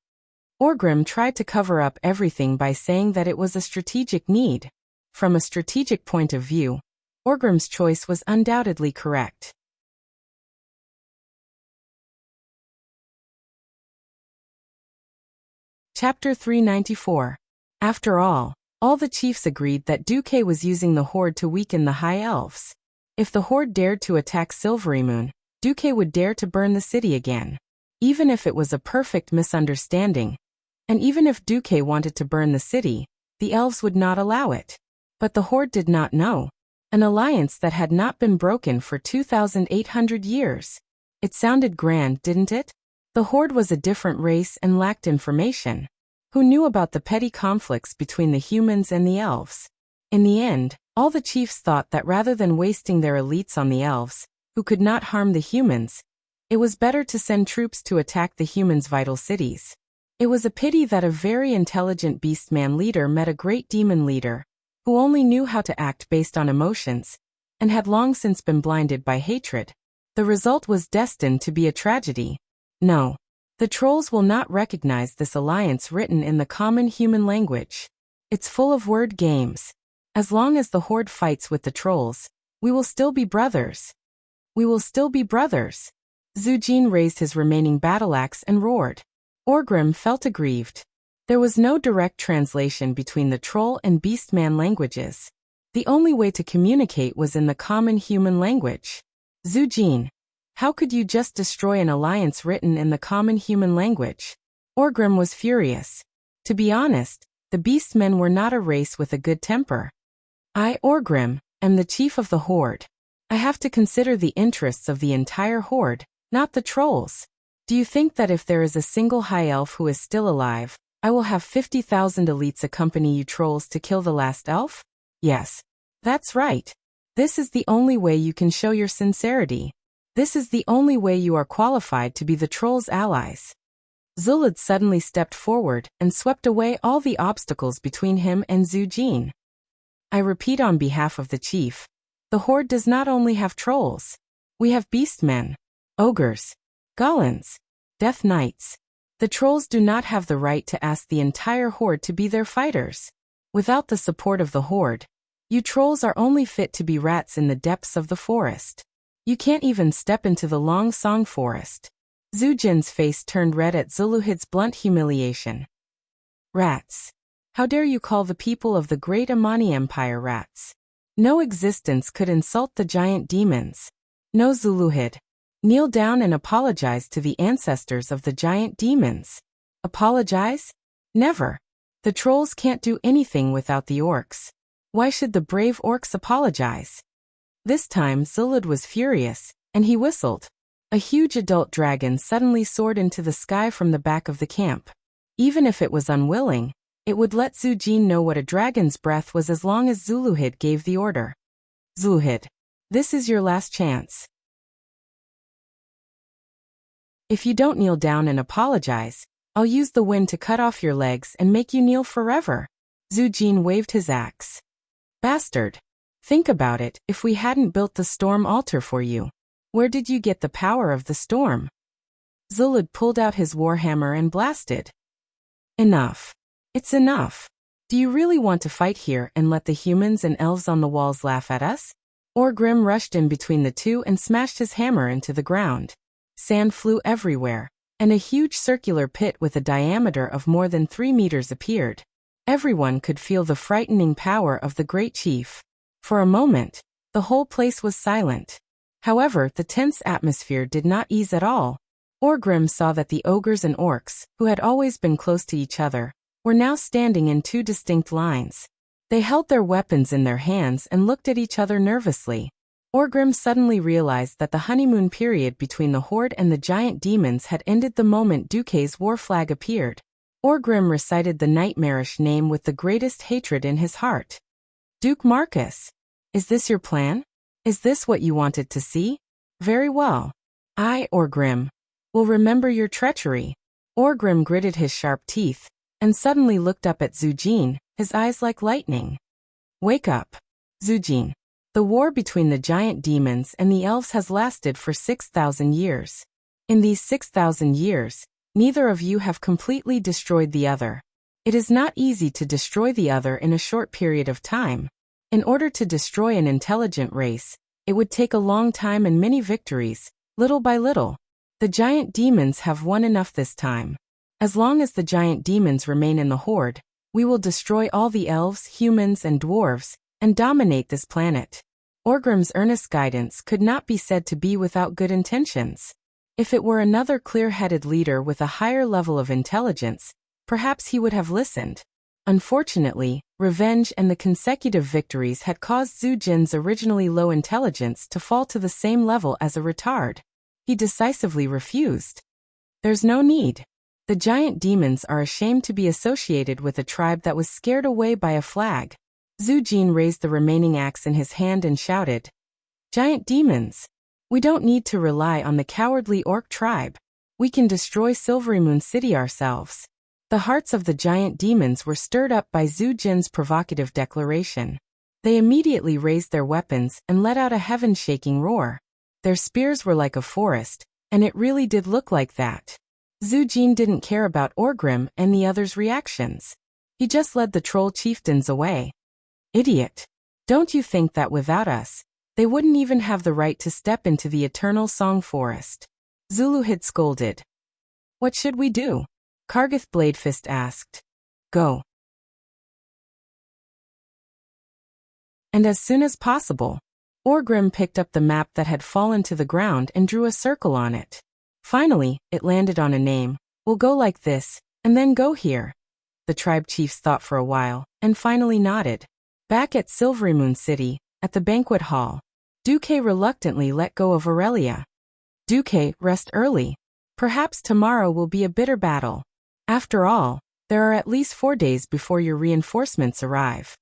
Orgrim tried to cover up everything by saying that it was a strategic need. From a strategic point of view, Orgrim's choice was undoubtedly correct. Chapter 394. After all the chiefs agreed that Duque was using the horde to weaken the High Elves. If the horde dared to attack Silvery Moon, Duque would dare to burn the city again. Even if it was a perfect misunderstanding, and even if Duque wanted to burn the city, the elves would not allow it. But the horde did not know. An alliance that had not been broken for 2,800 years. It sounded grand, didn't it? The horde was a different race and lacked information. Who knew about the petty conflicts between the humans and the elves? In the end, All the chiefs thought that rather than wasting their elites on the elves, who could not harm the humans, it was better to send troops to attack the humans' vital cities. It was a pity that a very intelligent beastman leader met a great demon leader, who only knew how to act based on emotions, and had long since been blinded by hatred. The result was destined to be a tragedy. No. The trolls will not recognize this alliance written in the common human language. It's full of word games. As long as the horde fights with the trolls, we will still be brothers. We will still be brothers. Zujin raised his remaining battle axe and roared. Orgrim felt aggrieved. There was no direct translation between the troll and beastman languages. The only way to communicate was in the common human language. Zujin, how could you just destroy an alliance written in the common human language? Orgrim was furious. To be honest, the beastmen were not a race with a good temper. I, Orgrim, am the chief of the horde. I have to consider the interests of the entire horde, not the trolls. Do you think that if there is a single high elf who is still alive, I will have 50,000 elites accompany you trolls to kill the last elf? Yes. That's right. This is the only way you can show your sincerity. This is the only way you are qualified to be the trolls' allies. Zulud suddenly stepped forward and swept away all the obstacles between him and Zujin. I repeat on behalf of the chief, the horde does not only have trolls. We have beastmen, ogres, goblins, death knights. The trolls do not have the right to ask the entire horde to be their fighters. Without the support of the horde, you trolls are only fit to be rats in the depths of the forest. You can't even step into the Long Song forest. Zujin's face turned red at Zuluhid's blunt humiliation. Rats. How dare you call the people of the great Amani Empire rats? No existence could insult the giant demons. No, Zuluhid. Kneel down and apologize to the ancestors of the giant demons. Apologize? Never. The trolls can't do anything without the orcs. Why should the brave orcs apologize? This time Zulud was furious, and he whistled. A huge adult dragon suddenly soared into the sky from the back of the camp. Even if it was unwilling, it would let Zujin know what a dragon's breath was as long as Zuluhid gave the order. Zuluhid, this is your last chance. If you don't kneel down and apologize, I'll use the wind to cut off your legs and make you kneel forever. Zujin waved his axe. Bastard. Think about it, if we hadn't built the storm altar for you. Where did you get the power of the storm? Zulud pulled out his warhammer and blasted. Enough. It's enough. Do you really want to fight here and let the humans and elves on the walls laugh at us? Orgrim rushed in between the two and smashed his hammer into the ground. Sand flew everywhere, and a huge circular pit with a diameter of more than 3 meters appeared. Everyone could feel the frightening power of the great chief. For a moment, the whole place was silent. However, the tense atmosphere did not ease at all. Orgrim saw that the ogres and orcs, who had always been close to each other, were now standing in 2 distinct lines. They held their weapons in their hands and looked at each other nervously. Orgrim suddenly realized that the honeymoon period between the horde and the giant demons had ended the moment Duque's war flag appeared. Orgrim recited the nightmarish name with the greatest hatred in his heart. Duke Marcus. Is this your plan? Is this what you wanted to see? Very well. I, Orgrim, will remember your treachery. Orgrim gritted his sharp teeth, and suddenly looked up at Zujin, his eyes like lightning. Wake up. Zujin. The war between the giant demons and the elves has lasted for 6,000 years. In these 6,000 years, neither of you have completely destroyed the other. It is not easy to destroy the other in a short period of time. In order to destroy an intelligent race, it would take a long time and many victories, little by little. The giant demons have won enough this time. As long as the giant demons remain in the horde, we will destroy all the elves, humans, and dwarves, and dominate this planet. Orgrim's earnest guidance could not be said to be without good intentions. If it were another clear-headed leader with a higher level of intelligence, perhaps he would have listened. Unfortunately, revenge and the consecutive victories had caused Zujin's originally low intelligence to fall to the same level as a retard. He decisively refused. There's no need. The giant demons are ashamed to be associated with a tribe that was scared away by a flag. Zhu Jin raised the remaining axe in his hand and shouted, "Giant demons! We don't need to rely on the cowardly orc tribe. We can destroy Silverymoon City ourselves." The hearts of the giant demons were stirred up by Zhu Jin's provocative declaration. They immediately raised their weapons and let out a heaven-shaking roar. Their spears were like a forest, and it really did look like that. Zhu Jin didn't care about Orgrim and the others' reactions. He just led the troll chieftains away. "Idiot! Don't you think that without us, they wouldn't even have the right to step into the eternal song forest?" Zulu had scolded. "What should we do?" Kargath Bladefist asked. "Go." And as soon as possible, Orgrim picked up the map that had fallen to the ground and drew a circle on it. Finally, it landed on a name. "We'll go like this, and then go here." The tribe chiefs thought for a while, and finally nodded. Back at Silverymoon City, at the banquet hall, Duque reluctantly let go of Aurelia. "Duque, rest early. Perhaps tomorrow will be a bitter battle. After all, there are at least 4 days before your reinforcements arrive."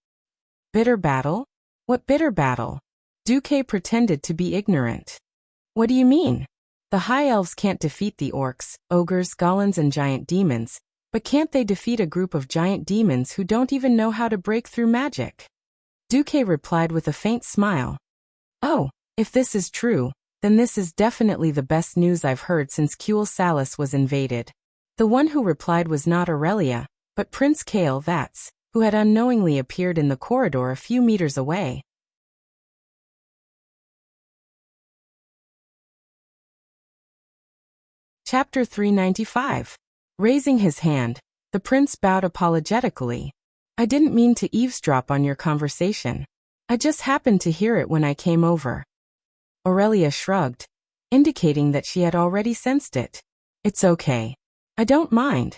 "Bitter battle? What bitter battle?" Duque pretended to be ignorant. "What do you mean? The High Elves can't defeat the orcs, ogres, goblins and giant demons, but can't they defeat a group of giant demons who don't even know how to break through magic?" Duque replied with a faint smile. "Oh, if this is true, then this is definitely the best news I've heard since Kuel Salis was invaded." The one who replied was not Aurelia, but Prince Kale Vats, who had unknowingly appeared in the corridor a few meters away. Chapter 395. Raising his hand, the prince bowed apologetically. "I didn't mean to eavesdrop on your conversation. I just happened to hear it when I came over." Aurelia shrugged, indicating that she had already sensed it. "It's okay. I don't mind."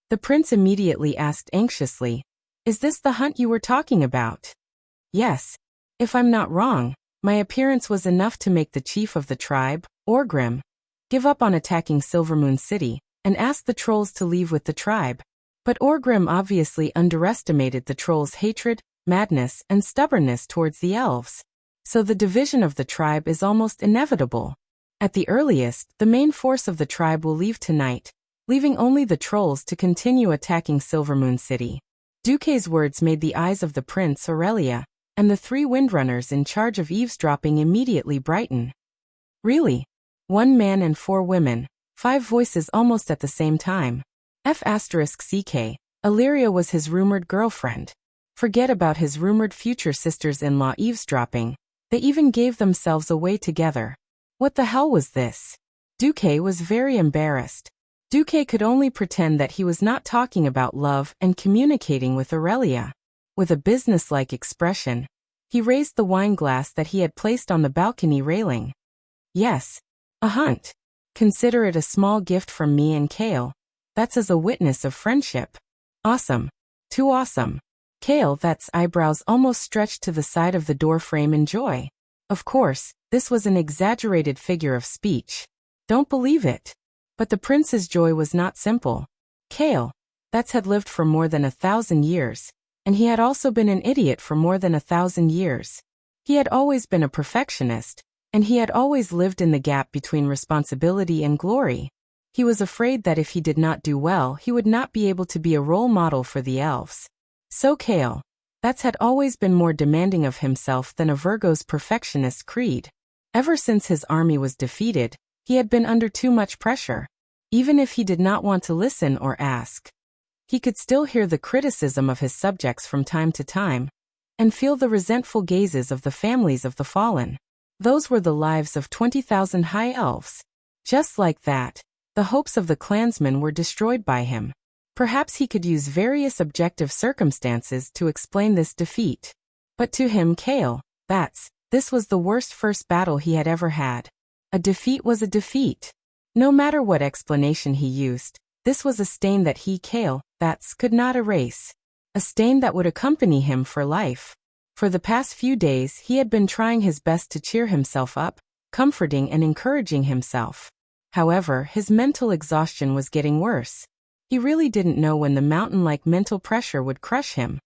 The prince immediately asked anxiously, "Is this the hunt you were talking about?" "Yes. If I'm not wrong, my appearance was enough to make the chief of the tribe, Orgrim, give up on attacking Silvermoon City and ask the trolls to leave with the tribe. But Orgrim obviously underestimated the trolls' hatred, madness, and stubbornness towards the elves. So the division of the tribe is almost inevitable. At the earliest, the main force of the tribe will leave tonight, leaving only the trolls to continue attacking Silvermoon City." Duque's words made the eyes of the prince, Aurelia, and the 3 windrunners in charge of eavesdropping immediately brighten. "Really? 1 man and 4 women, 5 voices almost at the same time. F***CK, Illyria was his rumored girlfriend. Forget about his rumored future sisters-in-law eavesdropping. They even gave themselves away together. What the hell was this?" Duque was very embarrassed. Duque could only pretend that he was not talking about love and communicating with Aurelia. With a businesslike expression, he raised the wine glass that he had placed on the balcony railing. "Yes, a hunt. Consider it a small gift from me and Kale. That's as a witness of friendship." "Awesome. Too awesome." Kale That's eyebrows almost stretched to the side of the door frame in joy. Of course, this was an exaggerated figure of speech. Don't believe it. But the prince's joy was not simple. Kale That's had lived for more than 1,000 years, and he had also been an idiot for more than 1,000 years. He had always been a perfectionist, and he had always lived in the gap between responsibility and glory. He was afraid that if he did not do well, he would not be able to be a role model for the elves. So Kale That's had always been more demanding of himself than a Virgo's perfectionist creed. Ever since his army was defeated, he had been under too much pressure. Even if he did not want to listen or ask, he could still hear the criticism of his subjects from time to time, and feel the resentful gazes of the families of the fallen. Those were the lives of 20,000 high elves. Just like that, the hopes of the clansmen were destroyed by him. Perhaps he could use various objective circumstances to explain this defeat. But to him, Kale That's, this was the worst first battle he had ever had. A defeat was a defeat. No matter what explanation he used, this was a stain that he, Kale That's, could not erase. A stain that would accompany him for life. For the past few days he had been trying his best to cheer himself up, comforting and encouraging himself. However, his mental exhaustion was getting worse. He really didn't know when the mountain-like mental pressure would crush him.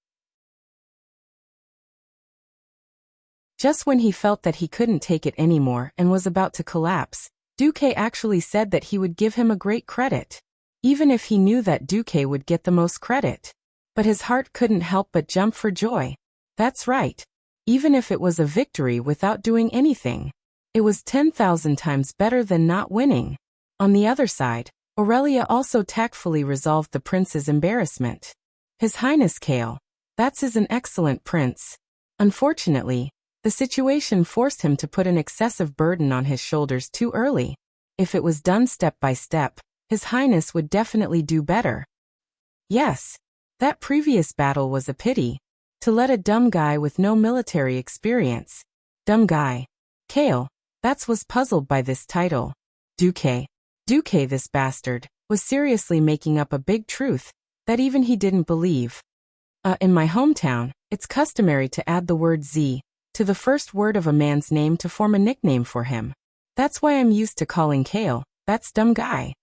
Just when he felt that he couldn't take it anymore and was about to collapse, Duque actually said that he would give him a great credit. Even if he knew that Duque would get the most credit. But his heart couldn't help but jump for joy. That's right. Even if it was a victory without doing anything. It was 10,000 times better than not winning. On the other side, Aurelia also tactfully resolved the prince's embarrassment. His Highness Kale. That is an excellent prince. Unfortunately, the situation forced him to put an excessive burden on his shoulders too early. If it was done step by step, His Highness would definitely do better. Yes, that previous battle was a pity. To let a dumb guy with no military experience. Dumb guy. Kale, that was puzzled by this title. Duque, this bastard, was seriously making up a big truth that even he didn't believe. In my hometown, it's customary to add the word Z to the first word of a man's name to form a nickname for him. That's why I'm used to calling Kale, that's dumb guy.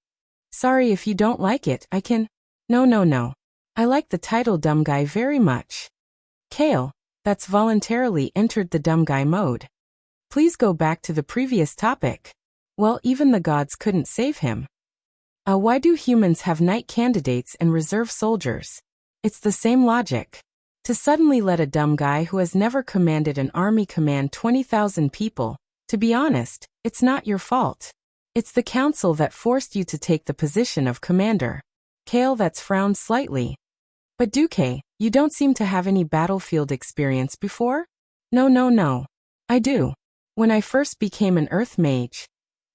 Sorry if you don't like it, I can... No. I like the title dumb guy very much. Kale, that's voluntarily entered the dumb guy mode. Please go back to the previous topic. Well, even the gods couldn't save him. Why do humans have knight candidates and reserve soldiers? It's the same logic. To suddenly let a dumb guy who has never commanded an army command 20,000 people, to be honest, it's not your fault. It's the council that forced you to take the position of commander. Kale that's frowned slightly. But Duque, you don't seem to have any battlefield experience before? No. I do. When I first became an earth mage,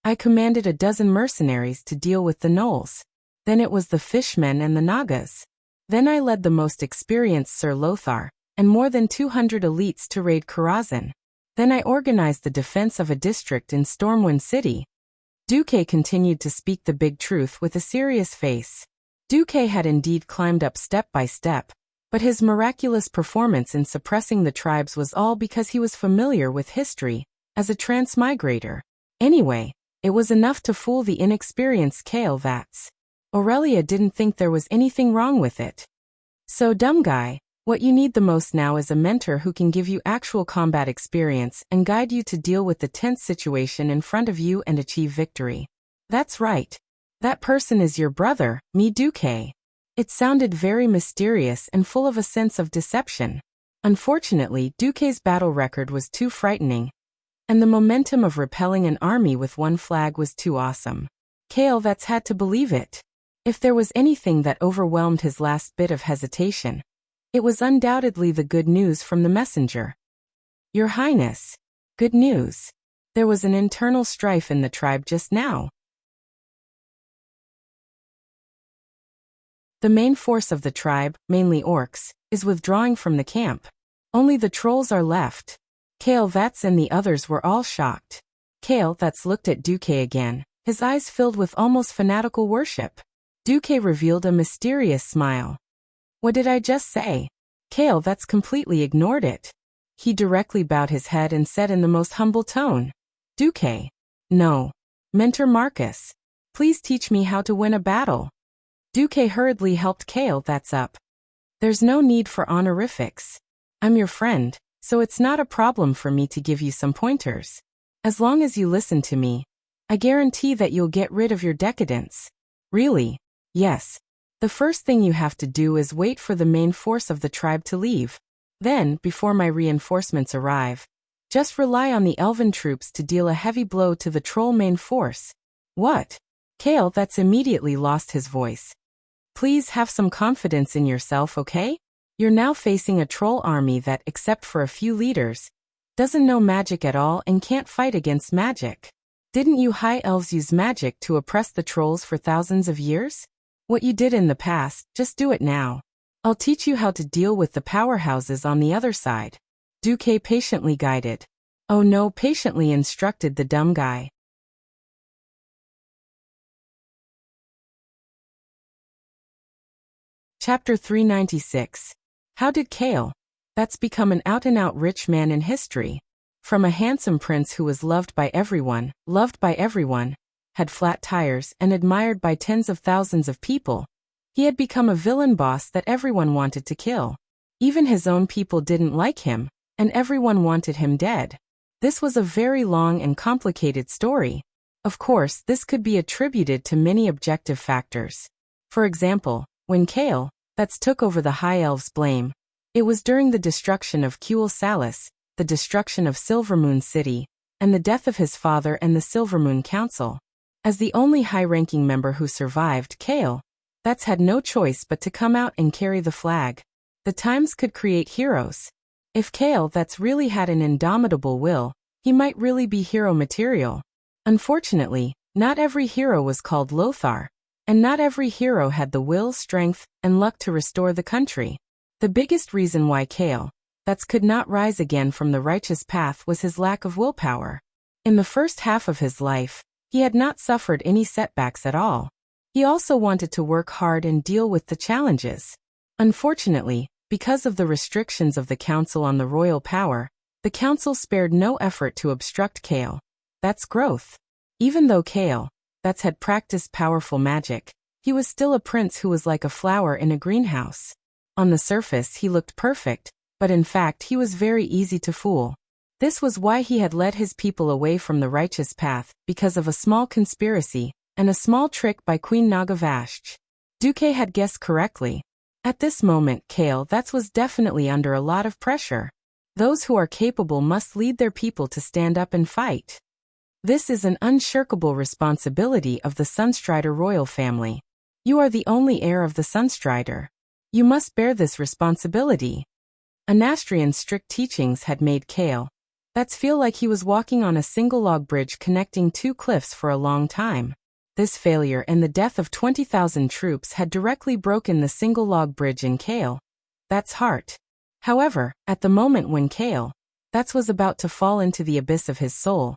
I commanded a dozen mercenaries to deal with the gnolls. Then it was the fishmen and the nagas. Then I led the most experienced Sir Lothar, and more than 200 elites to raid Karazhan. Then I organized the defense of a district in Stormwind City. Duque continued to speak the big truth with a serious face. Duque had indeed climbed up step by step, but his miraculous performance in suppressing the tribes was all because he was familiar with history, as a transmigrator. Anyway, it was enough to fool the inexperienced Kale that's. Aurelia didn't think there was anything wrong with it. So dumb guy, what you need the most now is a mentor who can give you actual combat experience and guide you to deal with the tense situation in front of you and achieve victory. That's right. That person is your brother, me Duque. It sounded very mysterious and full of a sense of deception. Unfortunately, Duque's battle record was too frightening, and the momentum of repelling an army with one flag was too awesome. Kale that's had to believe it. If there was anything that overwhelmed his last bit of hesitation, it was undoubtedly the good news from the messenger. Your Highness. Good news. There was an internal strife in the tribe just now. The main force of the tribe, mainly orcs, is withdrawing from the camp. Only the trolls are left. Kale that's and the others were all shocked. Kale that's looked at Duque again, his eyes filled with almost fanatical worship. Duque revealed a mysterious smile. What did I just say? Kale that's completely ignored it. He directly bowed his head and said in the most humble tone, Duque. No. Mentor Marcus. Please teach me how to win a battle. Duque hurriedly helped Kale that's up. There's no need for honorifics. I'm your friend, so it's not a problem for me to give you some pointers. As long as you listen to me, I guarantee that you'll get rid of your decadence. Really? Yes. The first thing you have to do is wait for the main force of the tribe to leave. Then, before my reinforcements arrive, just rely on the elven troops to deal a heavy blow to the troll main force. What? Kale that's immediately lost his voice. Please have some confidence in yourself, okay? You're now facing a troll army that, except for a few leaders, doesn't know magic at all and can't fight against magic. Didn't you high elves use magic to oppress the trolls for thousands of years? What you did in the past, just do it now. I'll teach you how to deal with the powerhouses on the other side. Duque patiently guided. Oh no, patiently instructed the dumb guy. Chapter 396. How did Kale that's become an out-and-out rich man in history? From a handsome prince who was loved by everyone, had flat tires and admired by tens of thousands of people, he had become a villain boss that everyone wanted to kill. Even his own people didn't like him, and everyone wanted him dead. This was a very long and complicated story. Of course, this could be attributed to many objective factors. For example, when Kale, that's took over the High Elves' blame, it was during the destruction of Kuel Salis, the destruction of Silvermoon City, and the death of his father and the Silvermoon Council. As the only high-ranking member who survived, Kale, that's had no choice but to come out and carry the flag. The times could create heroes. If Kale that's really had an indomitable will, he might really be hero material. Unfortunately, not every hero was called Lothar, and not every hero had the will, strength, and luck to restore the country. The biggest reason why Kale, that's could not rise again from the righteous path was his lack of willpower. In the first half of his life, he had not suffered any setbacks at all. He also wanted to work hard and deal with the challenges. Unfortunately, because of the restrictions of the council on the royal power, the council spared no effort to obstruct Kale, that's growth. Even though Kale, that's had practiced powerful magic, he was still a prince who was like a flower in a greenhouse. On the surface he looked perfect, but in fact he was very easy to fool. This was why he had led his people away from the righteous path, because of a small conspiracy, and a small trick by Queen Nagavashch. Duque had guessed correctly. At this moment, Kale that was definitely under a lot of pressure. Those who are capable must lead their people to stand up and fight. This is an unshirkable responsibility of the Sunstrider royal family. You are the only heir of the Sunstrider. You must bear this responsibility. Anastrian's strict teachings had made Kale that's feel like he was walking on a single log bridge connecting two cliffs for a long time. This failure and the death of 20,000 troops had directly broken the single log bridge in Kale that's heart. However, at the moment when Kale that's was about to fall into the abyss of his soul,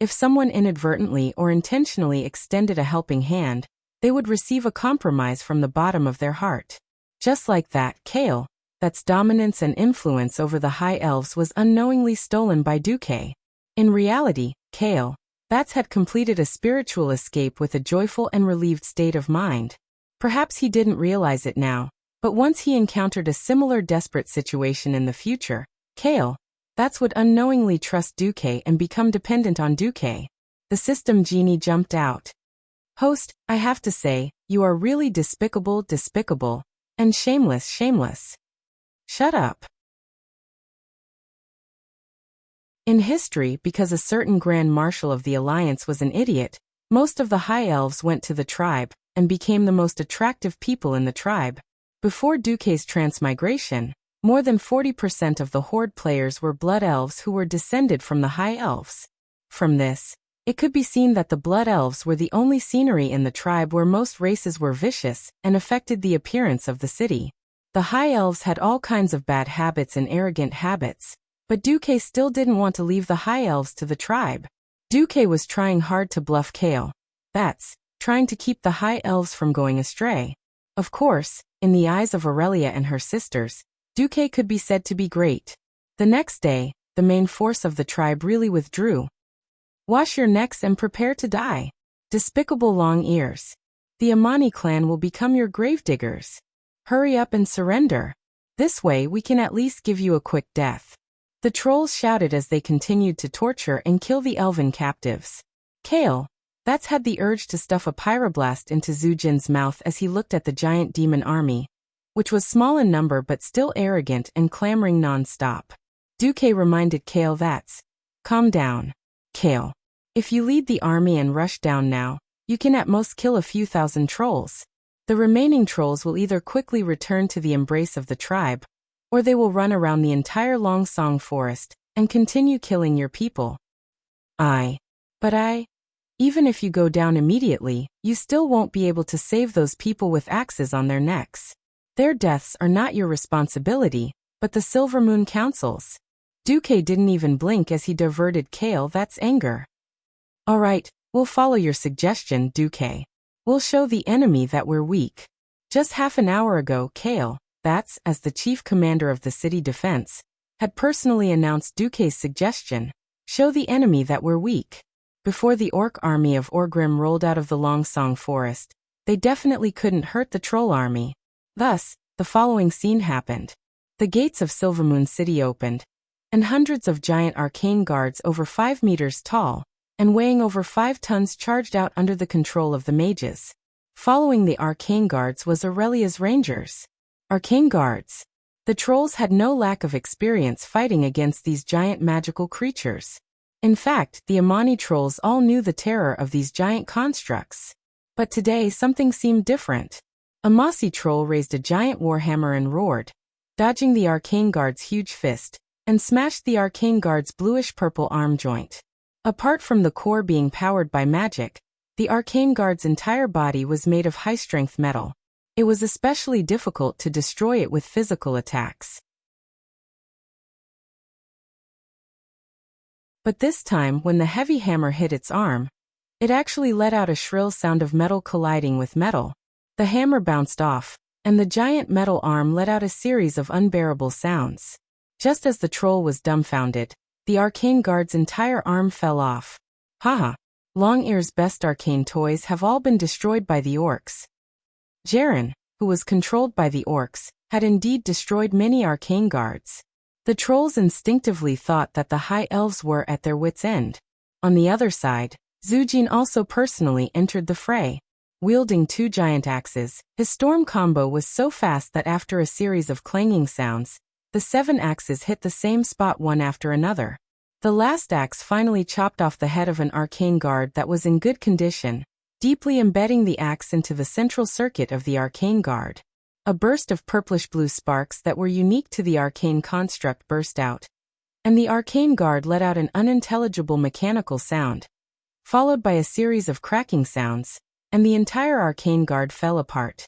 if someone inadvertently or intentionally extended a helping hand, they would receive a compromise from the bottom of their heart. Just like that, Kale that's dominance and influence over the High Elves was unknowingly stolen by Duque. In reality, Kale that's had completed a spiritual escape with a joyful and relieved state of mind. Perhaps he didn't realize it now, but once he encountered a similar desperate situation in the future, Kale that's would unknowingly trust Duque and become dependent on Duque. The system genie jumped out. Host, I have to say, you are really despicable, and shameless. Shut up. In history, because a certain Grand Marshal of the Alliance was an idiot, most of the High Elves went to the tribe, and became the most attractive people in the tribe. Before Duque's transmigration, more than 40% of the Horde players were Blood Elves who were descended from the High Elves. From this, it could be seen that the Blood Elves were the only scenery in the tribe where most races were vicious and affected the appearance of the city. The High Elves had all kinds of bad habits and arrogant habits, but Duque still didn't want to leave the High Elves to the tribe. Duque was trying hard to bluff Kale. That's trying to keep the High Elves from going astray. Of course, in the eyes of Aurelia and her sisters, Duque could be said to be great. The next day, the main force of the tribe really withdrew. Wash your necks and prepare to die. Despicable long ears. The Amani clan will become your gravediggers. Hurry up and surrender. This way we can at least give you a quick death. The trolls shouted as they continued to torture and kill the elven captives. Kale that's had the urge to stuff a pyroblast into Zujin's mouth as he looked at the giant demon army, which was small in number but still arrogant and clamoring non-stop. Duque reminded Kale that's, calm down. Kale, if you lead the army and rush down now, you can at most kill a few thousand trolls. The remaining trolls will either quickly return to the embrace of the tribe, or they will run around the entire Longsong forest and continue killing your people. Even if you go down immediately, you still won't be able to save those people with axes on their necks. Their deaths are not your responsibility, but the Silvermoon Council's. Duque didn't even blink as he diverted Kale that's anger. Alright, we'll follow your suggestion, Duque. We'll show the enemy that we're weak. Just half an hour ago, Kale, that's, as the chief commander of the city defense, had personally announced Duque's suggestion, show the enemy that we're weak. Before the orc army of Orgrim rolled out of the Longsong forest, they definitely couldn't hurt the troll army. Thus, the following scene happened. The gates of Silvermoon City opened, and hundreds of giant arcane guards over 5 meters tall and weighing over 5 tons charged out under the control of the mages. Following the arcane guards was Aurelia's rangers. Arcane guards. The trolls had no lack of experience fighting against these giant magical creatures. In fact, the Amani trolls all knew the terror of these giant constructs. But today something seemed different. A mossy troll raised a giant warhammer and roared, dodging the arcane guard's huge fist, and smashed the arcane guard's bluish-purple arm joint. Apart from the core being powered by magic, the arcane guard's entire body was made of high-strength metal. It was especially difficult to destroy it with physical attacks. But this time, when the heavy hammer hit its arm, it actually let out a shrill sound of metal colliding with metal. The hammer bounced off, and the giant metal arm let out a series of unbearable sounds. Just as the troll was dumbfounded, the arcane guard's entire arm fell off. Haha. Long-Ear's best arcane toys have all been destroyed by the orcs. Jaren, who was controlled by the orcs, had indeed destroyed many arcane guards. The trolls instinctively thought that the high elves were at their wits' end. On the other side, Zujin also personally entered the fray. Wielding 2 giant axes, his storm combo was so fast that after a series of clanging sounds, the 7 axes hit the same spot one after another. The last axe finally chopped off the head of an arcane guard that was in good condition, deeply embedding the axe into the central circuit of the arcane guard. A burst of purplish-blue sparks that were unique to the arcane construct burst out, and the arcane guard let out an unintelligible mechanical sound, followed by a series of cracking sounds, and the entire arcane guard fell apart.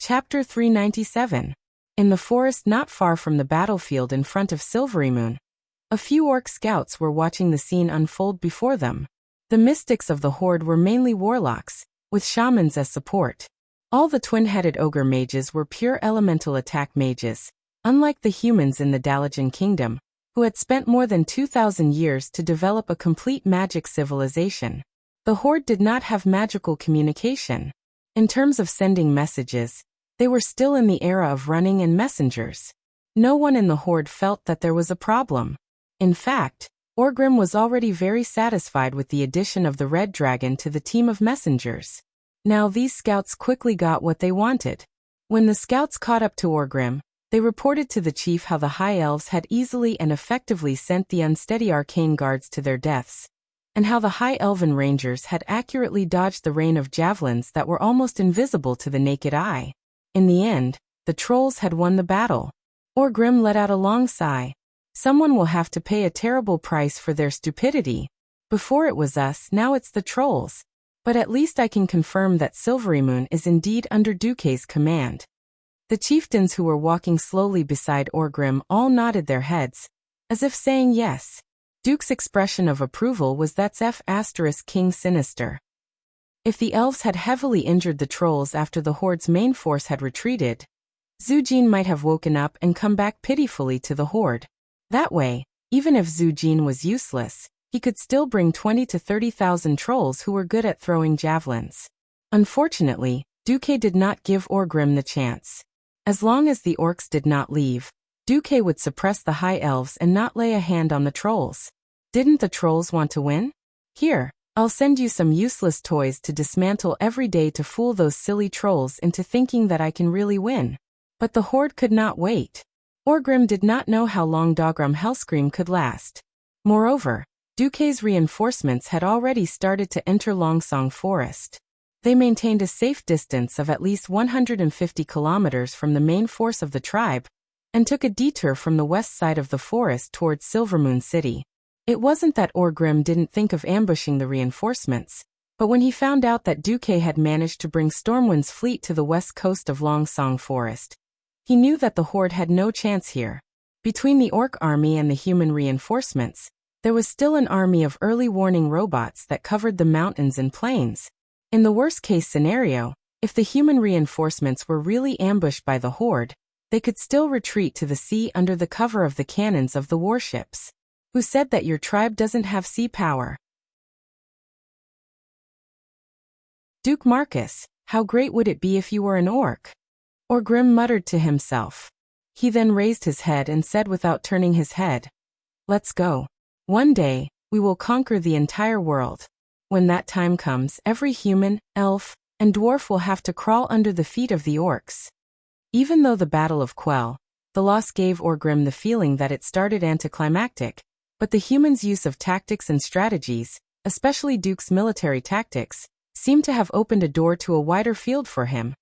Chapter 397. In the forest not far from the battlefield in front of Silverymoon, a few orc scouts were watching the scene unfold before them. The mystics of the horde were mainly warlocks, with shamans as support. All the twin-headed ogre mages were pure elemental attack mages, unlike the humans in the Dalajan kingdom, who had spent more than 2,000 years to develop a complete magic civilization. The horde did not have magical communication. In terms of sending messages, they were still in the era of running and messengers. No one in the horde felt that there was a problem. In fact, Orgrim was already very satisfied with the addition of the Red Dragon to the team of messengers. Now these scouts quickly got what they wanted. When the scouts caught up to Orgrim, they reported to the chief how the High Elves had easily and effectively sent the unsteady arcane guards to their deaths, and how the High Elven Rangers had accurately dodged the rain of javelins that were almost invisible to the naked eye. In the end, the trolls had won the battle. Orgrim let out a long sigh. Someone will have to pay a terrible price for their stupidity. Before it was us, now it's the trolls. But at least I can confirm that Silverymoon is indeed under Duque's command. The chieftains who were walking slowly beside Orgrim all nodded their heads, as if saying yes. Duke's expression of approval was that's King Sinister. If the elves had heavily injured the trolls after the horde's main force had retreated, Zujin might have woken up and come back pitifully to the horde. That way, even if Zujin was useless, he could still bring 20 to 30,000 trolls who were good at throwing javelins. Unfortunately, Duque did not give Orgrim the chance. As long as the orcs did not leave, Duque would suppress the high elves and not lay a hand on the trolls. Didn't the trolls want to win? Here, I'll send you some useless toys to dismantle every day to fool those silly trolls into thinking that I can really win. But the horde could not wait. Orgrim did not know how long Dogram Hellscream could last. Moreover, Duque's reinforcements had already started to enter Longsong Forest. They maintained a safe distance of at least 150 kilometers from the main force of the tribe, and took a detour from the west side of the forest towards Silvermoon City. It wasn't that Orgrim didn't think of ambushing the reinforcements, but when he found out that Duque had managed to bring Stormwinds' fleet to the west coast of Longsong Forest, he knew that the horde had no chance here. Between the orc army and the human reinforcements, there was still an army of early warning robots that covered the mountains and plains. In the worst-case scenario, if the human reinforcements were really ambushed by the horde, they could still retreat to the sea under the cover of the cannons of the warships. Who said that your tribe doesn't have sea power? Duke Marcus, How great would it be if you were an orc? Orgrim muttered to himself. He then raised his head and said without turning his head, "Let's go. One day, we will conquer the entire world. When that time comes, every human, elf, and dwarf will have to crawl under the feet of the orcs." Even though the Battle of Quell, the loss gave Orgrim the feeling that it started anticlimactic, but the humans' use of tactics and strategies, especially Duke's military tactics, seemed to have opened a door to a wider field for him,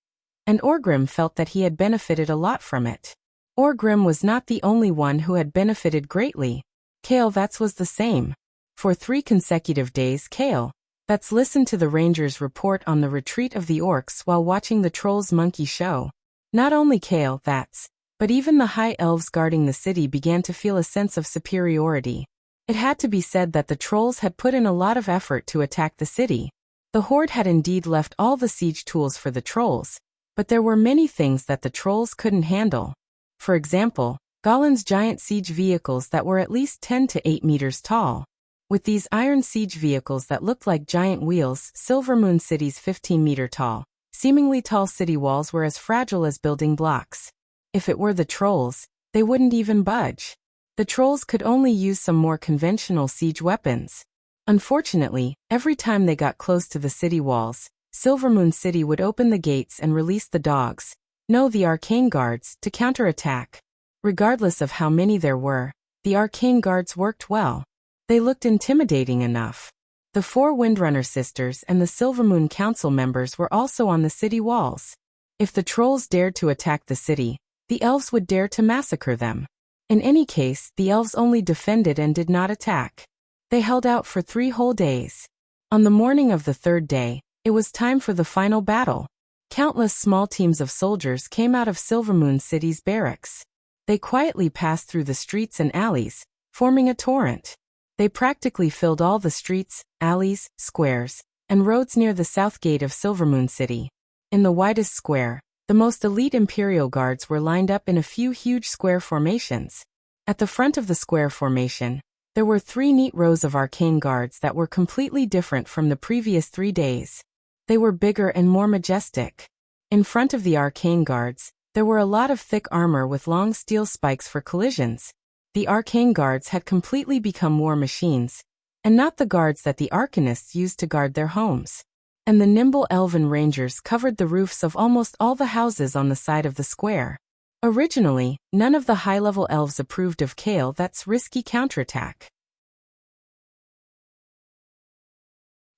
and Orgrim felt that he had benefited a lot from it. Orgrim was not the only one who had benefited greatly. Kale Vats was the same. For 3 consecutive days Kale Vats listened to the rangers report on the retreat of the orcs while watching the Trolls Monkey Show. Not only Kale Vats, but even the high elves guarding the city began to feel a sense of superiority. It had to be said that the trolls had put in a lot of effort to attack the city. The horde had indeed left all the siege tools for the trolls, but there were many things that the trolls couldn't handle. For example, Golin's giant siege vehicles that were at least 10 to 8 meters tall. With these iron siege vehicles that looked like giant wheels, Silvermoon City's 15-meter tall, seemingly tall city walls were as fragile as building blocks. If it were the trolls, they wouldn't even budge. The trolls could only use some more conventional siege weapons. Unfortunately, every time they got close to the city walls, Silvermoon City would open the gates and release the dogs, the arcane guards, to counterattack. Regardless of how many there were, the arcane guards worked well. They looked intimidating enough. The 4 Windrunner sisters and the Silvermoon Council members were also on the city walls. If the trolls dared to attack the city, the elves would dare to massacre them. In any case, the elves only defended and did not attack. They held out for 3 whole days. On the morning of the 3rd day, it was time for the final battle. Countless small teams of soldiers came out of Silvermoon City's barracks. They quietly passed through the streets and alleys, forming a torrent. They practically filled all the streets, alleys, squares, and roads near the south gate of Silvermoon City. In the widest square, the most elite Imperial Guards were lined up in a few huge square formations. At the front of the square formation, there were 3 neat rows of arcane guards that were completely different from the previous 3 days. They were bigger and more majestic. In front of the arcane guards, there were a lot of thick armor with long steel spikes for collisions. The arcane guards had completely become war machines, and not the guards that the arcanists used to guard their homes. And the nimble elven rangers covered the roofs of almost all the houses on the side of the square. Originally, none of the high-level elves approved of Kale Vats' risky counterattack.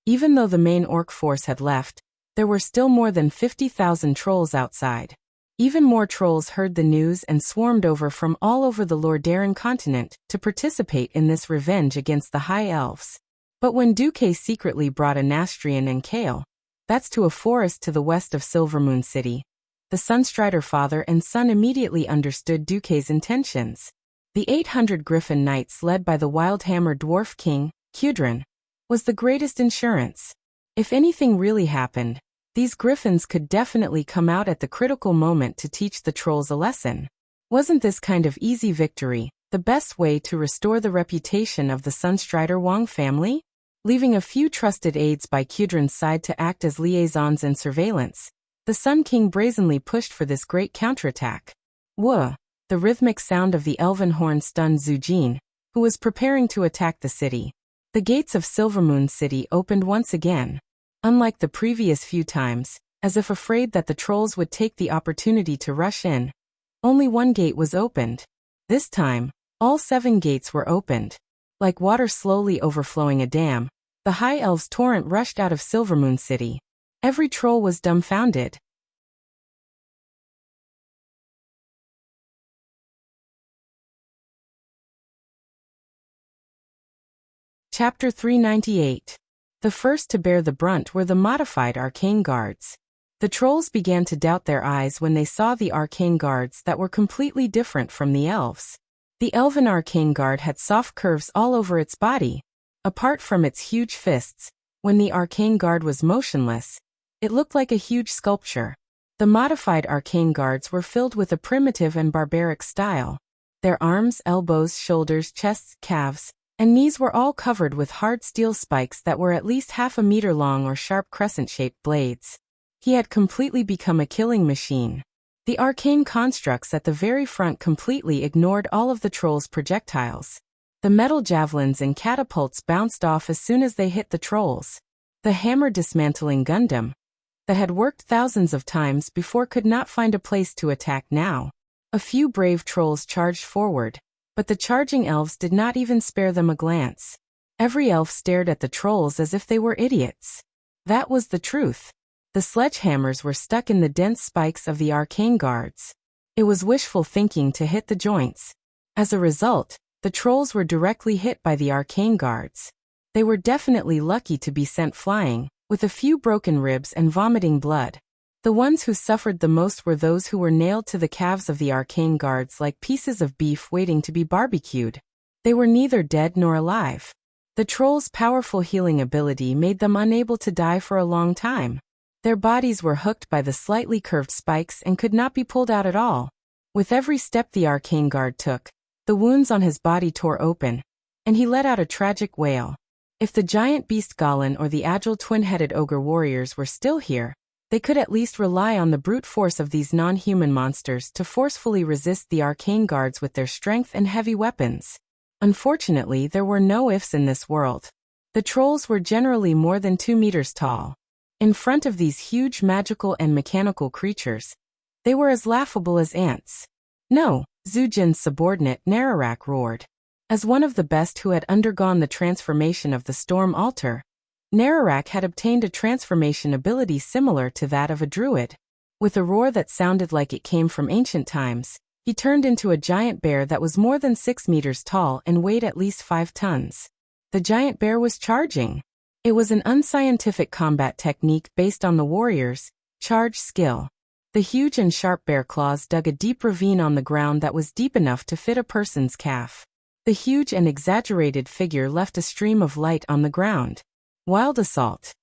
Even though the main orc force had left, there were still more than 50,000 trolls outside. Even more trolls heard the news and swarmed over from all over the Lordaeron continent to participate in this revenge against the High Elves. But when Duque secretly brought a Nastrian and Kale Vats to a forest to the west of Silvermoon City, the Sunstrider father and son immediately understood Duque's intentions. The 800 Griffin Knights led by the Wildhammer Dwarf King, Kudrin, was the greatest insurance. If anything really happened, these griffins could definitely come out at the critical moment to teach the trolls a lesson. Wasn't this kind of easy victory the best way to restore the reputation of the Sunstrider Wong family? Leaving a few trusted aides by Kudrin's side to act as liaisons and surveillance, the Sun King brazenly pushed for this great counterattack. Wuh! The rhythmic sound of the elven horn stunned Zujin, who was preparing to attack the city. The gates of Silvermoon City opened once again. Unlike the previous few times, as if afraid that the trolls would take the opportunity to rush in, only one gate was opened. This time, all 7 gates were opened. Like water slowly overflowing a dam, the High Elves' torrent rushed out of Silvermoon City. Every troll was dumbfounded. Chapter 398. The first to bear the brunt were the modified arcane guards. The trolls began to doubt their eyes when they saw the arcane guards that were completely different from the elves. The elven arcane guard had soft curves all over its body. Apart from its huge fists, when the arcane guard was motionless, it looked like a huge sculpture. The modified arcane guards were filled with a primitive and barbaric style. Their arms, elbows, shoulders, chests, calves, and knees were all covered with hard steel spikes that were at least half a meter long or sharp crescent-shaped blades. He had completely become a killing machine. The arcane constructs at the very front completely ignored all of the troll's projectiles. The metal javelins and catapults bounced off as soon as they hit the trolls. The hammer dismantling Gundam, that had worked thousands of times before, could not find a place to attack now. A few brave trolls charged forward, but the charging elves did not even spare them a glance. Every elf stared at the trolls as if they were idiots. That was the truth. The sledgehammers were stuck in the dense spikes of the arcane guards. It was wishful thinking to hit the joints. As a result, the trolls were directly hit by the arcane guards. They were definitely lucky to be sent flying, with a few broken ribs and vomiting blood. The ones who suffered the most were those who were nailed to the calves of the arcane guards like pieces of beef waiting to be barbecued. They were neither dead nor alive. The trolls' powerful healing ability made them unable to die for a long time. Their bodies were hooked by the slightly curved spikes and could not be pulled out at all. With every step the arcane guard took, the wounds on his body tore open, and he let out a tragic wail. If the giant beast Golan or the agile twin-headed ogre warriors were still here, they could at least rely on the brute force of these non-human monsters to forcefully resist the arcane guards with their strength and heavy weapons. Unfortunately, there were no ifs in this world. The trolls were generally more than 2 meters tall. In front of these huge magical and mechanical creatures, they were as laughable as ants. No, Zujin's subordinate Nararak roared. As one of the best who had undergone the transformation of the Storm Altar, Nararak had obtained a transformation ability similar to that of a druid. With a roar that sounded like it came from ancient times, he turned into a giant bear that was more than 6 meters tall and weighed at least 5 tons. The giant bear was charging. It was an unscientific combat technique based on the warrior's charge skill. The huge and sharp bear claws dug a deep ravine on the ground that was deep enough to fit a person's calf. The huge and exaggerated figure left a stream of light on the ground. Wild assault.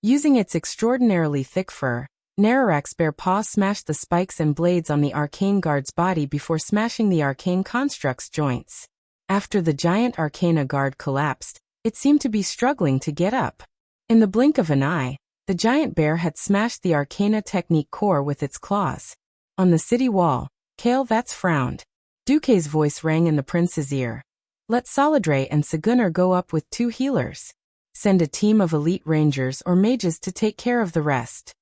Using its extraordinarily thick fur, Nararak's bare paw smashed the spikes and blades on the arcane guard's body before smashing the arcane construct's joints. After the giant arcana guard collapsed, it seemed to be struggling to get up. In the blink of an eye, the giant bear had smashed the arcana technique core with its claws. On the city wall, Kale Vats frowned. Duque's voice rang in the prince's ear. Let Saladre and Segunar go up with 2 healers. Send a team of elite rangers or mages to take care of the rest.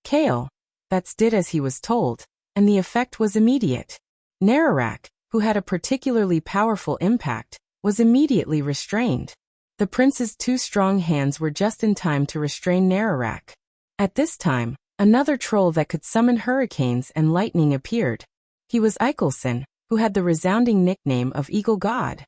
Kale Vats did as he was told, and the effect was immediate. Nararak, who had a particularly powerful impact, was immediately restrained. The prince's 2 strong hands were just in time to restrain Nararak. At this time, another troll that could summon hurricanes and lightning appeared. He was Eichelson, who had the resounding nickname of Eagle God.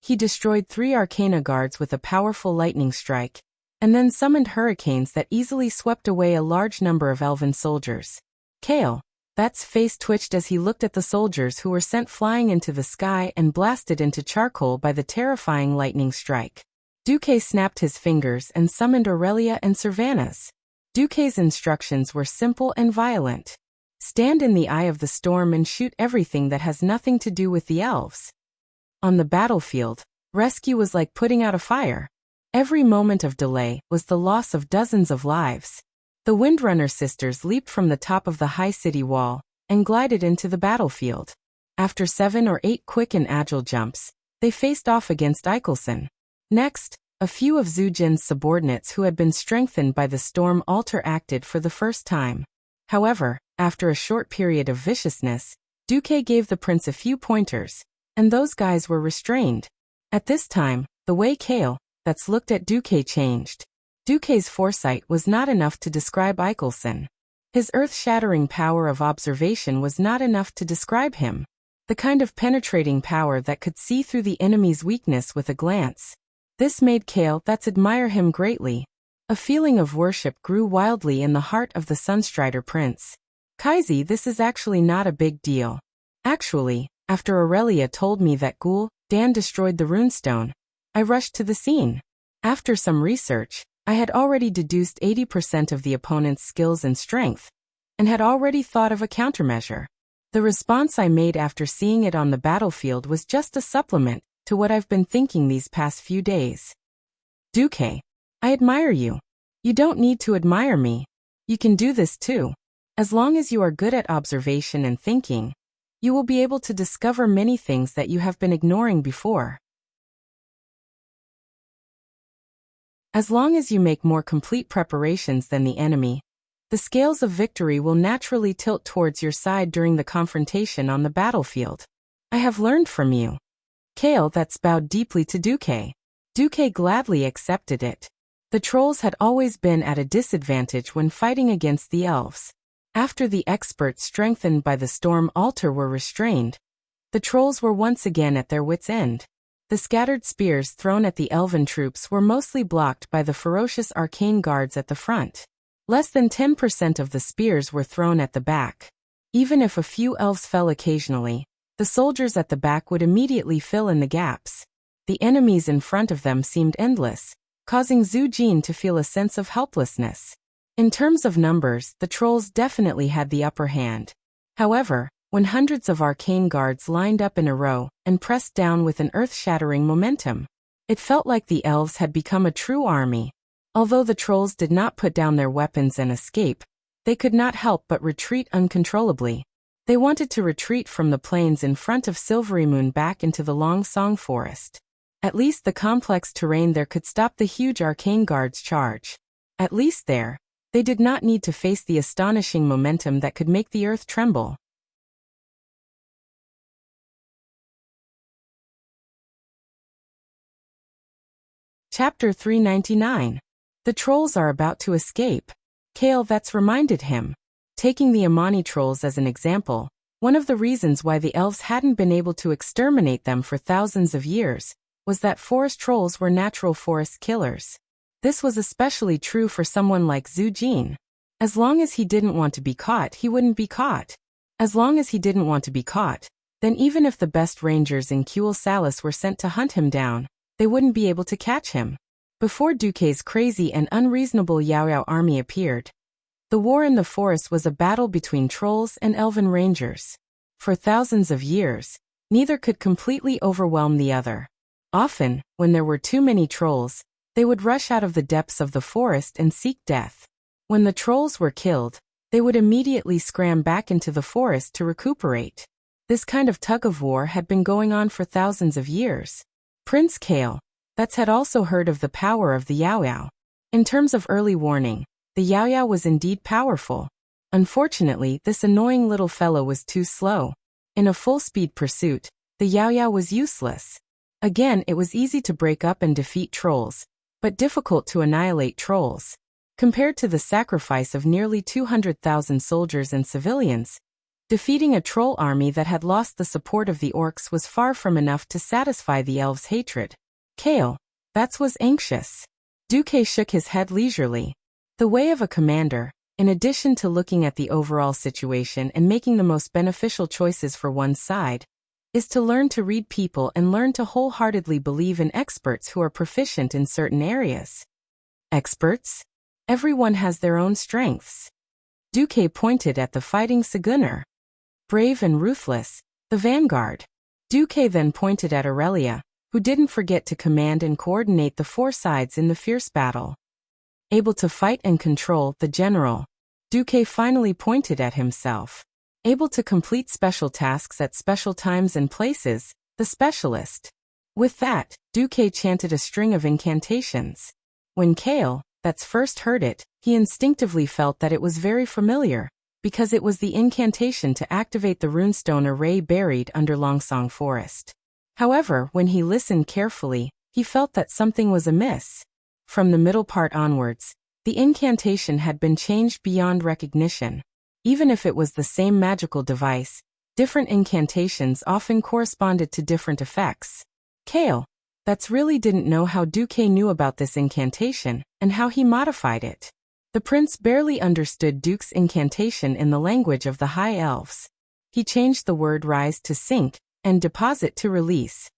He destroyed 3 arcana guards with a powerful lightning strike, and then summoned hurricanes that easily swept away a large number of elven soldiers. Kale Vats' face twitched as he looked at the soldiers who were sent flying into the sky and blasted into charcoal by the terrifying lightning strike. Duque snapped his fingers and summoned Aurelia and Cervanus. Duque's instructions were simple and violent. Stand in the eye of the storm and shoot everything that has nothing to do with the elves. On the battlefield, rescue was like putting out a fire. Every moment of delay was the loss of dozens of lives. The Windrunner sisters leaped from the top of the high city wall and glided into the battlefield. After 7 or 8 quick and agile jumps, they faced off against Eichelson. Next, a few of Zujin's subordinates who had been strengthened by the Storm Altar acted for the first time. However, after a short period of viciousness, Duque gave the prince a few pointers, and those guys were restrained. At this time, the way Kale Vats looked at Duque changed. Duque's foresight was not enough to describe Eichelson. His earth-shattering power of observation was not enough to describe him. The kind of penetrating power that could see through the enemy's weakness with a glance. This made Kale Vats admire him greatly. A feeling of worship grew wildly in the heart of the Sunstrider prince. Kaisi, this is actually not a big deal. Actually, after Aurelia told me that Ghoul Dan destroyed the runestone, I rushed to the scene. After some research, I had already deduced 80% of the opponent's skills and strength, and had already thought of a countermeasure. The response I made after seeing it on the battlefield was just a supplement to what I've been thinking these past few days. Duque I admire you. You don't need to admire me. You can do this too. As long as you are good at observation and thinking, you will be able to discover many things that you have been ignoring before. As long as you make more complete preparations than the enemy, the scales of victory will naturally tilt towards your side during the confrontation on the battlefield. I have learned from you. Kale that's bowed deeply to Duque. Duque gladly accepted it. The trolls had always been at a disadvantage when fighting against the elves. After the experts strengthened by the storm altar were restrained, the trolls were once again at their wits' end. The scattered spears thrown at the elven troops were mostly blocked by the ferocious arcane guards at the front. Less than 10% of the spears were thrown at the back. Even if a few elves fell occasionally, the soldiers at the back would immediately fill in the gaps. The enemies in front of them seemed endless, causing Zhu Jin to feel a sense of helplessness. In terms of numbers, the trolls definitely had the upper hand. However, when hundreds of arcane guards lined up in a row and pressed down with an earth-shattering momentum, it felt like the elves had become a true army. Although the trolls did not put down their weapons and escape, they could not help but retreat uncontrollably. They wanted to retreat from the plains in front of Silvery Moon back into the Long Song Forest. At least the complex terrain there could stop the huge arcane guards' charge. At least there, they did not need to face the astonishing momentum that could make the earth tremble. Chapter 399. The trolls are about to escape. Kale that's reminded him. Taking the Amani trolls as an example, one of the reasons why the elves hadn't been able to exterminate them for thousands of years was that forest trolls were natural forest killers. This was especially true for someone like Zhu Jin. As long as he didn't want to be caught, he wouldn't be caught. As long as he didn't want to be caught, then even if the best rangers in Kuel Salis were sent to hunt him down, they wouldn't be able to catch him. Before Duque's crazy and unreasonable Yao Yao army appeared, the war in the forest was a battle between trolls and elven rangers. For thousands of years, neither could completely overwhelm the other. Often, when there were too many trolls, they would rush out of the depths of the forest and seek death. When the trolls were killed, they would immediately scram back into the forest to recuperate. This kind of tug-of-war had been going on for thousands of years. Prince Kale, that's had also heard of the power of the Yao Yao. In terms of early warning, the Yao Yao was indeed powerful. Unfortunately, this annoying little fellow was too slow. In a full-speed pursuit, the Yao Yao was useless. Again, it was easy to break up and defeat trolls, but difficult to annihilate trolls. Compared to the sacrifice of nearly 200,000 soldiers and civilians, defeating a troll army that had lost the support of the orcs was far from enough to satisfy the elves' hatred. Kale, that was anxious. Duque shook his head leisurely. The way of a commander, in addition to looking at the overall situation and making the most beneficial choices for one's side, is to learn to read people and learn to wholeheartedly believe in experts who are proficient in certain areas. Experts? Everyone has their own strengths. Duque pointed at the fighting Sagunner. Brave and ruthless, the vanguard. Duque then pointed at Aurelia, who didn't forget to command and coordinate the four sides in the fierce battle. Able to fight and control, the general. Duque finally pointed at himself. Able to complete special tasks at special times and places, the specialist. With that, Duque chanted a string of incantations. When Kale, that's first heard it, he instinctively felt that it was very familiar, because it was the incantation to activate the runestone array buried under Longsong Forest. However, when he listened carefully, he felt that something was amiss. From the middle part onwards, the incantation had been changed beyond recognition. Even if it was the same magical device, different incantations often corresponded to different effects. Kale, that's really didn't know how Duque knew about this incantation, and how he modified it. The prince barely understood Duke's incantation in the language of the High Elves. He changed the word rise to sink, and deposit to release.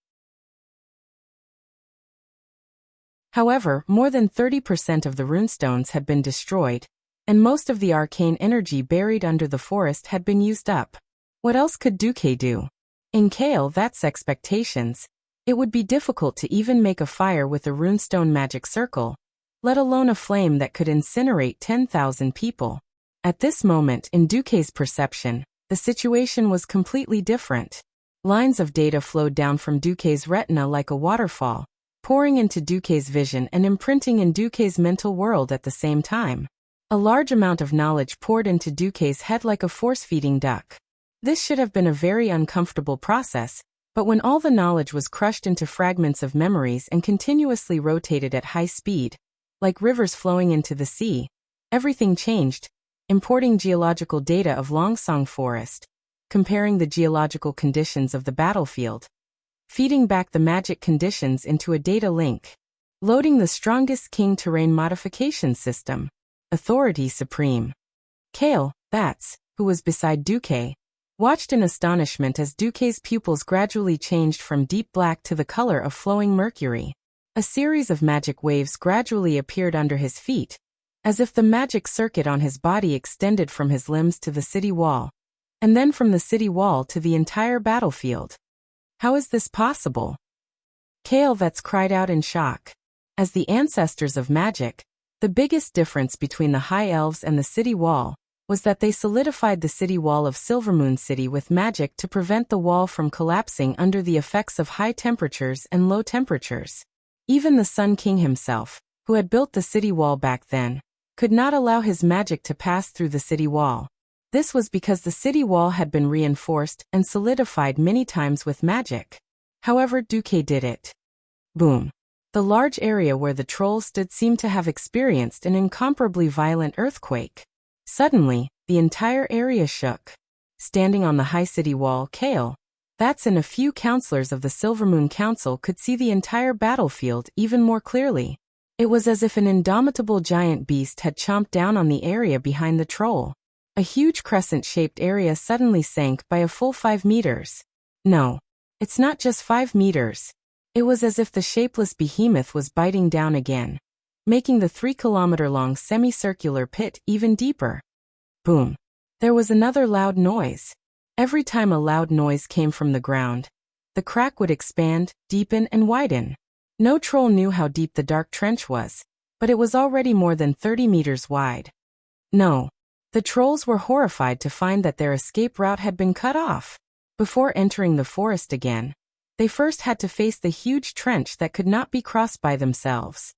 However, more than 30% of the runestones had been destroyed, and most of the arcane energy buried under the forest had been used up. What else could Duque do? In Kale, that's expectations. It would be difficult to even make a fire with a runestone magic circle, let alone a flame that could incinerate 10,000 people. At this moment, in Duque's perception, the situation was completely different. Lines of data flowed down from Duque's retina like a waterfall, pouring into Duque's vision and imprinting in Duque's mental world at the same time. A large amount of knowledge poured into Duque's head like a force-feeding duck. This should have been a very uncomfortable process, but when all the knowledge was crushed into fragments of memories and continuously rotated at high speed, like rivers flowing into the sea, everything changed. Importing geological data of Longsong Forest, comparing the geological conditions of the battlefield, feeding back the magic conditions into a data link, loading the strongest king terrain modification system. Authority supreme. Kale, Bats, who was beside Duque, watched in astonishment as Duque's pupils gradually changed from deep black to the color of flowing mercury. A series of magic waves gradually appeared under his feet, as if the magic circuit on his body extended from his limbs to the city wall, and then from the city wall to the entire battlefield. How is this possible? Kale Vets cried out in shock. As the ancestors of magic, the biggest difference between the High Elves and the city wall was that they solidified the city wall of Silvermoon City with magic to prevent the wall from collapsing under the effects of high temperatures and low temperatures. Even the Sun King himself, who had built the city wall back then, could not allow his magic to pass through the city wall. This was because the city wall had been reinforced and solidified many times with magic. However, Duque did it. Boom. The large area where the trolls stood seemed to have experienced an incomparably violent earthquake. Suddenly, the entire area shook. Standing on the high city wall, Kale, Bats and a few counselors of the Silvermoon Council could see the entire battlefield even more clearly. It was as if an indomitable giant beast had chomped down on the area behind the troll. A huge crescent-shaped area suddenly sank by a full 5 meters. No, it's not just 5 meters. It was as if the shapeless behemoth was biting down again, making the 3-kilometer-long semicircular pit even deeper. Boom. There was another loud noise. Every time a loud noise came from the ground, the crack would expand, deepen, and widen. No troll knew how deep the dark trench was, but it was already more than 30 meters wide. No. The trolls were horrified to find that their escape route had been cut off. Before entering the forest again, they first had to face the huge trench that could not be crossed by themselves.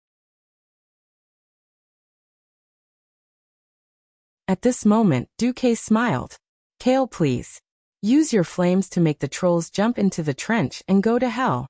At this moment, Duque smiled. Kale, please. Use your flames to make the trolls jump into the trench and go to hell.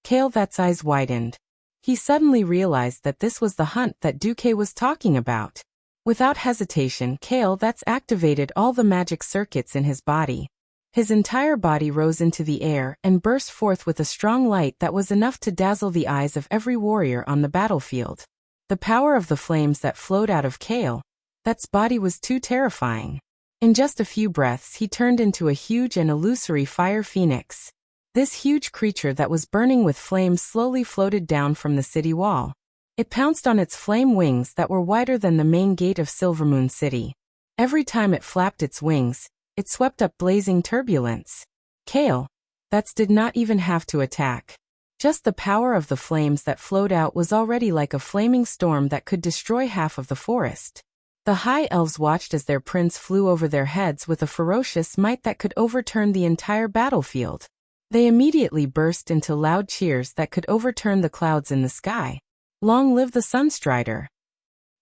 Kale Vet's eyes widened. He suddenly realized that this was the hunt that Duque was talking about. Without hesitation, Kale Vet's activated all the magic circuits in his body. His entire body rose into the air and burst forth with a strong light that was enough to dazzle the eyes of every warrior on the battlefield. The power of the flames that flowed out of Kale Vet's body was too terrifying. In just a few breaths, he turned into a huge and illusory fire phoenix. This huge creature that was burning with flames slowly floated down from the city wall. It pounced on its flame wings that were wider than the main gate of Silvermoon City. Every time it flapped its wings, it swept up blazing turbulence. Kale Vets did not even have to attack. Just the power of the flames that flowed out was already like a flaming storm that could destroy half of the forest. The High Elves watched as their prince flew over their heads with a ferocious might that could overturn the entire battlefield. They immediately burst into loud cheers that could overturn the clouds in the sky. Long live the Sunstrider!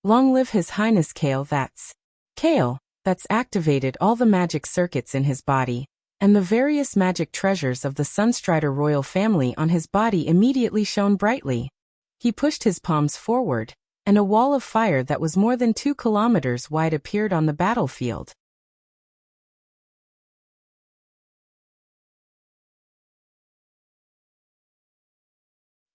Long live His Highness Kale Vets! Kale Vets activated all the magic circuits in his body, and the various magic treasures of the Sunstrider royal family on his body immediately shone brightly. He pushed his palms forward, and a wall of fire that was more than 2 kilometers wide appeared on the battlefield.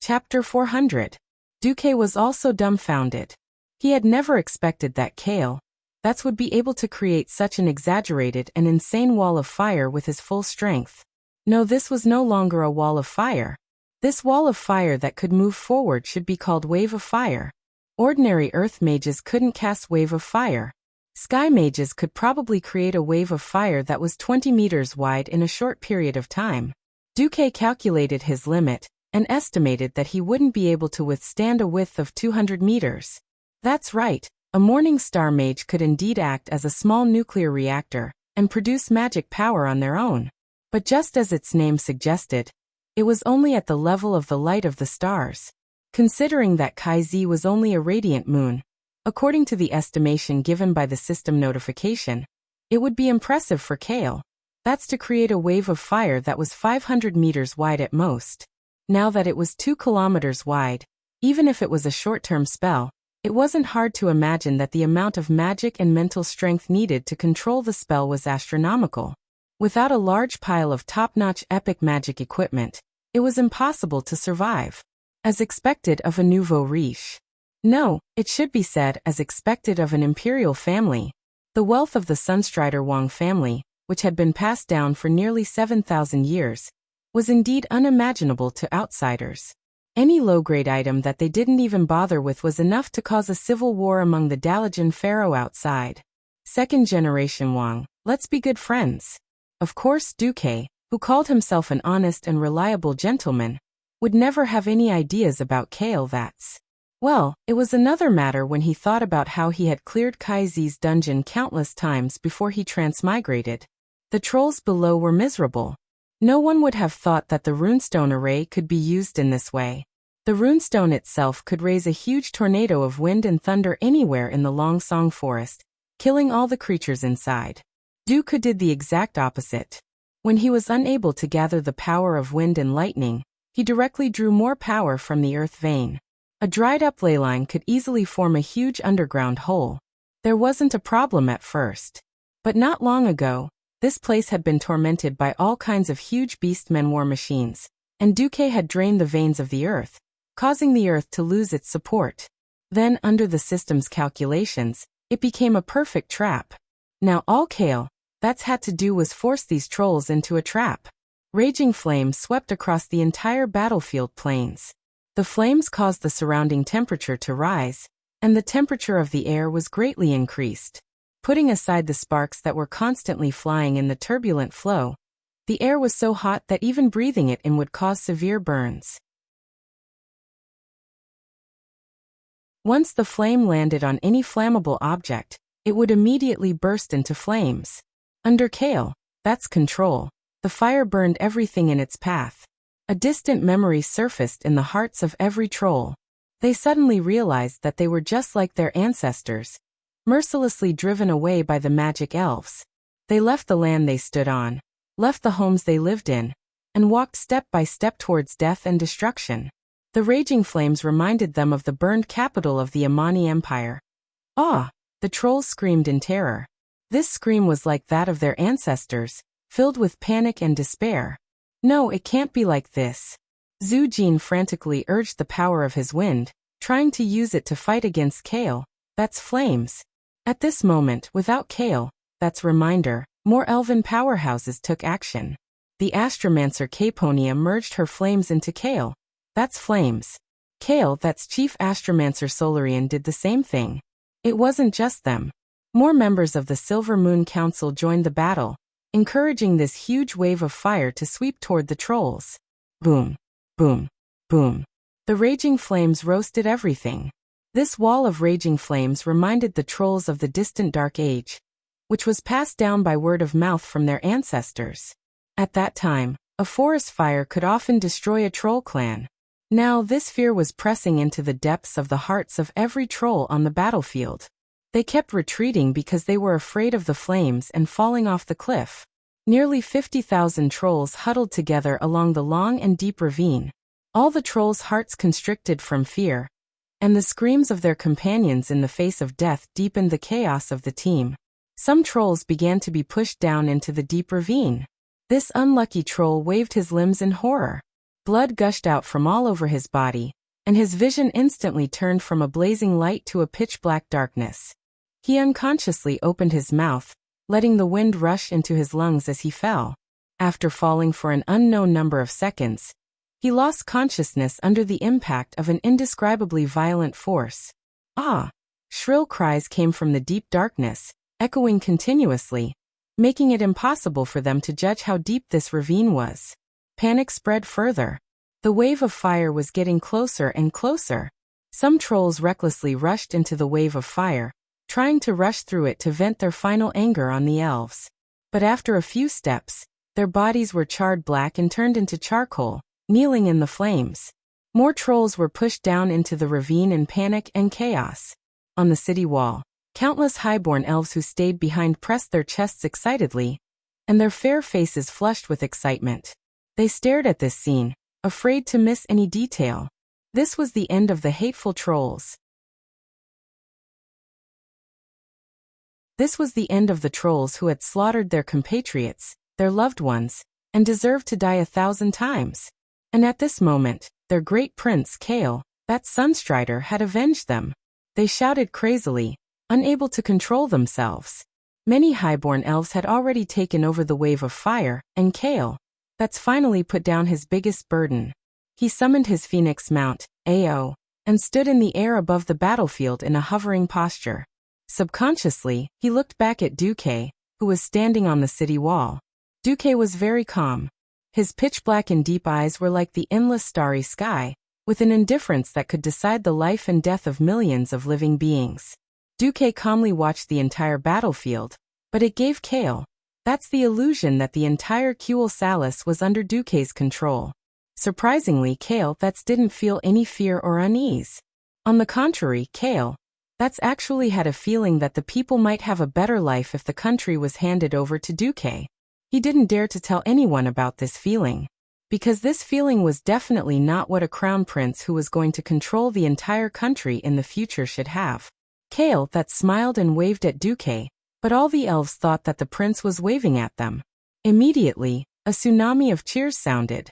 Chapter 400. Duque was also dumbfounded. He had never expected that Kale Vets would be able to create such an exaggerated and insane wall of fire with his full strength. No, this was no longer a wall of fire. This wall of fire that could move forward should be called Wave of Fire. Ordinary earth mages couldn't cast Wave of Fire. Sky mages could probably create a wave of fire that was 20 meters wide in a short period of time. Duque calculated his limit, and estimated that he wouldn't be able to withstand a width of 200 meters. That's right, a Morning Star Mage could indeed act as a small nuclear reactor and produce magic power on their own. But just as its name suggested, it was only at the level of the light of the stars. Considering that Kai-Z was only a radiant moon, according to the estimation given by the system notification, it would be impressive for Kale. That's to create a wave of fire that was 500 meters wide at most. Now that it was 2 kilometers wide, even if it was a short-term spell, it wasn't hard to imagine that the amount of magic and mental strength needed to control the spell was astronomical. Without a large pile of top-notch epic magic equipment, it was impossible to survive. As expected of a nouveau riche. No, it should be said as expected of an imperial family. The wealth of the Sunstrider Wang family, which had been passed down for nearly 7,000 years, was indeed unimaginable to outsiders. Any low-grade item that they didn't even bother with was enough to cause a civil war among the Dalian pharaoh outside. Second generation Wang, let's be good friends. Of course Duque, who called himself an honest and reliable gentleman, would never have any ideas about Kale. Well, it was another matter when he thought about how he had cleared Kai-Z's dungeon countless times before he transmigrated. The trolls below were miserable. No one would have thought that the runestone array could be used in this way. The runestone itself could raise a huge tornado of wind and thunder anywhere in the Longsong forest, killing all the creatures inside. Duque did the exact opposite. When he was unable to gather the power of wind and lightning, he directly drew more power from the earth vein. A dried-up ley line could easily form a huge underground hole. There wasn't a problem at first. But not long ago, this place had been tormented by all kinds of huge beastmen war machines, and Duque had drained the veins of the earth, causing the earth to lose its support. Then, under the system's calculations, it became a perfect trap. Now all Kale had to do was force these trolls into a trap. Raging flames swept across the entire battlefield plains. The flames caused the surrounding temperature to rise, and the temperature of the air was greatly increased. Putting aside the sparks that were constantly flying in the turbulent flow, the air was so hot that even breathing it in would cause severe burns. Once the flame landed on any flammable object, it would immediately burst into flames. Under Kale's control, the fire burned everything in its path. A distant memory surfaced in the hearts of every troll. They suddenly realized that they were just like their ancestors, mercilessly driven away by the magic elves. They left the land they stood on, left the homes they lived in, and walked step by step towards death and destruction. The raging flames reminded them of the burned capital of the Amani Empire. Ah! The trolls screamed in terror. This scream was like that of their ancestors, filled with panic and despair. No, it can't be like this. Zhu Jin frantically urged the power of his wind, trying to use it to fight against Kale's flames. At this moment, without Kale's reminder, more elven powerhouses took action. The Astromancer Caponia merged her flames into Kale's flames. Kale's chief Astromancer Solarian did the same thing. It wasn't just them. More members of the Silver Moon Council joined the battle, encouraging this huge wave of fire to sweep toward the trolls. Boom, boom, boom. The raging flames roasted everything. This wall of raging flames reminded the trolls of the distant Dark Age, which was passed down by word of mouth from their ancestors. At that time, a forest fire could often destroy a troll clan. Now this fear was pressing into the depths of the hearts of every troll on the battlefield. They kept retreating because they were afraid of the flames and falling off the cliff. Nearly 50,000 trolls huddled together along the long and deep ravine. All the trolls' hearts constricted from fear, and the screams of their companions in the face of death deepened the chaos of the team. Some trolls began to be pushed down into the deep ravine. This unlucky troll waved his limbs in horror. Blood gushed out from all over his body, and his vision instantly turned from a blazing light to a pitch-black darkness. He unconsciously opened his mouth, letting the wind rush into his lungs as he fell. After falling for an unknown number of seconds, he lost consciousness under the impact of an indescribably violent force. Ah! Shrill cries came from the deep darkness, echoing continuously, making it impossible for them to judge how deep this ravine was. Panic spread further. The wave of fire was getting closer and closer. Some trolls recklessly rushed into the wave of fire, trying to rush through it to vent their final anger on the elves. But after a few steps, their bodies were charred black and turned into charcoal, kneeling in the flames. More trolls were pushed down into the ravine in panic and chaos. On the city wall, countless highborn elves who stayed behind pressed their chests excitedly, and their fair faces flushed with excitement. They stared at this scene, afraid to miss any detail. This was the end of the hateful trolls. This was the end of the trolls who had slaughtered their compatriots, their loved ones, and deserved to die 1,000 times. And at this moment, their great prince Kale, that Sunstrider, had avenged them. They shouted crazily, unable to control themselves. Many highborn elves had already taken over the wave of fire, and Kale, that's finally put down his biggest burden. He summoned his phoenix mount, Ao, and stood in the air above the battlefield in a hovering posture. Subconsciously, he looked back at Duque, who was standing on the city wall. Duque was very calm. His pitch-black and deep eyes were like the endless starry sky, with an indifference that could decide the life and death of millions of living beings. Duque calmly watched the entire battlefield, but it gave Kale, that's the illusion that the entire Kuel Salis was under Duque's control. Surprisingly, Kale that's didn't feel any fear or unease. On the contrary, Kale that's actually had a feeling that the people might have a better life if the country was handed over to Duque. He didn't dare to tell anyone about this feeling, because this feeling was definitely not what a crown prince who was going to control the entire country in the future should have. Kale that smiled and waved at Duque, but all the elves thought that the prince was waving at them. Immediately, a tsunami of cheers sounded.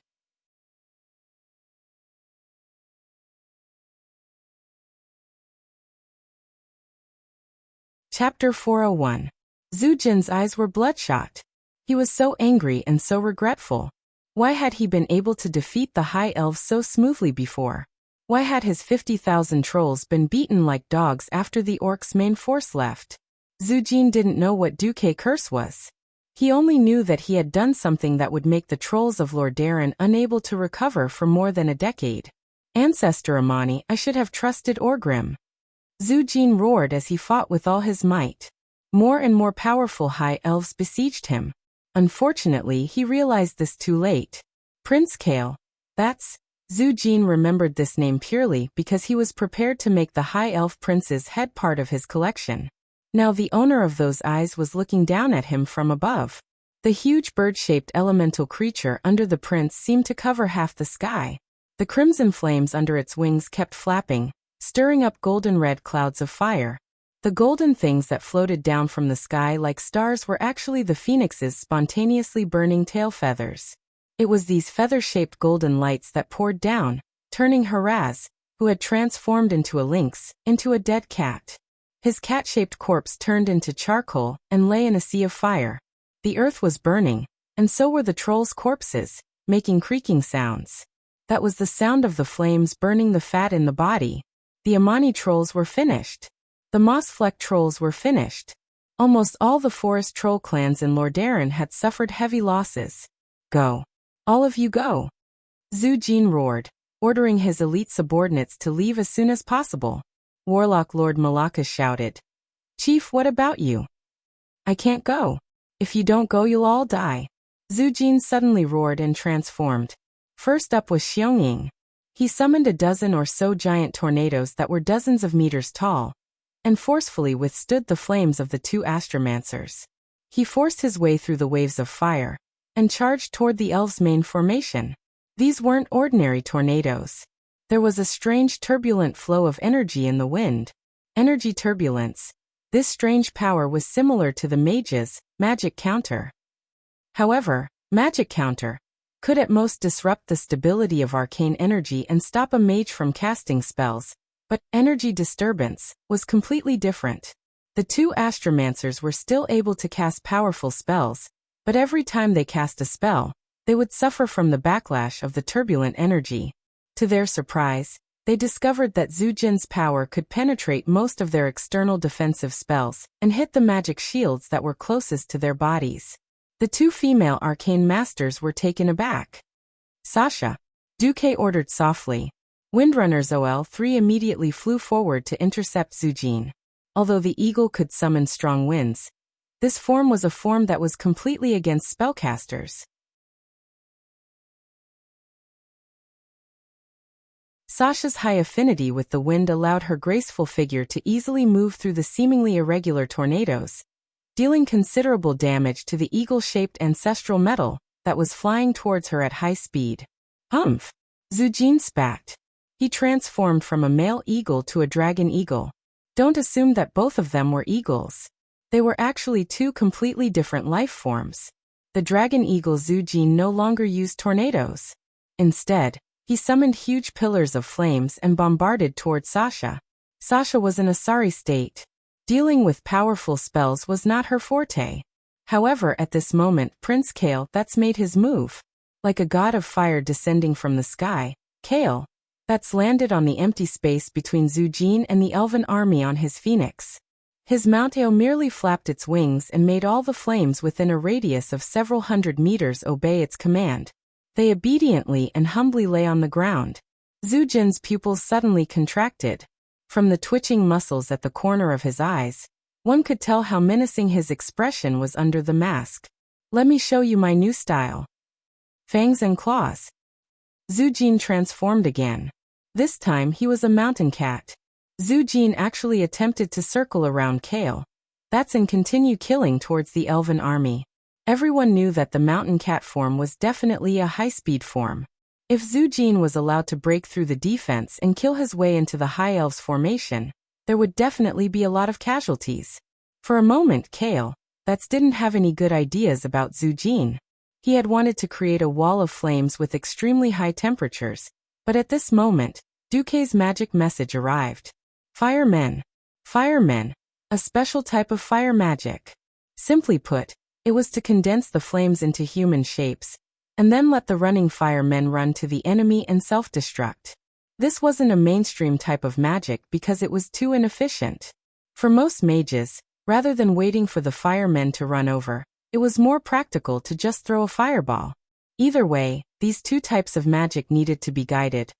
Chapter 401. Zhu Jin's eyes were bloodshot. He was so angry and so regretful. Why had he been able to defeat the high elves so smoothly before? Why had his 50,000 trolls been beaten like dogs after the orcs' main force left? Zhu Jin didn't know what Duque curse was. He only knew that he had done something that would make the trolls of Lordaeron unable to recover for more than a decade. Ancestor Amani, I should have trusted Orgrim. Zhu Jin roared as he fought with all his might. More and more powerful high elves besieged him. Unfortunately, he realized this too late. Prince Kale, that's... Zhu Jin remembered this name purely because he was prepared to make the high elf prince's head part of his collection. Now the owner of those eyes was looking down at him from above. The huge bird-shaped elemental creature under the prince seemed to cover half the sky. The crimson flames under its wings kept flapping, stirring up golden-red clouds of fire. The golden things that floated down from the sky like stars were actually the phoenix's spontaneously burning tail feathers. It was these feather-shaped golden lights that poured down, turning Haraz, who had transformed into a lynx, into a dead cat. His cat-shaped corpse turned into charcoal and lay in a sea of fire. The earth was burning, and so were the trolls' corpses, making creaking sounds. That was the sound of the flames burning the fat in the body. The Amani trolls were finished. The Mossfleck trolls were finished. Almost all the forest troll clans in Lordaeron had suffered heavy losses. Go. All of you go. Zhu Jin roared, ordering his elite subordinates to leave as soon as possible. Warlock Lord Malaka shouted. Chief, what about you? I can't go. If you don't go, you'll all die. Zhu Jin suddenly roared and transformed. First up was Xiongying. He summoned a dozen or so giant tornadoes that were dozens of meters tall, and forcefully withstood the flames of the two astromancers. He forced his way through the waves of fire, and charged toward the elves' main formation. These weren't ordinary tornadoes. There was a strange turbulent flow of energy in the wind. Energy turbulence. This strange power was similar to the mage's magic counter. However, magic counter could at most disrupt the stability of arcane energy and stop a mage from casting spells, but energy disturbance was completely different. The two astromancers were still able to cast powerful spells, but every time they cast a spell, they would suffer from the backlash of the turbulent energy. To their surprise, they discovered that Zhu Jin's power could penetrate most of their external defensive spells and hit the magic shields that were closest to their bodies. The two female arcane masters were taken aback. Sasha, Duque ordered softly. Windrunners OL-3 immediately flew forward to intercept Zhu Jin. Although the eagle could summon strong winds, this form was a form that was completely against spellcasters. Sasha's high affinity with the wind allowed her graceful figure to easily move through the seemingly irregular tornadoes, dealing considerable damage to the eagle-shaped ancestral metal that was flying towards her at high speed. Humph! Zhu Jin spat. He transformed from a male eagle to a dragon eagle. Don't assume that both of them were eagles. They were actually two completely different life forms. The dragon eagle Zhu Jin no longer used tornadoes. Instead, he summoned huge pillars of flames and bombarded toward Sasha. Sasha was in a sorry state. Dealing with powerful spells was not her forte. However, at this moment, Prince Kale that's made his move. Like a god of fire descending from the sky, Kale that's landed on the empty space between Zhu Jin and the elven army on his phoenix. His mount Ao merely flapped its wings and made all the flames within a radius of several hundred meters obey its command. They obediently and humbly lay on the ground. Zhu Jin's pupils suddenly contracted. From the twitching muscles at the corner of his eyes, one could tell how menacing his expression was under the mask. Let me show you my new style. Fangs and claws. Zhu Jin transformed again. This time he was a mountain cat. Zhu Jin actually attempted to circle around Kale. That's and continue killing towards the elven army. Everyone knew that the mountain cat form was definitely a high-speed form. If Zhu Jin was allowed to break through the defense and kill his way into the High Elves formation, there would definitely be a lot of casualties. For a moment Kale that's didn't have any good ideas about Zhu Jin. He had wanted to create a wall of flames with extremely high temperatures, but at this moment, Duque's magic message arrived. Firemen. Firemen. A special type of fire magic. Simply put, it was to condense the flames into human shapes, and then let the running firemen run to the enemy and self-destruct. This wasn't a mainstream type of magic because it was too inefficient. For most mages, rather than waiting for the firemen to run over, it was more practical to just throw a fireball. Either way, these two types of magic needed to be guided,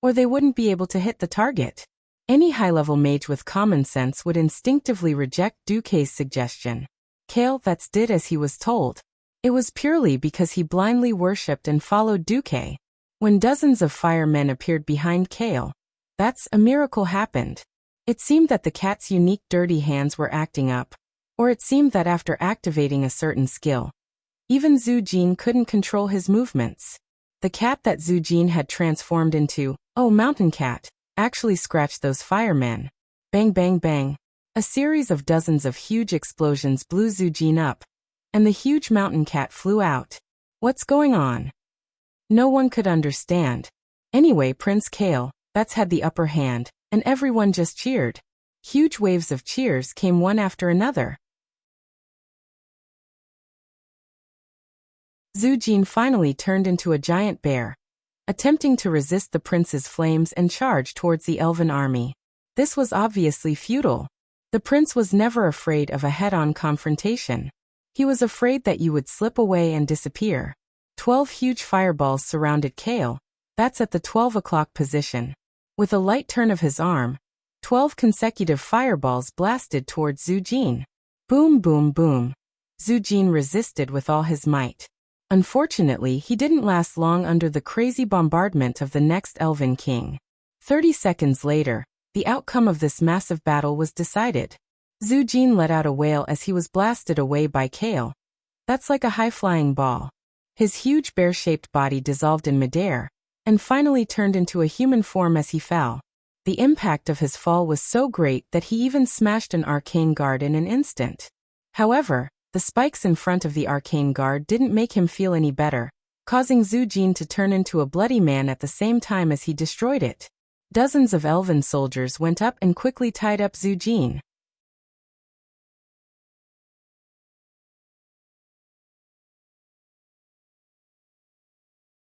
or they wouldn't be able to hit the target. Any high-level mage with common sense would instinctively reject Duque's suggestion. Kale that's did as he was told. It was purely because he blindly worshipped and followed Duque. When dozens of firemen appeared behind Kale, that's a miracle happened. It seemed that the cat's unique dirty hands were acting up, or it seemed that after activating a certain skill, even Zhu Jin couldn't control his movements. The cat that Zhu Jin had transformed into, mountain cat, actually scratched those firemen. Bang bang bang. A series of dozens of huge explosions blew Zhu Jin up, and the huge mountain cat flew out. What's going on? No one could understand. Anyway, Prince Kale that's had the upper hand, and everyone just cheered. Huge waves of cheers came one after another. Zhu Jin finally turned into a giant bear, attempting to resist the prince's flames and charge towards the elven army. This was obviously futile. The prince was never afraid of a head-on confrontation. He was afraid that you would slip away and disappear. 12 huge fireballs surrounded Kale, that's at the 12 o'clock position. With a light turn of his arm, 12 consecutive fireballs blasted towards Zhu Jin. Boom boom boom. Zhu Jin resisted with all his might. Unfortunately, he didn't last long under the crazy bombardment of the next Elven King. 30 seconds later, the outcome of this massive battle was decided. Zhu Jin let out a wail as he was blasted away by Kale. That's like a high-flying ball. His huge bear-shaped body dissolved in midair, and finally turned into a human form as he fell. The impact of his fall was so great that he even smashed an arcane guard in an instant. However, the spikes in front of the arcane guard didn't make him feel any better, causing Zhu Jin to turn into a bloody man at the same time as he destroyed it. Dozens of elven soldiers went up and quickly tied up Zhu Jin.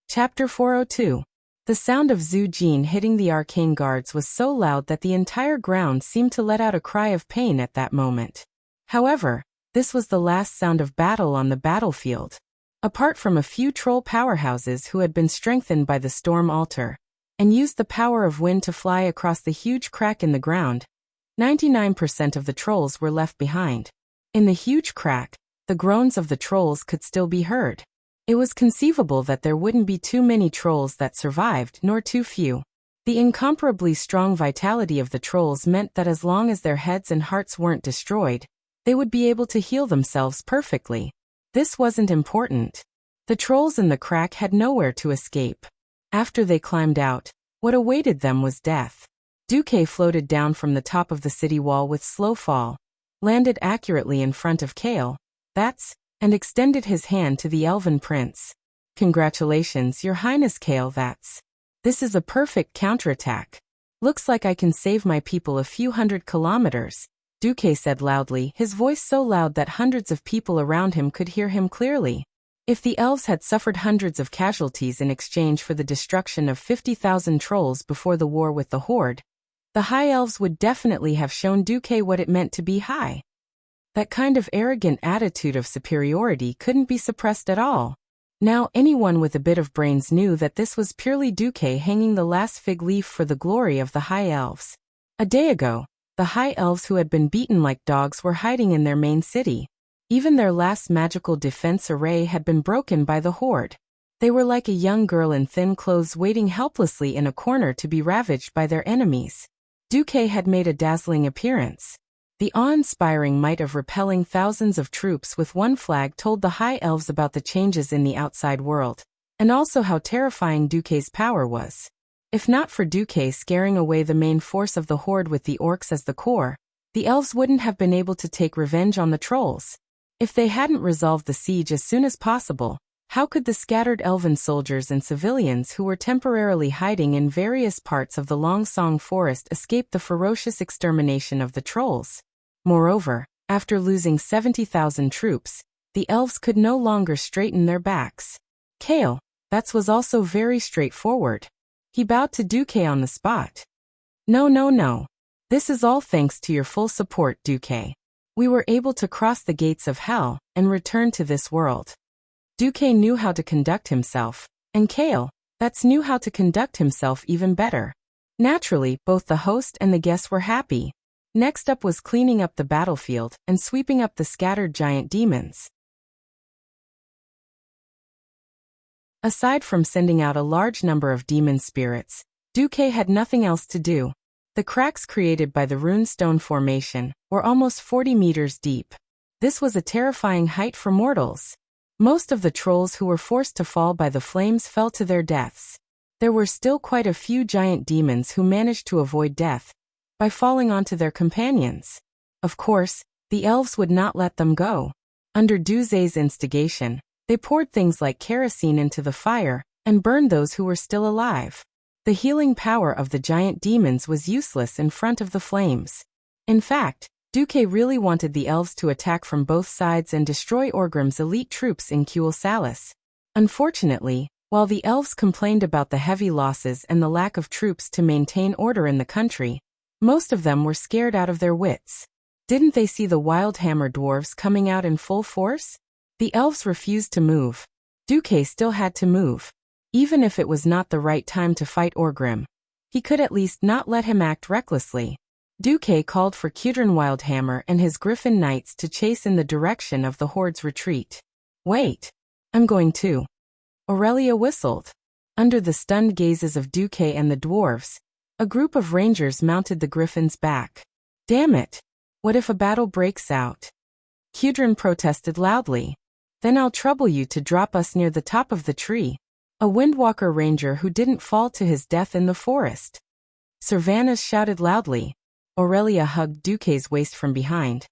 Chapter 402. The sound of Zhu Jin hitting the arcane guards was so loud that the entire ground seemed to let out a cry of pain at that moment. However, this was the last sound of battle on the battlefield. Apart from a few troll powerhouses who had been strengthened by the storm altar, and used the power of wind to fly across the huge crack in the ground, 99% of the trolls were left behind. In the huge crack, the groans of the trolls could still be heard. It was conceivable that there wouldn't be too many trolls that survived, nor too few. The incomparably strong vitality of the trolls meant that as long as their heads and hearts weren't destroyed, they would be able to heal themselves perfectly. This wasn't important. The trolls in the crack had nowhere to escape. After they climbed out, what awaited them was death. Duque floated down from the top of the city wall with slow fall, landed accurately in front of Kale, and extended his hand to the elven prince. Congratulations, Your Highness Kale, This is a perfect counterattack. Looks like I can save my people a few 100 kilometers, Duque said loudly, his voice so loud that hundreds of people around him could hear him clearly. If the elves had suffered hundreds of casualties in exchange for the destruction of 50,000 trolls before the war with the Horde, the High Elves would definitely have shown Duque what it meant to be high. That kind of arrogant attitude of superiority couldn't be suppressed at all. Now anyone with a bit of brains knew that this was purely Duque hanging the last fig leaf for the glory of the High Elves. A day ago, the High Elves who had been beaten like dogs were hiding in their main city. Even their last magical defense array had been broken by the Horde. They were like a young girl in thin clothes waiting helplessly in a corner to be ravaged by their enemies. Duque had made a dazzling appearance. The awe-inspiring might of repelling thousands of troops with one flag told the High Elves about the changes in the outside world, and also how terrifying Duque's power was. If not for Duque scaring away the main force of the Horde with the orcs as the core, the elves wouldn't have been able to take revenge on the trolls. If they hadn't resolved the siege as soon as possible, how could the scattered elven soldiers and civilians who were temporarily hiding in various parts of the Longsong Forest escape the ferocious extermination of the trolls? Moreover, after losing 70,000 troops, the elves could no longer straighten their backs. Kale, that was also very straightforward. He bowed to Duque on the spot. No. This is all thanks to your full support, Duque. We were able to cross the gates of hell and return to this world. Duque knew how to conduct himself, and Kale, knew how to conduct himself even better. Naturally, both the host and the guests were happy. Next up was cleaning up the battlefield and sweeping up the scattered giant demons. Aside from sending out a large number of demon spirits, Duque had nothing else to do. The cracks created by the runestone formation were almost 40 meters deep. This was a terrifying height for mortals. Most of the trolls who were forced to fall by the flames fell to their deaths. There were still quite a few giant demons who managed to avoid death by falling onto their companions. Of course, the elves would not let them go. Under Duze's instigation, they poured things like kerosene into the fire and burned those who were still alive. The healing power of the giant demons was useless in front of the flames. In fact, Duque really wanted the elves to attack from both sides and destroy Orgrim's elite troops in Kuel Salis. Unfortunately, while the elves complained about the heavy losses and the lack of troops to maintain order in the country, most of them were scared out of their wits. Didn't they see the Wildhammer dwarves coming out in full force? The elves refused to move. Duque still had to move. Even if it was not the right time to fight Orgrim, he could at least not let him act recklessly. Duque called for Kudrin Wildhammer and his Griffin Knights to chase in the direction of the Horde's retreat. Wait. I'm going too. Aurelia whistled. Under the stunned gazes of Duque and the dwarves, a group of rangers mounted the Griffin's back. Damn it. What if a battle breaks out? Kudrin protested loudly. Then I'll trouble you to drop us near the top of the tree. A Windwalker ranger who didn't fall to his death in the forest. Servanas shouted loudly. Aurelia hugged Duque's waist from behind.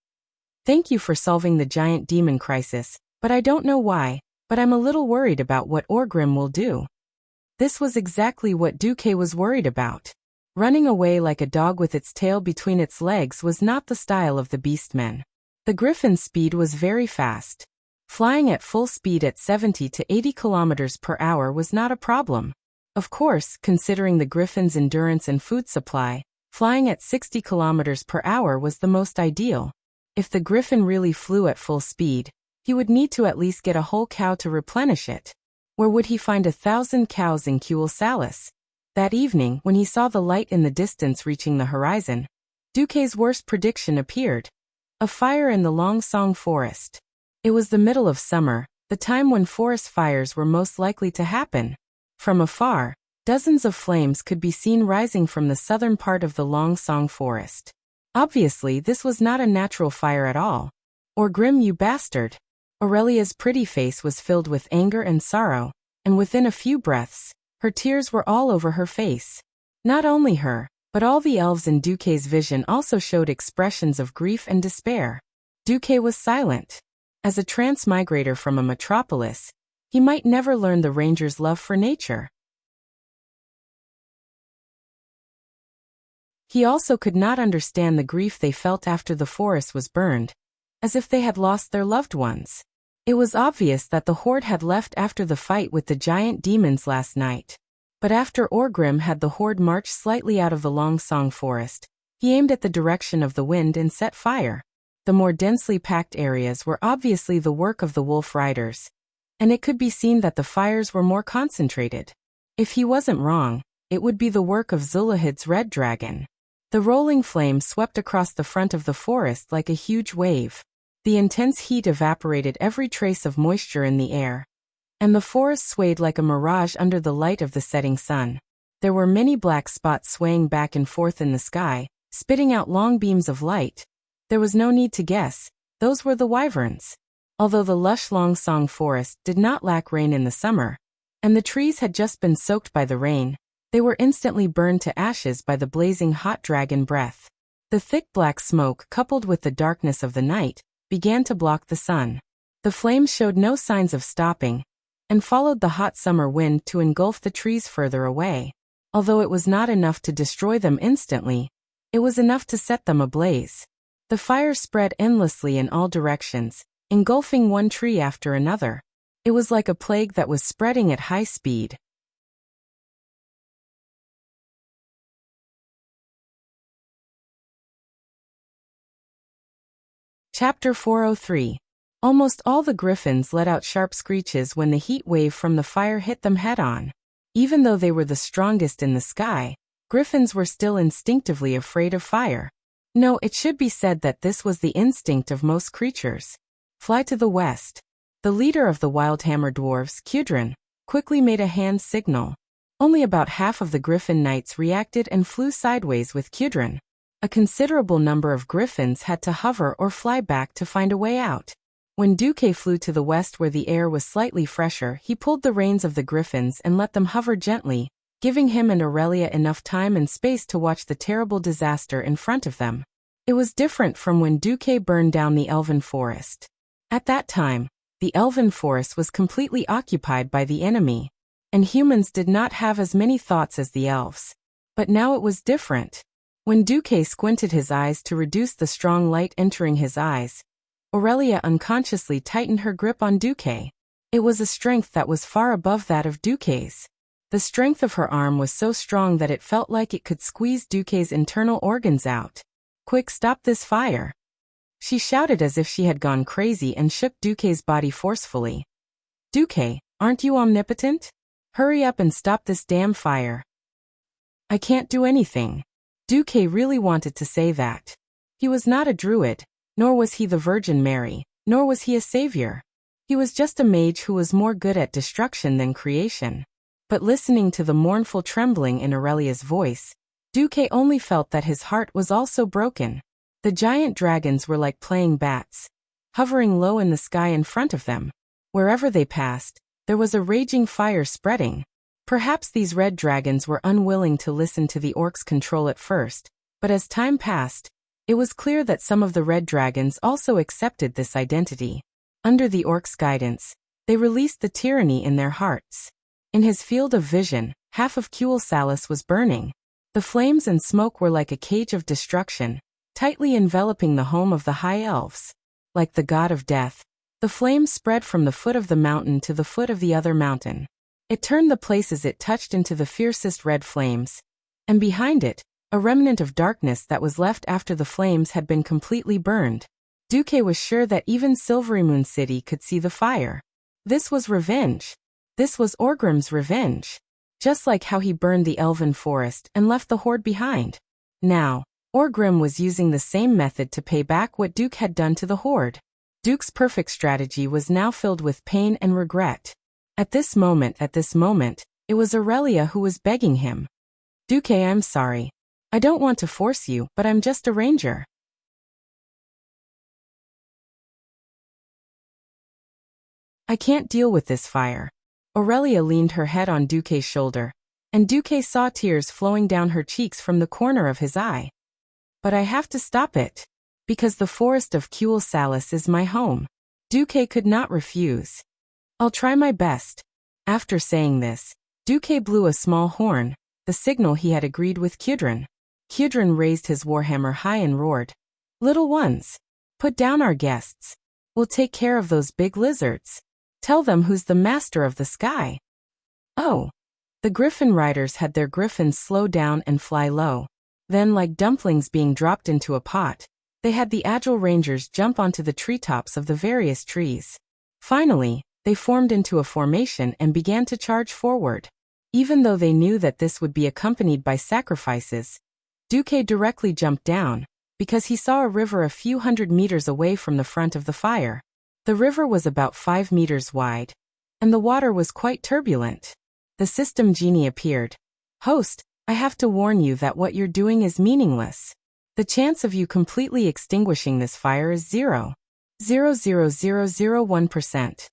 Thank you for solving the giant demon crisis, but I don't know why, but I'm a little worried about what Orgrim will do. This was exactly what Duque was worried about. Running away like a dog with its tail between its legs was not the style of the beastmen. The Griffin's speed was very fast. Flying at full speed at 70 to 80 kilometers per hour was not a problem. Of course, considering the Griffin's endurance and food supply, flying at 60 kilometers per hour was the most ideal. If the Griffin really flew at full speed, He would need to at least get a whole cow to replenish it. Where would he find 1,000 cows in Salis? That evening, when he saw the light in the distance reaching the horizon, Duque's worst prediction appeared. A fire in the Longsong forest. It was the middle of summer, the time when forest fires were most likely to happen. From afar, dozens of flames could be seen rising from the southern part of the Longsong forest. Obviously, this was not a natural fire at all. Or Grim, you bastard. Aurelia's pretty face was filled with anger and sorrow, and within a few breaths, her tears were all over her face. Not only her, but all the elves in Duque's vision also showed expressions of grief and despair. Duque was silent. As a transmigrator from a metropolis, he might never learn the ranger's love for nature. He also could not understand the grief they felt after the forest was burned, as if they had lost their loved ones. It was obvious that the horde had left after the fight with the giant demons last night. But after Orgrim had the horde march slightly out of the Longsong forest, he aimed at the direction of the wind and set fire. The more densely packed areas were obviously the work of the wolf riders, and it could be seen that the fires were more concentrated. If he wasn't wrong, it would be the work of Zulahid's red dragon. The rolling flame swept across the front of the forest like a huge wave. The intense heat evaporated every trace of moisture in the air, and the forest swayed like a mirage under the light of the setting sun. There were many black spots swaying back and forth in the sky, spitting out long beams of light. There was no need to guess, those were the wyverns. Although the lush Longsong forest did not lack rain in the summer, and the trees had just been soaked by the rain, they were instantly burned to ashes by the blazing hot dragon breath. The thick black smoke, coupled with the darkness of the night, began to block the sun. The flames showed no signs of stopping, and followed the hot summer wind to engulf the trees further away. Although it was not enough to destroy them instantly, it was enough to set them ablaze. The fire spread endlessly in all directions, engulfing one tree after another. It was like a plague that was spreading at high speed. Chapter 403. Almost all the griffins let out sharp screeches when the heat wave from the fire hit them head-on. Even though they were the strongest in the sky, griffins were still instinctively afraid of fire. No, it should be said that this was the instinct of most creatures. Fly to the west. The leader of the Wildhammer dwarves, Kudrin, quickly made a hand signal. Only about half of the griffin knights reacted and flew sideways with Kudrin. A considerable number of griffins had to hover or fly back to find a way out. When Duque flew to the west where the air was slightly fresher, he pulled the reins of the griffins and let them hover gently, giving him and Aurelia enough time and space to watch the terrible disaster in front of them. It was different from when Duque burned down the elven forest. At that time, the elven forest was completely occupied by the enemy, and humans did not have as many thoughts as the elves. But now it was different. When Duque squinted his eyes to reduce the strong light entering his eyes, Aurelia unconsciously tightened her grip on Duque. It was a strength that was far above that of Duque's. The strength of her arm was so strong that it felt like it could squeeze Duque's internal organs out. "Quick, stop this fire!" She shouted as if she had gone crazy and shook Duque's body forcefully. "Duque, aren't you omnipotent? Hurry up and stop this damn fire." "I can't do anything." Duque really wanted to say that. He was not a druid, nor was he the Virgin Mary, nor was he a savior. He was just a mage who was more good at destruction than creation. But listening to the mournful trembling in Aurelia's voice, Duque only felt that his heart was also broken. The giant dragons were like playing bats, hovering low in the sky in front of them. Wherever they passed, there was a raging fire spreading. Perhaps these red dragons were unwilling to listen to the orcs' control at first, but as time passed, it was clear that some of the red dragons also accepted this identity. Under the orcs' guidance, they released the tyranny in their hearts. In his field of vision, half of Salis was burning. The flames and smoke were like a cage of destruction, tightly enveloping the home of the High Elves. Like the god of death, the flames spread from the foot of the mountain to the foot of the other mountain. It turned the places it touched into the fiercest red flames, and behind it, a remnant of darkness that was left after the flames had been completely burned. Duque was sure that even Silverymoon City could see the fire. This was revenge. This was Orgrim's revenge. Just like how he burned the elven forest and left the horde behind. Now, Orgrim was using the same method to pay back what Duque had done to the horde. Duque's perfect strategy was now filled with pain and regret. At this moment, it was Aurelia who was begging him. Duque, I'm sorry. I don't want to force you, but I'm just a ranger. I can't deal with this fire. Aurelia leaned her head on Duque's shoulder, and Duque saw tears flowing down her cheeks from the corner of his eye. But I have to stop it. Because the forest of Kuel Salis is my home. Duque could not refuse. I'll try my best. After saying this, Duque blew a small horn, the signal he had agreed with Kudrin. Kudrin raised his warhammer high and roared. Little ones, put down our guests. We'll take care of those big lizards. Tell them who's the master of the sky. Oh. The griffin riders had their griffins slow down and fly low. Then, like dumplings being dropped into a pot, they had the agile rangers jump onto the treetops of the various trees. Finally, they formed into a formation and began to charge forward. Even though they knew that this would be accompanied by sacrifices, Duque directly jumped down, because he saw a river a few hundred meters away from the front of the fire. The river was about 5 meters wide, and the water was quite turbulent. The system genie appeared. Host, I have to warn you that what you're doing is meaningless. The chance of you completely extinguishing this fire is 0.00001%.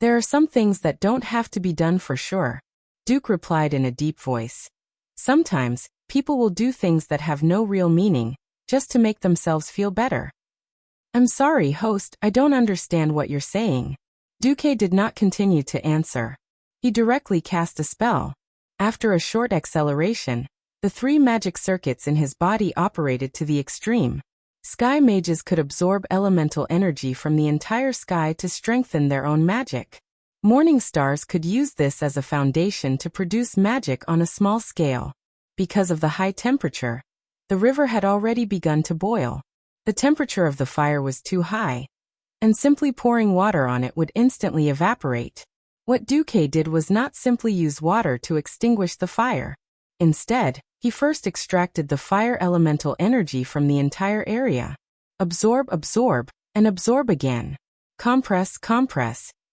There are some things that don't have to be done for sure, Duque replied in a deep voice. Sometimes, people will do things that have no real meaning, just to make themselves feel better. I'm sorry, host, I don't understand what you're saying. Duque did not continue to answer. He directly cast a spell. After a short acceleration, the 3 magic circuits in his body operated to the extreme. Sky mages could absorb elemental energy from the entire sky to strengthen their own magic. Morning stars could use this as a foundation to produce magic on a small scale. Because of the high temperature, the river had already begun to boil. The temperature of the fire was too high, and simply pouring water on it would instantly evaporate. What Duque did was not simply use water to extinguish the fire. Instead, he first extracted the fire elemental energy from the entire area. Absorb, and absorb again. Compress,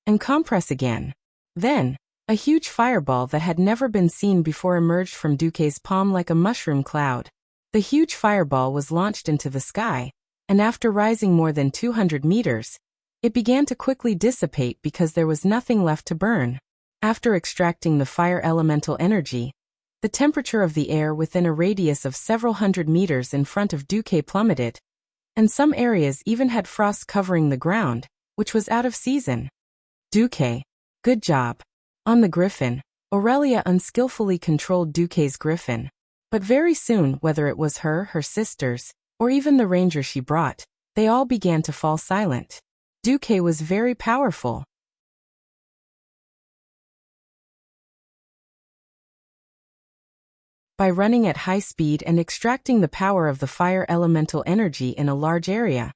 and compress again. Then, a huge fireball that had never been seen before emerged from Duque's palm like a mushroom cloud. The huge fireball was launched into the sky, and after rising more than 200 meters, it began to quickly dissipate because there was nothing left to burn. After extracting the fire elemental energy, the temperature of the air within a radius of several hundred meters in front of Duque plummeted, and some areas even had frost covering the ground, which was out of season. Duque, good job. On the griffin, Aurelia unskillfully controlled Duque's griffin, but very soon, whether it was her sisters, or even the ranger she brought, they all began to fall silent. Duque was very powerful. By running at high speed and extracting the power of the fire elemental energy in a large area,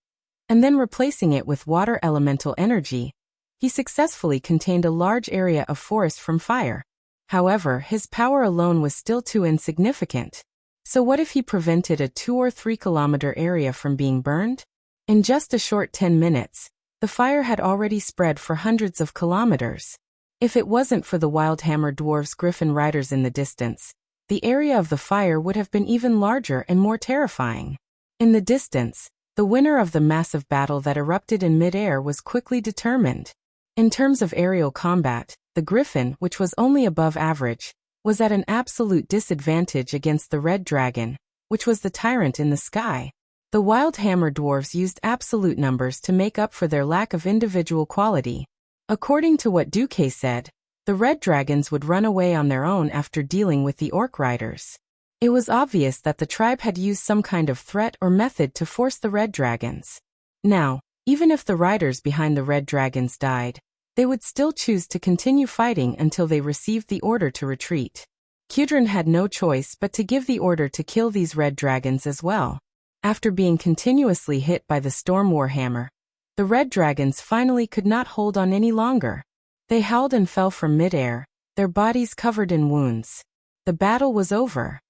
and then replacing it with water elemental energy, he successfully contained a large area of forest from fire. However, his power alone was still too insignificant. So what if he prevented a 2 or 3 kilometer area from being burned? In just a short 10 minutes, the fire had already spread for hundreds of kilometers. If it wasn't for the Wildhammer dwarves griffin riders in the distance, the area of the fire would have been even larger and more terrifying. In the distance, the winner of the massive battle that erupted in mid-air was quickly determined. In terms of aerial combat, the griffin, which was only above average, was at an absolute disadvantage against the red dragon, which was the tyrant in the sky. The Wildhammer dwarves used absolute numbers to make up for their lack of individual quality. According to what Duque said, the red dragons would run away on their own after dealing with the orc riders. It was obvious that the tribe had used some kind of threat or method to force the red dragons. Now, even if the riders behind the red dragons died, they would still choose to continue fighting until they received the order to retreat. Kudrin had no choice but to give the order to kill these red dragons as well. After being continuously hit by the storm warhammer, the red dragons finally could not hold on any longer. They howled and fell from mid-air, their bodies covered in wounds. The battle was over.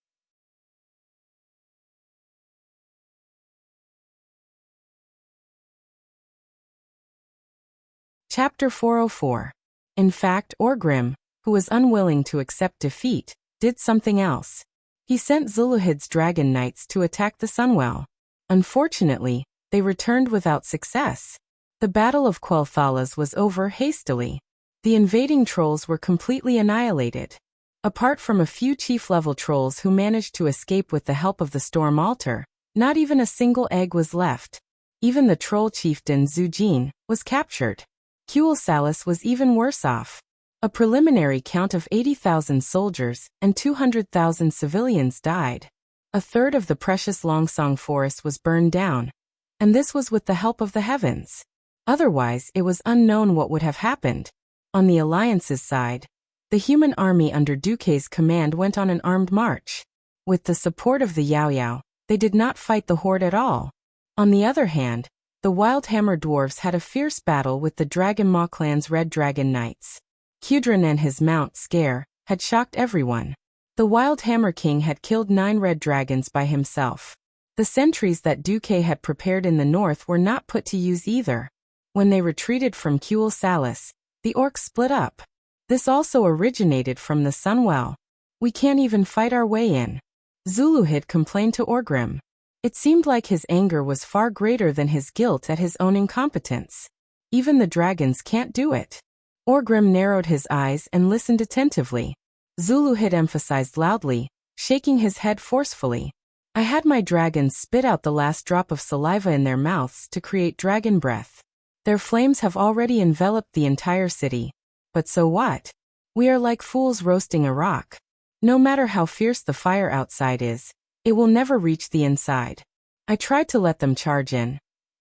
Chapter 404. In fact, Orgrim, who was unwilling to accept defeat, did something else. He sent Zuluhid's dragon knights to attack the Sunwell. Unfortunately, they returned without success. The Battle of Quel'Thalas was over hastily. The invading trolls were completely annihilated. Apart from a few chief-level trolls who managed to escape with the help of the Storm Altar, not even a single egg was left. Even the troll chieftain Zujin was captured. Quel'Thalas was even worse off. A preliminary count of 80,000 soldiers and 200,000 civilians died. A third of the precious Longsong forest was burned down, and this was with the help of the heavens. Otherwise, it was unknown what would have happened. On the Alliance's side, the human army under Duque's command went on an armed march. With the support of the Yao Yao, they did not fight the horde at all. On the other hand, the Wildhammer dwarves had a fierce battle with the Dragon Maw clan's Red Dragon Knights. Kudrin and his mount Scare had shocked everyone. The Wildhammer King had killed 9 red dragons by himself. The sentries that Duque had prepared in the north were not put to use either. When they retreated from Quel'Thalas, the orcs split up. This also originated from the Sunwell. We can't even fight our way in. Zuluhid complained to Orgrim. It seemed like his anger was far greater than his guilt at his own incompetence. Even the dragons can't do it. Orgrim narrowed his eyes and listened attentively. Zuluhid emphasized loudly, shaking his head forcefully. I had my dragons spit out the last drop of saliva in their mouths to create dragon breath. Their flames have already enveloped the entire city. But so what? We are like fools roasting a rock. No matter how fierce the fire outside is, it will never reach the inside. I tried to let them charge in,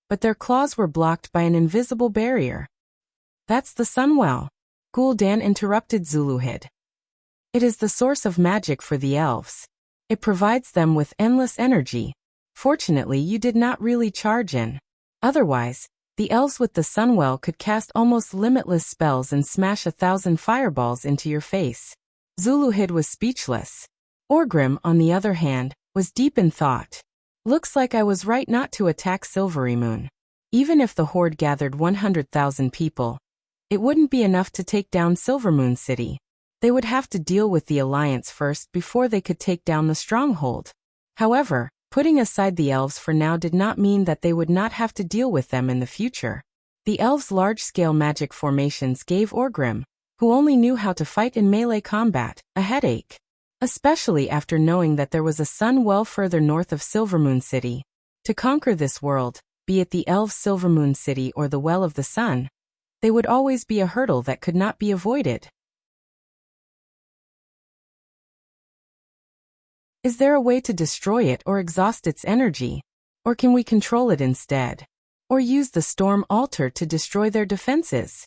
but their claws were blocked by an invisible barrier. That's the Sunwell. Gul'dan interrupted Zuluhid. It is the source of magic for the elves. It provides them with endless energy. Fortunately, you did not really charge in. Otherwise, the elves with the Sunwell could cast almost limitless spells and smash 1,000 fireballs into your face. Zuluhid was speechless. Orgrim, on the other hand, was deep in thought. Looks like I was right not to attack Silverymoon. Even if the horde gathered 100,000 people, it wouldn't be enough to take down Silvermoon City. They would have to deal with the Alliance first before they could take down the stronghold. However, putting aside the elves for now did not mean that they would not have to deal with them in the future. The elves' large-scale magic formations gave Orgrim, who only knew how to fight in melee combat, a headache. Especially after knowing that there was a sun well further north of Silvermoon City. To conquer this world, be it the elves' Silvermoon City or the Well of the Sun, they would always be a hurdle that could not be avoided. Is there a way to destroy it or exhaust its energy? Or can we control it instead? Or use the Storm Altar to destroy their defenses?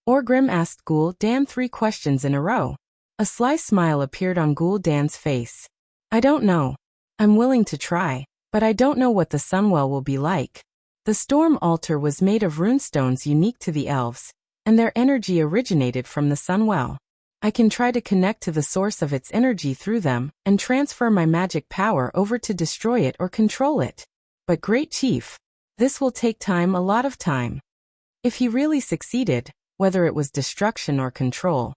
Orgrim asked Gul'dan 3 questions in a row. A sly smile appeared on Gul'dan's face. I don't know. I'm willing to try, but I don't know what the Sunwell will be like. The Storm Altar was made of runestones unique to the elves, and their energy originated from the Sunwell. I can try to connect to the source of its energy through them and transfer my magic power over to destroy it or control it. But Great Chief, this will take time, a lot of time. If he really succeeded, whether it was destruction or control,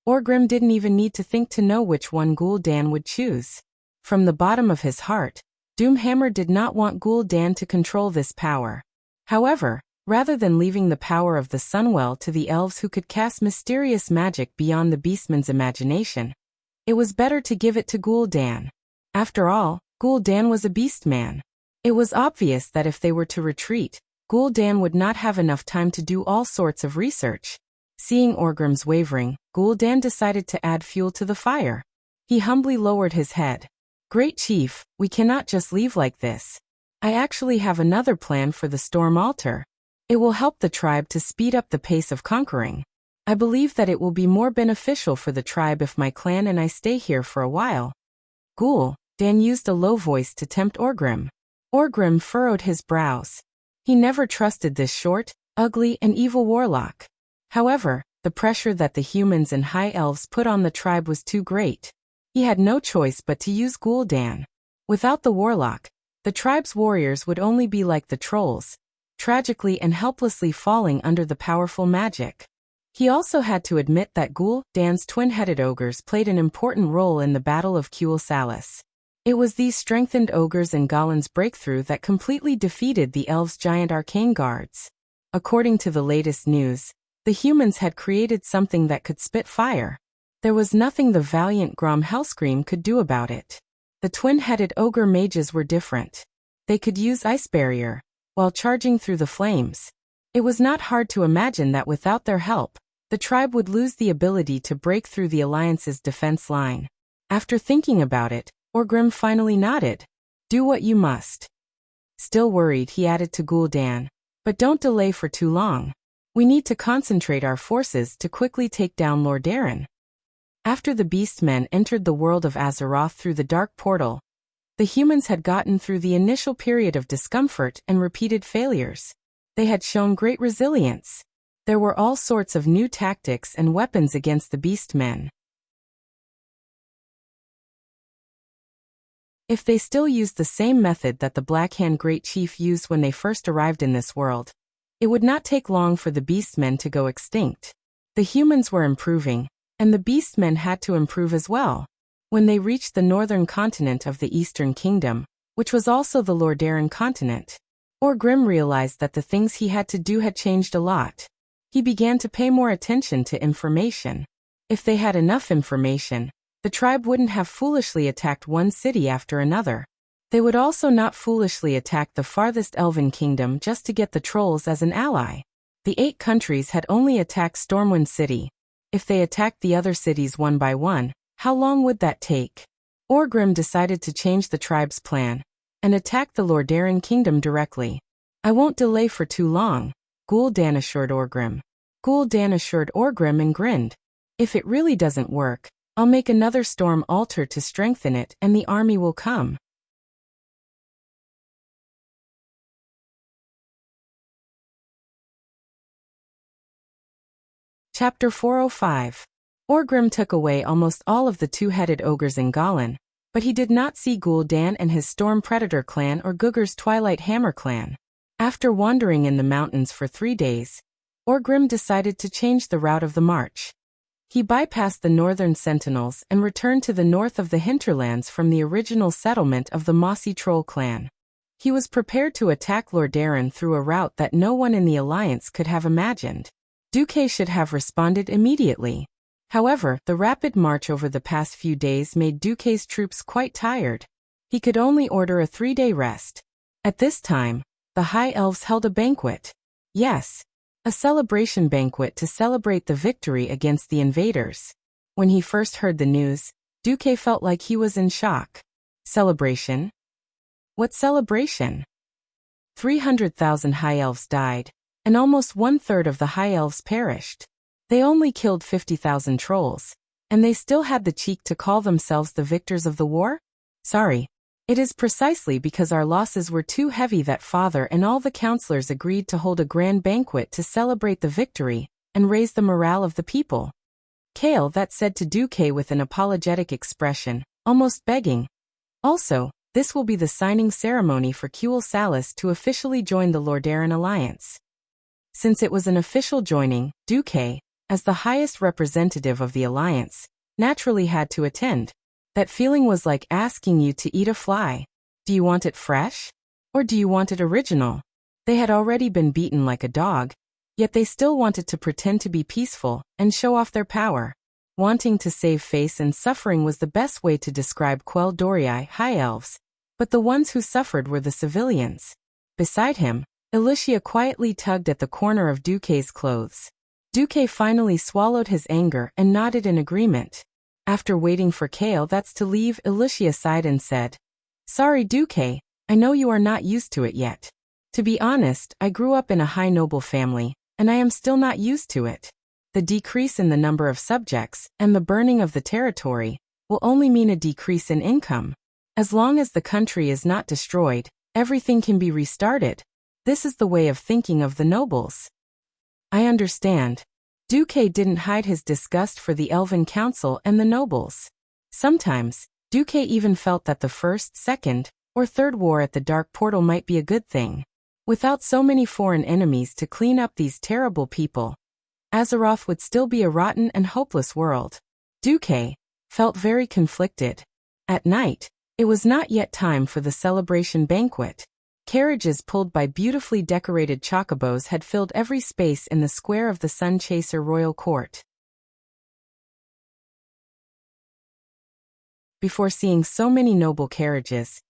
Orgrim didn't even need to think to know which one Gul'dan would choose. From the bottom of his heart, Doomhammer did not want Gul'dan to control this power. However, rather than leaving the power of the Sunwell to the elves who could cast mysterious magic beyond the beastman's imagination, it was better to give it to Gul'dan. After all, Gul'dan was a beastman. It was obvious that if they were to retreat, Gul'dan would not have enough time to do all sorts of research. Seeing Orgrim's wavering, Gul'dan decided to add fuel to the fire. He humbly lowered his head. Great Chief, we cannot just leave like this. I actually have another plan for the Storm Altar. It will help the tribe to speed up the pace of conquering. I believe that it will be more beneficial for the tribe if my clan and I stay here for a while. Gul'dan used a low voice to tempt Orgrim. Orgrim furrowed his brows. He never trusted this short, ugly, and evil warlock. However, the pressure that the humans and high elves put on the tribe was too great. He had no choice but to use Gul'dan. Without the warlock, the tribe's warriors would only be like the trolls, tragically and helplessly falling under the powerful magic. He also had to admit that Gul'dan's twin-headed ogres played an important role in the Battle of Kuel Salis. It was these strengthened ogres and Galen's breakthrough that completely defeated the elves' giant arcane guards. According to the latest news, the humans had created something that could spit fire. There was nothing the valiant Grom Hellscream could do about it. The twin-headed ogre mages were different. They could use Ice Barrier, while charging through the flames. It was not hard to imagine that without their help, the tribe would lose the ability to break through the Alliance's defense line. After thinking about it, Orgrim finally nodded. Do what you must. Still worried, he added to Gul'dan. But don't delay for too long. We need to concentrate our forces to quickly take down Lord Darren. After the Beastmen entered the world of Azeroth through the Dark Portal, the humans had gotten through the initial period of discomfort and repeated failures. They had shown great resilience. There were all sorts of new tactics and weapons against the Beastmen. If they still used the same method that the Blackhand Great Chief used when they first arrived in this world, it would not take long for the Beastmen to go extinct. The humans were improving, and the Beastmen had to improve as well. When they reached the northern continent of the Eastern Kingdom, which was also the Lordaeron continent, Orgrim realized that the things he had to do had changed a lot. He began to pay more attention to information. If they had enough information, the tribe wouldn't have foolishly attacked one city after another. They would also not foolishly attack the farthest elven kingdom just to get the trolls as an ally. The 8 countries had only attacked Stormwind City. If they attacked the other cities one by one, how long would that take? Orgrim decided to change the tribe's plan and attack the Lordaeron kingdom directly. I won't delay for too long, Gul'dan assured Orgrim. Gul'dan assured Orgrim and grinned. If it really doesn't work, I'll make another storm altar to strengthen it and the army will come. Chapter 405. Orgrim took away almost all of the two-headed ogres in Galen, but he did not see Gul'dan and his Storm Predator clan or Gugur's Twilight Hammer clan. After wandering in the mountains for 3 days, Orgrim decided to change the route of the march. He bypassed the northern sentinels and returned to the north of the hinterlands from the original settlement of the Mossy Troll clan. He was prepared to attack Lordaeron through a route that no one in the Alliance could have imagined. Duque should have responded immediately. However, the rapid march over the past few days made Duque's troops quite tired. He could only order a 3-day rest. At this time, the High Elves held a banquet. Yes, a celebration banquet to celebrate the victory against the invaders. When he first heard the news, Duque felt like he was in shock. Celebration? What celebration? 300,000 High Elves died, and almost 1/3 of the High Elves perished. They only killed 50,000 trolls, and they still had the cheek to call themselves the victors of the war? Sorry. It is precisely because our losses were too heavy that Father and all the counselors agreed to hold a grand banquet to celebrate the victory and raise the morale of the people. Kale that said to Duque with an apologetic expression, almost begging. Also, this will be the signing ceremony for Kuel Salis to officially join the Lordaeron Alliance. Since it was an official joining, Duque, as the highest representative of the Alliance, naturally had to attend. That feeling was like asking you to eat a fly. Do you want it fresh? Or do you want it original? They had already been beaten like a dog, yet they still wanted to pretend to be peaceful and show off their power. Wanting to save face and suffering was the best way to describe Quell Dorii High Elves, but the ones who suffered were the civilians. Beside him, Alicia quietly tugged at the corner of Duque's clothes. Duque finally swallowed his anger and nodded in agreement. After waiting for Kale that's to leave, Alicia sighed and said, Sorry Duque, I know you are not used to it yet. To be honest, I grew up in a high noble family, and I am still not used to it. The decrease in the number of subjects and the burning of the territory will only mean a decrease in income. As long as the country is not destroyed, Everything can be restarted. This is the way of thinking of the nobles. I understand. Duque didn't hide his disgust for the Elven Council and the nobles. Sometimes, Duque even felt that the first, second, or third war at the Dark Portal might be a good thing. Without so many foreign enemies to clean up these terrible people, Azeroth would still be a rotten and hopeless world. Duque felt very conflicted. At night, it was not yet time for the celebration banquet. Carriages pulled by beautifully decorated chocobos had filled every space in the square of the Sun Chaser royal court. Before seeing so many noble carriages,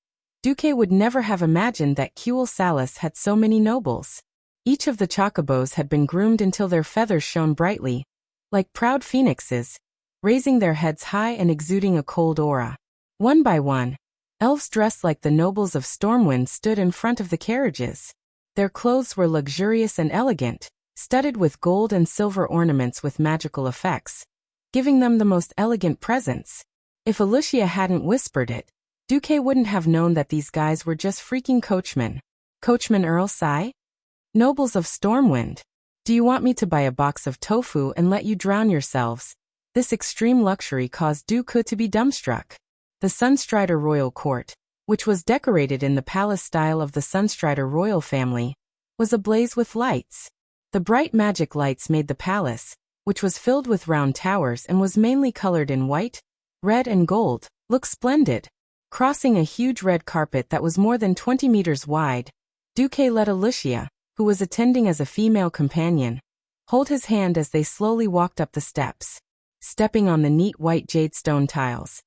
Duque would never have imagined that Kuel Salis had so many nobles. Each of the chocobos had been groomed until their feathers shone brightly, like proud phoenixes, raising their heads high and exuding a cold aura. One by one, elves dressed like the nobles of Stormwinds stood in front of the carriages. Their clothes were luxurious and elegant, studded with gold and silver ornaments with magical effects, giving them the most elegant presence. If Wuxia hadn't whispered it, Duque wouldn't have known that these guys were just freaking coachmen. Coachman Earl Sai? Nobles of Stormwind, do you want me to buy a box of tofu and let you drown yourselves? This extreme luxury caused Duque to be dumbstruck. The Sunstrider royal court, which was decorated in the palace style of the Sunstrider royal family, was ablaze with lights. The bright magic lights made the palace, which was filled with round towers and was mainly colored in white, red and gold, look splendid. Crossing a huge red carpet that was more than 20 meters wide, Duque led Wuxia, who was attending as a female companion, hold his hand as they slowly walked up the steps. Stepping on the neat white jadestone tiles,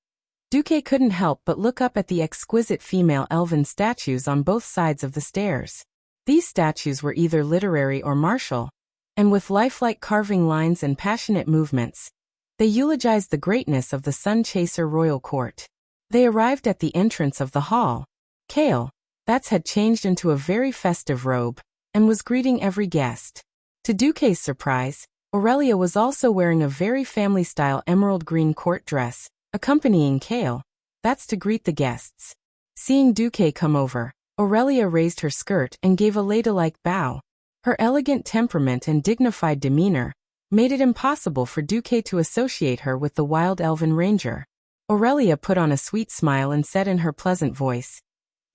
Duque couldn't help but look up at the exquisite female elven statues on both sides of the stairs. These statues were either literary or martial, and with lifelike carving lines and passionate movements, they eulogized the greatness of the Sun Chaser royal court. They arrived at the entrance of the hall. Kale, Bats had changed into a very festive robe, and was greeting every guest. To Duque's surprise, Aurelia was also wearing a very family-style emerald green court dress, accompanying Kale, Bats to greet the guests. Seeing Duque come over, Aurelia raised her skirt and gave a ladylike bow. Her elegant temperament and dignified demeanor made it impossible for Duque to associate her with the wild elven ranger. Aurelia put on a sweet smile and said in her pleasant voice,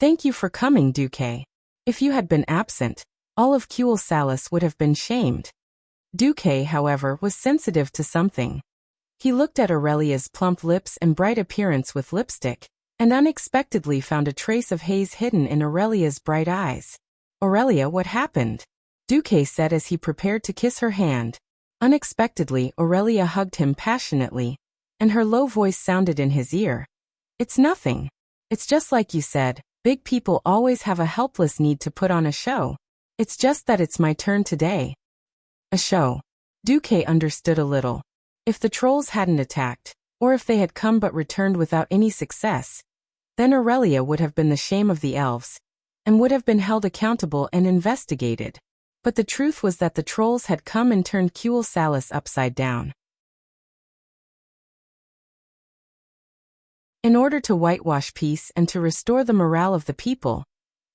"Thank you for coming, Duque. If you had been absent, all of Kuel Salis would have been shamed." Duque, however, was sensitive to something. He looked at Aurelia's plump lips and bright appearance with lipstick, and unexpectedly found a trace of haze hidden in Aurelia's bright eyes. "Aurelia, what happened?" Duque said as he prepared to kiss her hand. Unexpectedly, Aurelia hugged him passionately, and her low voice sounded in his ear. "It's nothing. It's just like you said, big people always have a helpless need to put on a show. It's just that it's my turn today." A show. Duque understood a little. If the trolls hadn't attacked, or if they had come but returned without any success, then Aurelia would have been the shame of the elves, and would have been held accountable and investigated. But the truth was that the trolls had come and turned Kuel Salis upside down. In order to whitewash peace and to restore the morale of the people,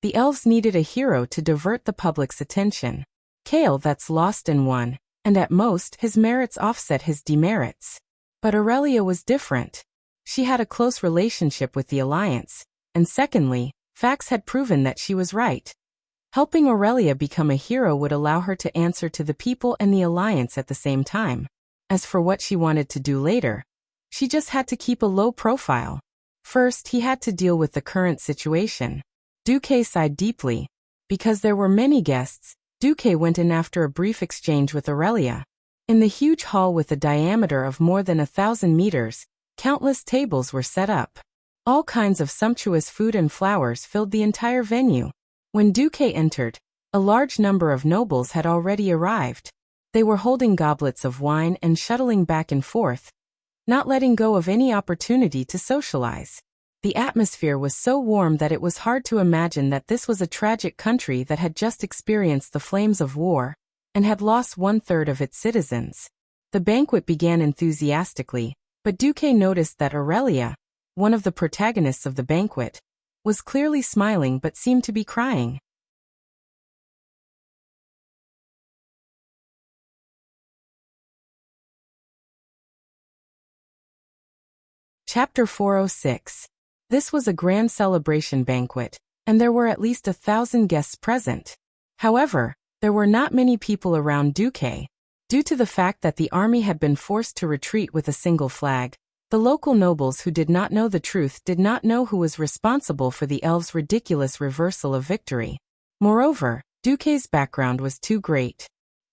the elves needed a hero to divert the public's attention. Kale that's lost and won, and at most his merits offset his demerits. But Aurelia was different. She had a close relationship with the Alliance, and secondly, facts had proven that she was right. Helping Aurelia become a hero would allow her to answer to the people and the Alliance at the same time. As for what she wanted to do later, she just had to keep a low profile. First, he had to deal with the current situation. Duque sighed deeply. Because there were many guests, Duque went in after a brief exchange with Aurelia. In the huge hall with a diameter of more than 1,000 meters, countless tables were set up. All kinds of sumptuous food and flowers filled the entire venue. When Duque entered, a large number of nobles had already arrived. They were holding goblets of wine and shuttling back and forth, not letting go of any opportunity to socialize. The atmosphere was so warm that it was hard to imagine that this was a tragic country that had just experienced the flames of war, and had lost 1/3 of its citizens. The banquet began enthusiastically, but Duque noticed that Aurelia, one of the protagonists of the banquet, was clearly smiling but seemed to be crying. Chapter 406. This was a grand celebration banquet, and there were at least 1,000 guests present. However, there were not many people around Duque. Due to the fact that the army had been forced to retreat with a single flag, the local nobles who did not know the truth did not know who was responsible for the elves' ridiculous reversal of victory. Moreover, Duque's background was too great.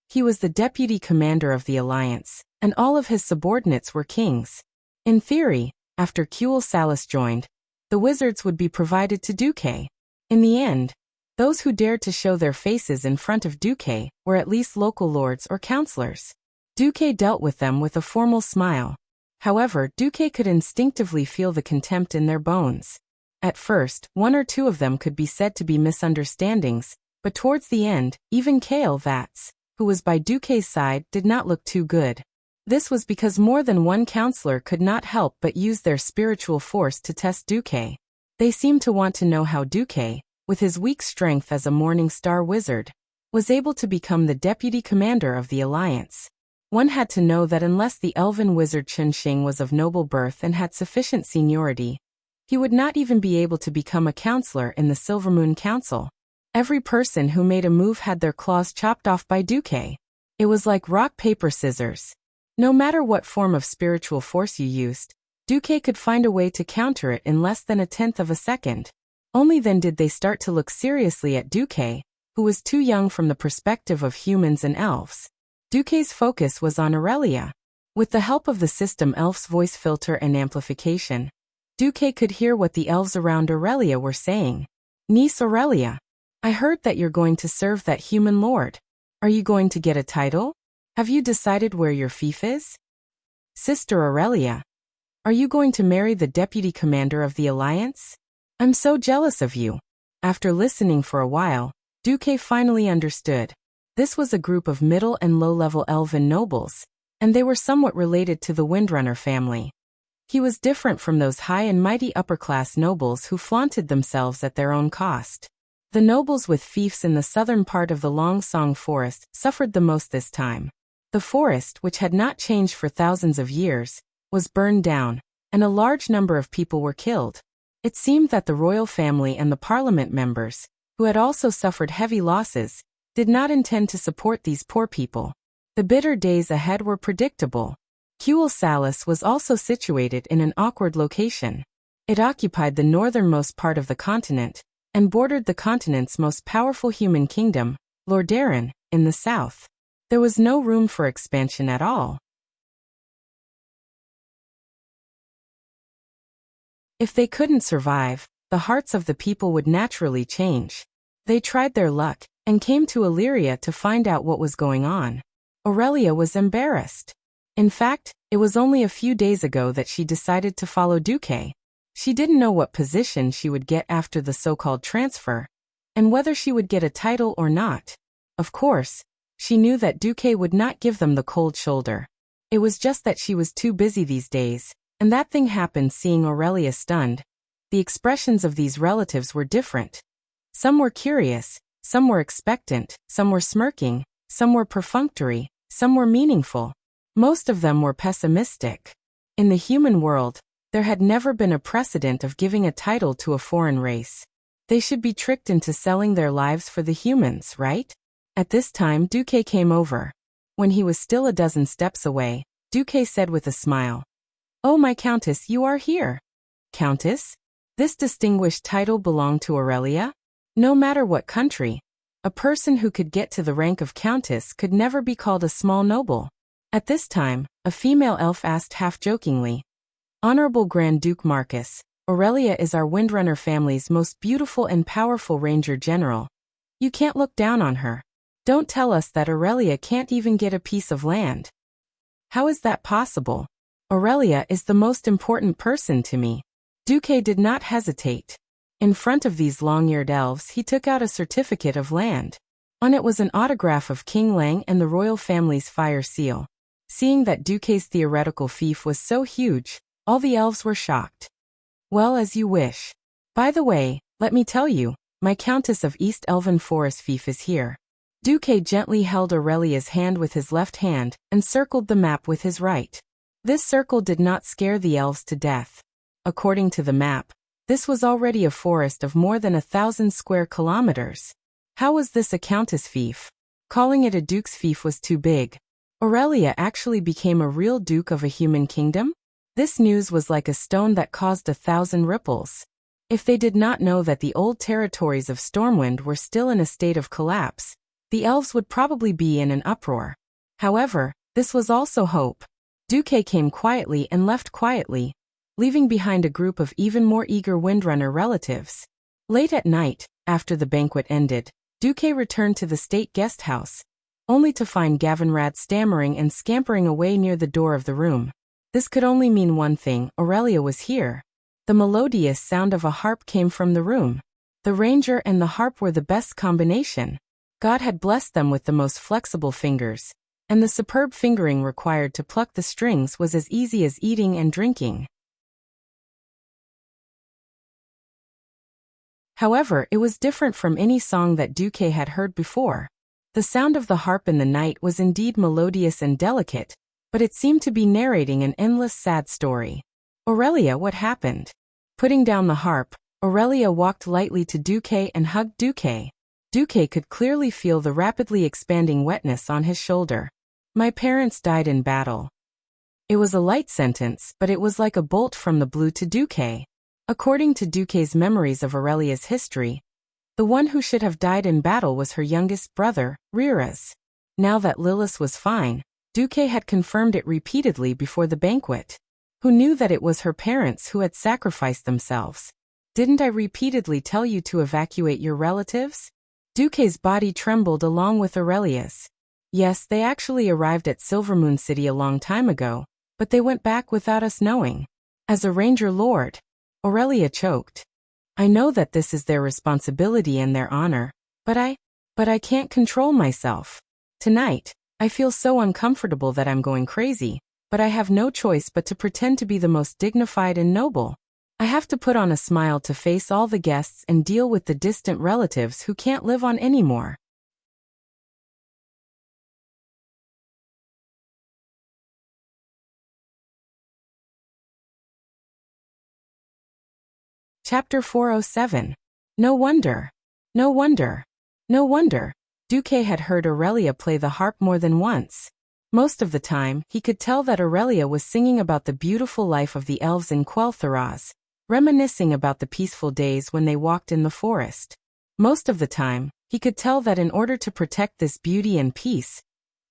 He was the deputy commander of the alliance, and all of his subordinates were kings. In theory, after Kuel Salas joined, the wizards would be provided to Duque. In the end, those who dared to show their faces in front of Duque were at least local lords or counselors. Duque dealt with them with a formal smile. However, Duque could instinctively feel the contempt in their bones. At first, one or two of them could be said to be misunderstandings, but towards the end, even Kael Vats, who was by Duque's side, did not look too good. This was because more than one counselor could not help but use their spiritual force to test Duque. They seemed to want to know how Duque, with his weak strength as a Morning Star wizard, was able to become the deputy commander of the alliance. One had to know that unless the elven wizard Chunxing was of noble birth and had sufficient seniority, he would not even be able to become a counselor in the Silvermoon Council. Every person who made a move had their claws chopped off by Duque. It was like rock, paper, scissors. No matter what form of spiritual force you used, Duque could find a way to counter it in less than 1/10 of a second. Only then did they start to look seriously at Duque, who was too young from the perspective of humans and elves. Duque's focus was on Aurelia. With the help of the system Elf's voice filter and amplification, Duque could hear what the elves around Aurelia were saying. Niece Aurelia, I heard that you're going to serve that human lord. Are you going to get a title? Have you decided where your fief is? Sister Aurelia, are you going to marry the deputy commander of the alliance? I'm so jealous of you. After listening for a while, Duque finally understood. This was a group of middle and low-level elven nobles, and they were somewhat related to the Windrunner family. He was different from those high and mighty upper-class nobles who flaunted themselves at their own cost. The nobles with fiefs in the southern part of the Long Song Forest suffered the most this time. The forest, which had not changed for thousands of years, was burned down, and a large number of people were killed. It seemed that the royal family and the parliament members, who had also suffered heavy losses, did not intend to support these poor people. The bitter days ahead were predictable. Kuel Salas was also situated in an awkward location. It occupied the northernmost part of the continent, and bordered the continent's most powerful human kingdom, Lordaeron, in the south. There was no room for expansion at all. If they couldn't survive, the hearts of the people would naturally change. They tried their luck, and came to Illyria to find out what was going on. Aurelia was embarrassed. In fact, it was only a few days ago that she decided to follow Duque. She didn't know what position she would get after the so-called transfer, and whether she would get a title or not. Of course, she knew that Duque would not give them the cold shoulder. It was just that she was too busy these days, and that thing happened seeing Aurelia stunned. The expressions of these relatives were different. Some were curious, some were expectant, some were smirking, some were perfunctory, some were meaningful. Most of them were pessimistic. In the human world, there had never been a precedent of giving a title to a foreign race. They should be tricked into selling their lives for the humans, right? At this time, Duque came over. When he was still a dozen steps away, Duque said with a smile, "Oh, my Countess, you are here." Countess? This distinguished title belonged to Aurelia? No matter what country, a person who could get to the rank of Countess could never be called a small noble. At this time, a female elf asked half-jokingly, "Honorable Grand Duke Marcus, Aurelia is our Windrunner family's most beautiful and powerful ranger general. You can't look down on her. Don't tell us that Aurelia can't even get a piece of land. How is that possible? Aurelia is the most important person to me." Duque did not hesitate. In front of these long-eared elves, he took out a certificate of land. On it was an autograph of King Lang and the royal family's fire seal. Seeing that Duque's theoretical fief was so huge, all the elves were shocked. "Well, as you wish. By the way, let me tell you, my Countess of East Elven Forest Fief is here. Duque gently held Aurelia's hand with his left hand and circled the map with his right. This circle did not scare the elves to death. According to the map, this was already a forest of more than 1,000 square kilometers. How was this a countess fief? Calling it a duke's fief was too big. Aurelia actually became a real duke of a human kingdom? This news was like a stone that caused 1,000 ripples. If they did not know that the old territories of Stormwind were still in a state of collapse, the elves would probably be in an uproar. However, this was also hope. Duque came quietly and left quietly, leaving behind a group of even more eager Windrunner relatives. Late at night, after the banquet ended, Duque returned to the state guest house, only to find Gavinrad stammering and scampering away near the door of the room. This could only mean one thing: Aurelia was here. The melodious sound of a harp came from the room. The ranger and the harp were the best combination. God had blessed them with the most flexible fingers, and the superb fingering required to pluck the strings was as easy as eating and drinking. However, it was different from any song that Duque had heard before. The sound of the harp in the night was indeed melodious and delicate, but it seemed to be narrating an endless sad story. Aurelia, what happened? Putting down the harp, Aurelia walked lightly to Duque and hugged Duque. Duque could clearly feel the rapidly expanding wetness on his shoulder. My parents died in battle. It was a light sentence, but it was like a bolt from the blue to Duque. According to Duque's memories of Aurelia's history, the one who should have died in battle was her youngest brother, Riras. Now that Lilith was fine, Duque had confirmed it repeatedly before the banquet. Who knew that it was her parents who had sacrificed themselves? Didn't I repeatedly tell you to evacuate your relatives? Duque's body trembled along with Aurelia's. Yes, they actually arrived at Silvermoon City a long time ago, but they went back without us knowing. As a ranger lord, Aurelia choked. I know that this is their responsibility and their honor, but I can't control myself. Tonight, I feel so uncomfortable that I'm going crazy, but I have no choice but to pretend to be the most dignified and noble. I have to put on a smile to face all the guests and deal with the distant relatives who can't live on anymore. Chapter 407. No wonder. No wonder. No wonder. Duque had heard Aurelia play the harp more than once. Most of the time, he could tell that Aurelia was singing about the beautiful life of the elves in Quel'Tharaz, reminiscing about the peaceful days when they walked in the forest. Most of the time, he could tell that in order to protect this beauty and peace,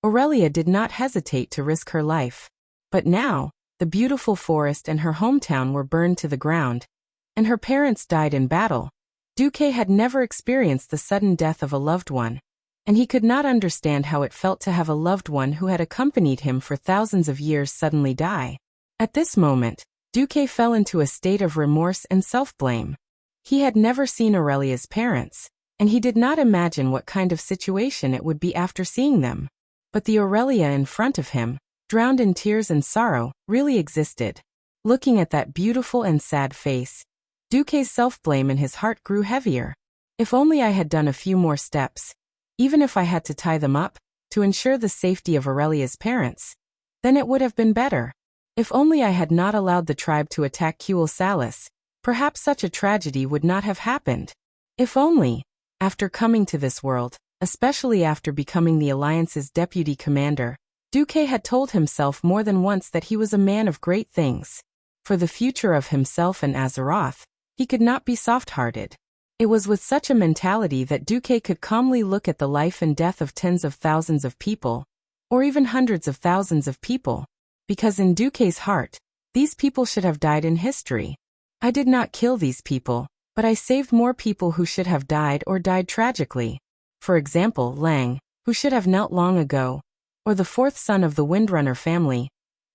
Aurelia did not hesitate to risk her life. But now, the beautiful forest and her hometown were burned to the ground, and her parents died in battle. Duque had never experienced the sudden death of a loved one, and he could not understand how it felt to have a loved one who had accompanied him for thousands of years suddenly die. At this moment, Duque fell into a state of remorse and self-blame. He had never seen Aurelia's parents, and he did not imagine what kind of situation it would be after seeing them. But the Aurelia in front of him, drowned in tears and sorrow, really existed. Looking at that beautiful and sad face, Duque's self-blame in his heart grew heavier. If only I had done a few more steps, even if I had to tie them up, to ensure the safety of Aurelia's parents, then it would have been better. If only I had not allowed the tribe to attack Quel'Thalas, perhaps such a tragedy would not have happened. If only, after coming to this world, especially after becoming the Alliance's deputy commander, Duque had told himself more than once that he was a man of great things. For the future of himself and Azeroth, he could not be soft-hearted. It was with such a mentality that Duque could calmly look at the life and death of tens of thousands of people, or even hundreds of thousands of people, because in Duque's heart, these people should have died in history. I did not kill these people, but I saved more people who should have died or died tragically. For example, Lang, who should have knelt long ago, or the fourth son of the Windrunner family,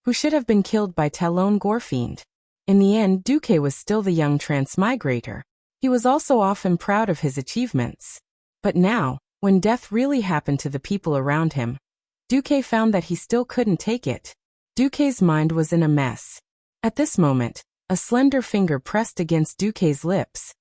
who should have been killed by Talon Gorefiend. In the end, Duque was still the young transmigrator. He was also often proud of his achievements. But now, when death really happened to the people around him, Duque found that he still couldn't take it. Duque's mind was in a mess. At this moment, a slender finger pressed against Duque's lips,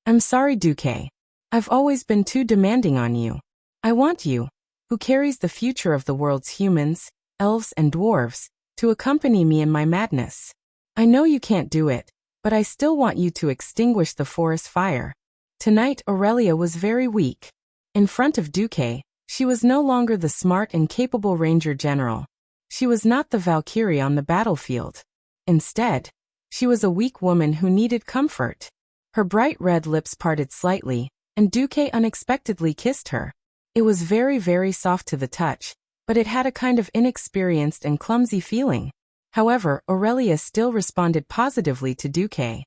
I'm sorry, Duque. I've always been too demanding on you. I want you, who carries the future of the world's humans, elves and dwarves, to accompany me in my madness. I know you can't do it, but I still want you to extinguish the forest fire. Tonight Aurelia was very weak. In front of Duque, she was no longer the smart and capable ranger general. She was not the Valkyrie on the battlefield. Instead, she was a weak woman who needed comfort. Her bright red lips parted slightly, and Duque unexpectedly kissed her. It was very, very soft to the touch, but it had a kind of inexperienced and clumsy feeling. However, Aurelia still responded positively to Duque.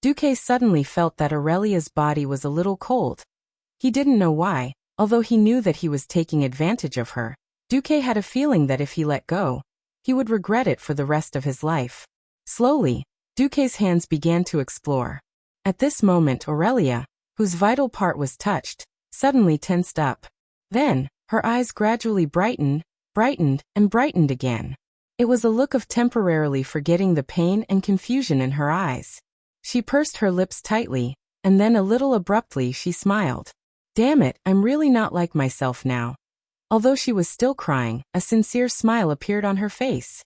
Duque suddenly felt that Aurelia's body was a little cold. He didn't know why, although he knew that he was taking advantage of her. Duque had a feeling that if he let go, he would regret it for the rest of his life. Slowly, Duque's hands began to explore. At this moment Aurelia, whose vital part was touched, suddenly tensed up. Then, her eyes gradually brightened again. It was a look of temporarily forgetting the pain and confusion in her eyes. She pursed her lips tightly, and then a little abruptly she smiled. Damn it, I'm really not like myself now. Although she was still crying, a sincere smile appeared on her face.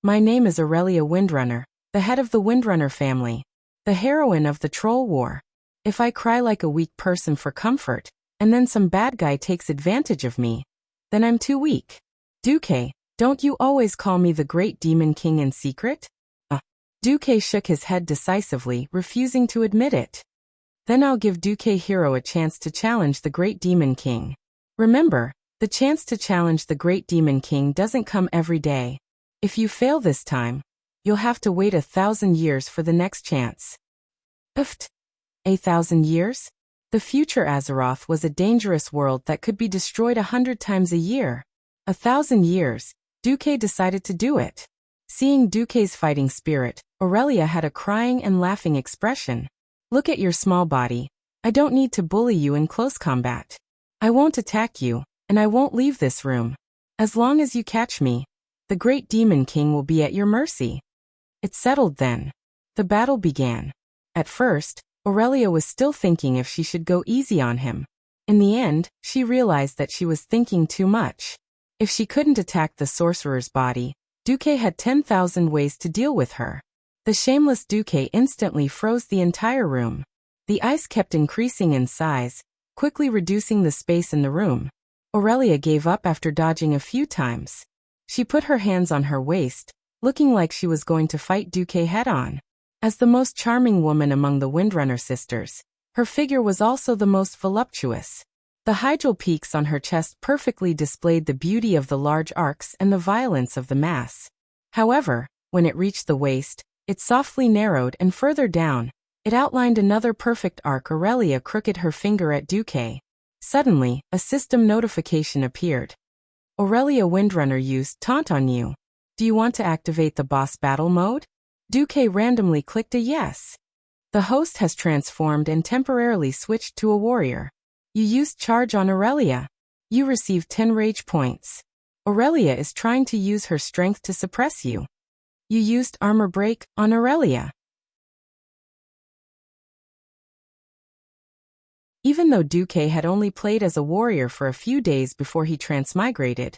My name is Aurelia Windrunner, the head of the Windrunner family, the heroine of the Troll War. If I cry like a weak person for comfort, and then some bad guy takes advantage of me, then I'm too weak. Duque, don't you always call me the Great Demon King in secret? Duque shook his head decisively, refusing to admit it. Then I'll give Duque Hero a chance to challenge the Great Demon King. Remember, the chance to challenge the Great Demon King doesn't come every day. If you fail this time, you'll have to wait 1,000 years for the next chance. 1,000 years? The future Azeroth was a dangerous world that could be destroyed 100 times a year. 1,000 years, Duque decided to do it. Seeing Duque's fighting spirit, Aurelia had a crying and laughing expression. Look at your small body. I don't need to bully you in close combat. I won't attack you, and I won't leave this room. As long as you catch me, the Great Demon King will be at your mercy. It's settled then. The battle began. At first, Aurelia was still thinking if she should go easy on him. In the end, she realized that she was thinking too much. If she couldn't attack the sorcerer's body, Duque had 10,000 ways to deal with her. The shameless Duque instantly froze the entire room. The ice kept increasing in size, quickly reducing the space in the room. Aurelia gave up after dodging a few times. She put her hands on her waist, looking like she was going to fight Duque head-on. As the most charming woman among the Windrunner sisters, her figure was also the most voluptuous. The hydral peaks on her chest perfectly displayed the beauty of the large arcs and the violence of the mass. However, when it reached the waist, it softly narrowed, and further down, it outlined another perfect arc. Aurelia crooked her finger at Duque. Suddenly, a system notification appeared. Aurelia Windrunner used taunt on you. Do you want to activate the boss battle mode? Duque randomly clicked a yes. The host has transformed and temporarily switched to a warrior. You used charge on Aurelia. You received 10 rage points. Aurelia is trying to use her strength to suppress you. You used armor break on Aurelia. Even though Duque had only played as a warrior for a few days before he transmigrated,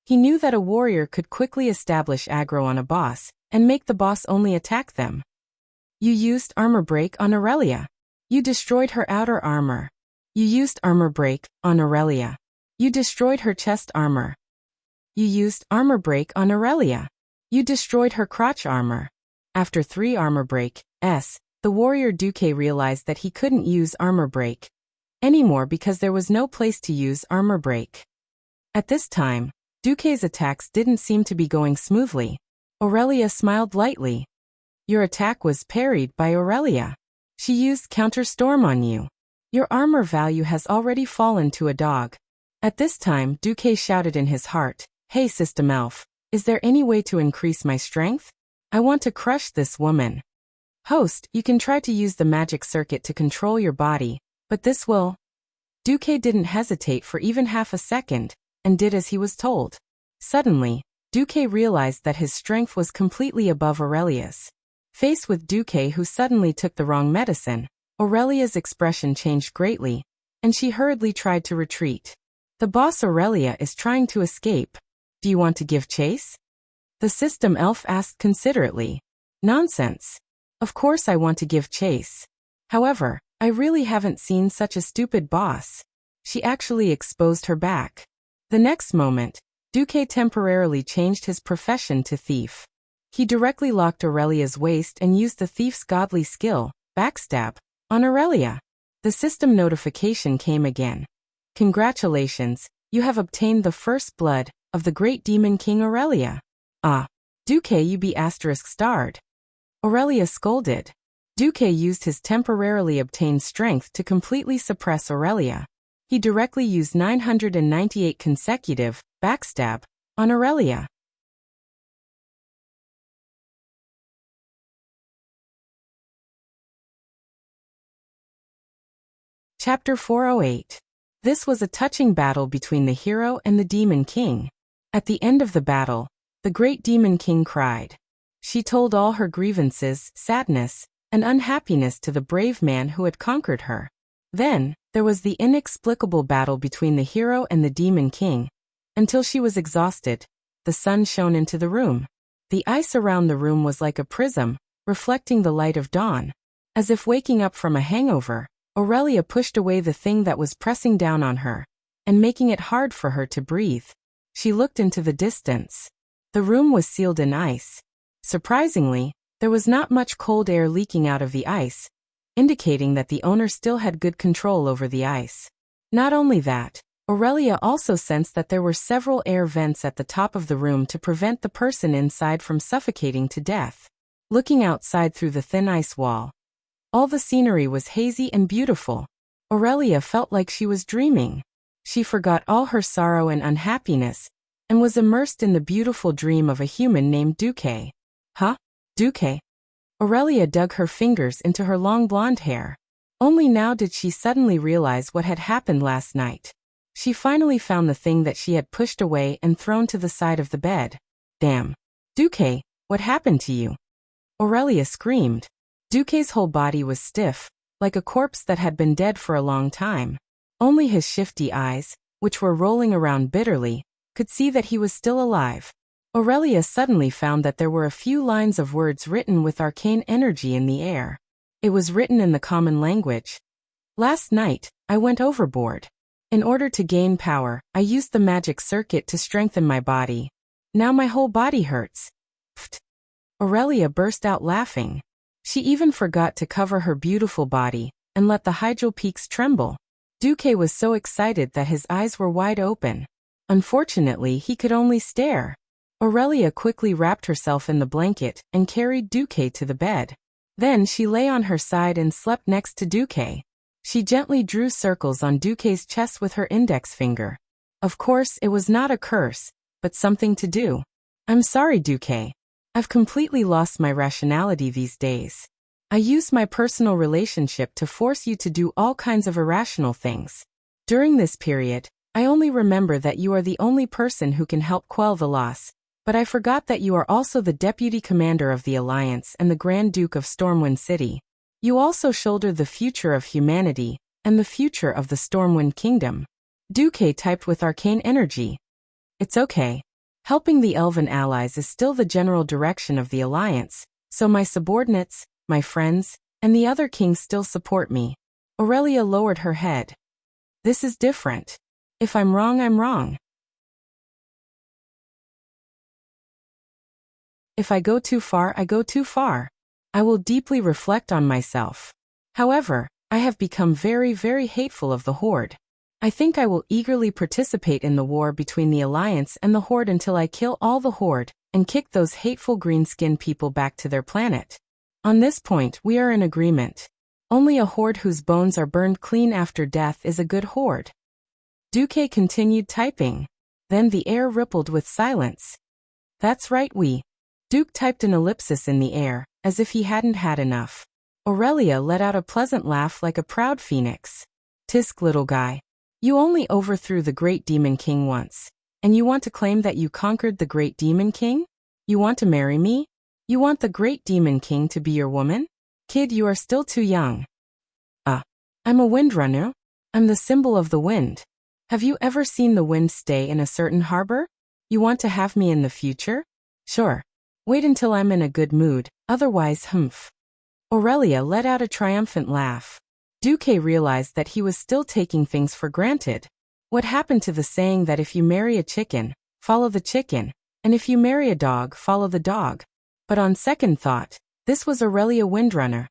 he knew that a warrior could quickly establish aggro on a boss and make the boss only attack them. You used armor break on Aurelia. You destroyed her outer armor. You used armor break on Aurelia. You destroyed her chest armor. You used armor break on Aurelia. You destroyed her crotch armor. After 3 armor break, the warrior Duque realized that he couldn't use armor break anymore because there was no place to use armor break. At this time, Duque's attacks didn't seem to be going smoothly. Aurelia smiled lightly. Your attack was parried by Aurelia. She used counter storm on you. Your armor value has already fallen to a dog. At this time, Duque shouted in his heart, Hey System Elf, is there any way to increase my strength? I want to crush this woman. Host, you can try to use the magic circuit to control your body, but this will... Duque didn't hesitate for even half a second, and did as he was told. Suddenly, Duque realized that his strength was completely above Aurelia's. Faced with Duque, who suddenly took the wrong medicine, Aurelia's expression changed greatly, and she hurriedly tried to retreat. The boss Aurelia is trying to escape. Do you want to give chase? The system elf asked considerately. Nonsense. Of course I want to give chase. However, I really haven't seen such a stupid boss. She actually exposed her back. The next moment, Duque temporarily changed his profession to thief. He directly locked Aurelia's waist and used the thief's godly skill, backstab, on Aurelia. The system notification came again. Congratulations, you have obtained the first blood of the great demon king Aurelia. Ah, Duque, you be *starred. Aurelia scolded. Duque used his temporarily obtained strength to completely suppress Aurelia. He directly used 998 consecutive backstab on Aurelia. Chapter 408. This was a touching battle between the hero and the Demon King. At the end of the battle, the great Demon King cried. She told all her grievances, sadness, and unhappiness to the brave man who had conquered her. Then, there was the inexplicable battle between the hero and the Demon King. Until she was exhausted, the sun shone into the room. The ice around the room was like a prism, reflecting the light of dawn. As if waking up from a hangover, Aurelia pushed away the thing that was pressing down on her, and making it hard for her to breathe. She looked into the distance. The room was sealed in ice. Surprisingly, there was not much cold air leaking out of the ice, indicating that the owner still had good control over the ice. Not only that, Aurelia also sensed that there were several air vents at the top of the room to prevent the person inside from suffocating to death. Looking outside through the thin ice wall, all the scenery was hazy and beautiful. Aurelia felt like she was dreaming. She forgot all her sorrow and unhappiness, and was immersed in the beautiful dream of a human named Duque. Huh? Duque? Aurelia dug her fingers into her long blonde hair. Only now did she suddenly realize what had happened last night. She finally found the thing that she had pushed away and thrown to the side of the bed. Damn. Duque, what happened to you? Aurelia screamed. Duque's whole body was stiff, like a corpse that had been dead for a long time. Only his shifty eyes, which were rolling around bitterly, could see that he was still alive. Aurelia suddenly found that there were a few lines of words written with arcane energy in the air. It was written in the common language. Last night, I went overboard. In order to gain power, I used the magic circuit to strengthen my body. Now my whole body hurts. Pfft. Aurelia burst out laughing. She even forgot to cover her beautiful body, and let the hydro peaks tremble. Duque was so excited that his eyes were wide open. Unfortunately, he could only stare. Aurelia quickly wrapped herself in the blanket and carried Duque to the bed. Then she lay on her side and slept next to Duque. She gently drew circles on Duque's chest with her index finger. Of course, it was not a curse, but something to do. I'm sorry, Duque. I've completely lost my rationality these days. I use my personal relationship to force you to do all kinds of irrational things. During this period, I only remember that you are the only person who can help quell the loss, but I forgot that you are also the deputy commander of the Alliance and the Grand Duke of Stormwind City. You also shoulder the future of humanity and the future of the Stormwind Kingdom. Duque typed with arcane energy. It's okay. Helping the elven allies is still the general direction of the Alliance, so my subordinates, my friends, and the other kings still support me. Aurelia lowered her head. This is different. If I'm wrong, I'm wrong. If I go too far, I go too far. I will deeply reflect on myself. However, I have become very, very hateful of the Horde. I think I will eagerly participate in the war between the Alliance and the Horde until I kill all the Horde and kick those hateful green-skinned people back to their planet. On this point, we are in agreement. Only a Horde whose bones are burned clean after death is a good Horde. Duque continued typing. Then the air rippled with silence. That's right, Duke typed an ellipsis in the air, as if he hadn't had enough. Aurelia let out a pleasant laugh like a proud phoenix. Tisk, little guy. You only overthrew the Great Demon King once, and you want to claim that you conquered the Great Demon King? You want to marry me? You want the great demon king to be your woman? Kid, you are still too young. I'm a windrunner. I'm the symbol of the wind. Have you ever seen the wind stay in a certain harbor? You want to have me in the future? Sure. Wait until I'm in a good mood, otherwise humph. Aurelia let out a triumphant laugh. Duque realized that he was still taking things for granted. What happened to the saying that if you marry a chicken, follow the chicken, and if you marry a dog, follow the dog? But on second thought, this was Aurelia Windrunner,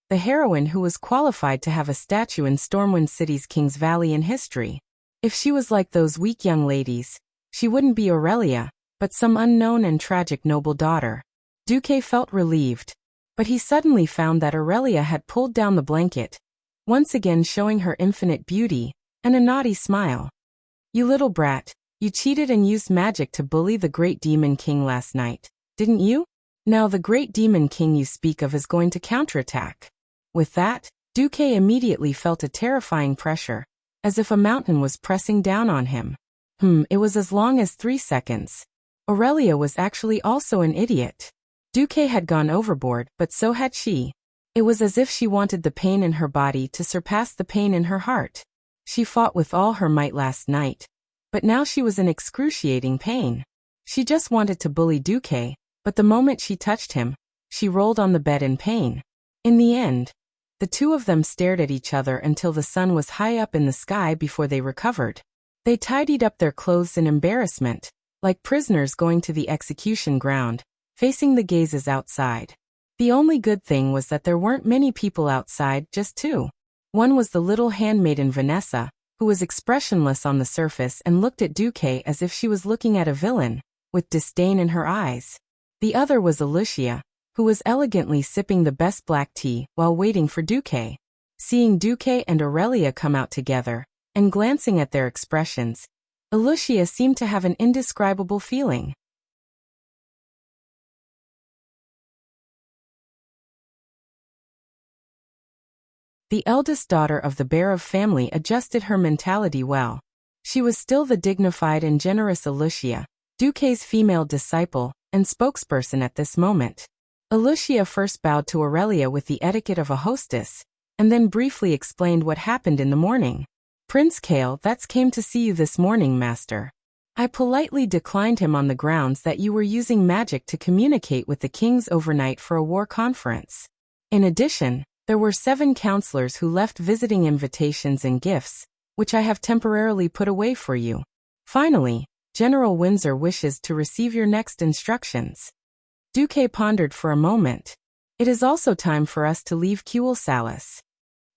the heroine who was qualified to have a statue in Stormwind City's King's Valley in history. If she was like those weak young ladies, she wouldn't be Aurelia, but some unknown and tragic noble daughter. Duque felt relieved, but he suddenly found that Aurelia had pulled down the blanket, once again showing her infinite beauty, and a naughty smile. You little brat, you cheated and used magic to bully the great demon king last night, didn't you? Now the great demon king you speak of is going to counterattack. With that, Duque immediately felt a terrifying pressure, as if a mountain was pressing down on him. It was as long as 3 seconds. Aurelia was actually also an idiot. Duque had gone overboard, but so had she. It was as if she wanted the pain in her body to surpass the pain in her heart. She fought with all her might last night, but now she was in excruciating pain. She just wanted to bully Duque, but the moment she touched him, she rolled on the bed in pain. In the end, the two of them stared at each other until the sun was high up in the sky before they recovered. They tidied up their clothes in embarrassment, like prisoners going to the execution ground, facing the gazes outside. The only good thing was that there weren't many people outside, just 2. One was the little handmaiden Vanessa, who was expressionless on the surface and looked at Duque as if she was looking at a villain, with disdain in her eyes. The other was Wuxia, who was elegantly sipping the best black tea while waiting for Duque. Seeing Duque and Aurelia come out together, and glancing at their expressions, Wuxia seemed to have an indescribable feeling. The eldest daughter of the Barov family adjusted her mentality well. She was still the dignified and generous Wuxia, Duque's female disciple and spokesperson at this moment. Wuxia first bowed to Aurelia with the etiquette of a hostess, and then briefly explained what happened in the morning. Prince Kale, that's came to see you this morning, master. I politely declined him on the grounds that you were using magic to communicate with the kings overnight for a war conference. In addition, there were 7 counselors who left visiting invitations and gifts, which I have temporarily put away for you. Finally, General Windsor wishes to receive your next instructions. Duque pondered for a moment. It is also time for us to leave Kuel Salis.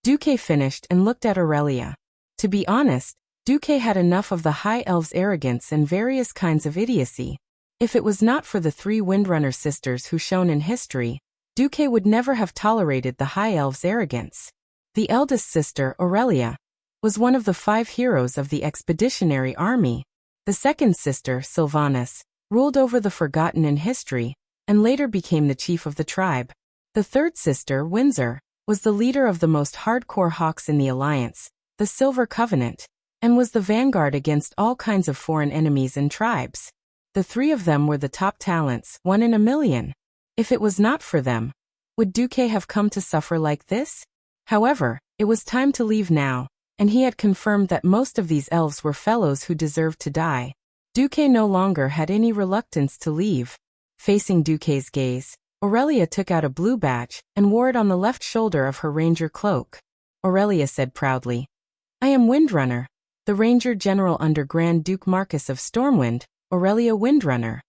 Duque finished and looked at Aurelia. To be honest, Duque had enough of the High Elves' arrogance and various kinds of idiocy. If it was not for the 3 Windrunner sisters who shone in history, Duque would never have tolerated the High Elves' arrogance. The eldest sister, Aurelia, was one of the 5 heroes of the expeditionary army. The second sister, Sylvanas, ruled over the forgotten in history, and later became the chief of the tribe. The third sister, Windsor, was the leader of the most hardcore hawks in the Alliance, the Silver Covenant, and was the vanguard against all kinds of foreign enemies and tribes. The 3 of them were the top talents, 1 in a million. If it was not for them, would Duque have come to suffer like this? However, it was time to leave now, and he had confirmed that most of these elves were fellows who deserved to die. Duque no longer had any reluctance to leave. Facing Duque's gaze, Aurelia took out a blue badge and wore it on the left shoulder of her ranger cloak. Aurelia said proudly, I am Windrunner, the Ranger General under Grand Duke Marcus of Stormwind, Aurelia Windrunner.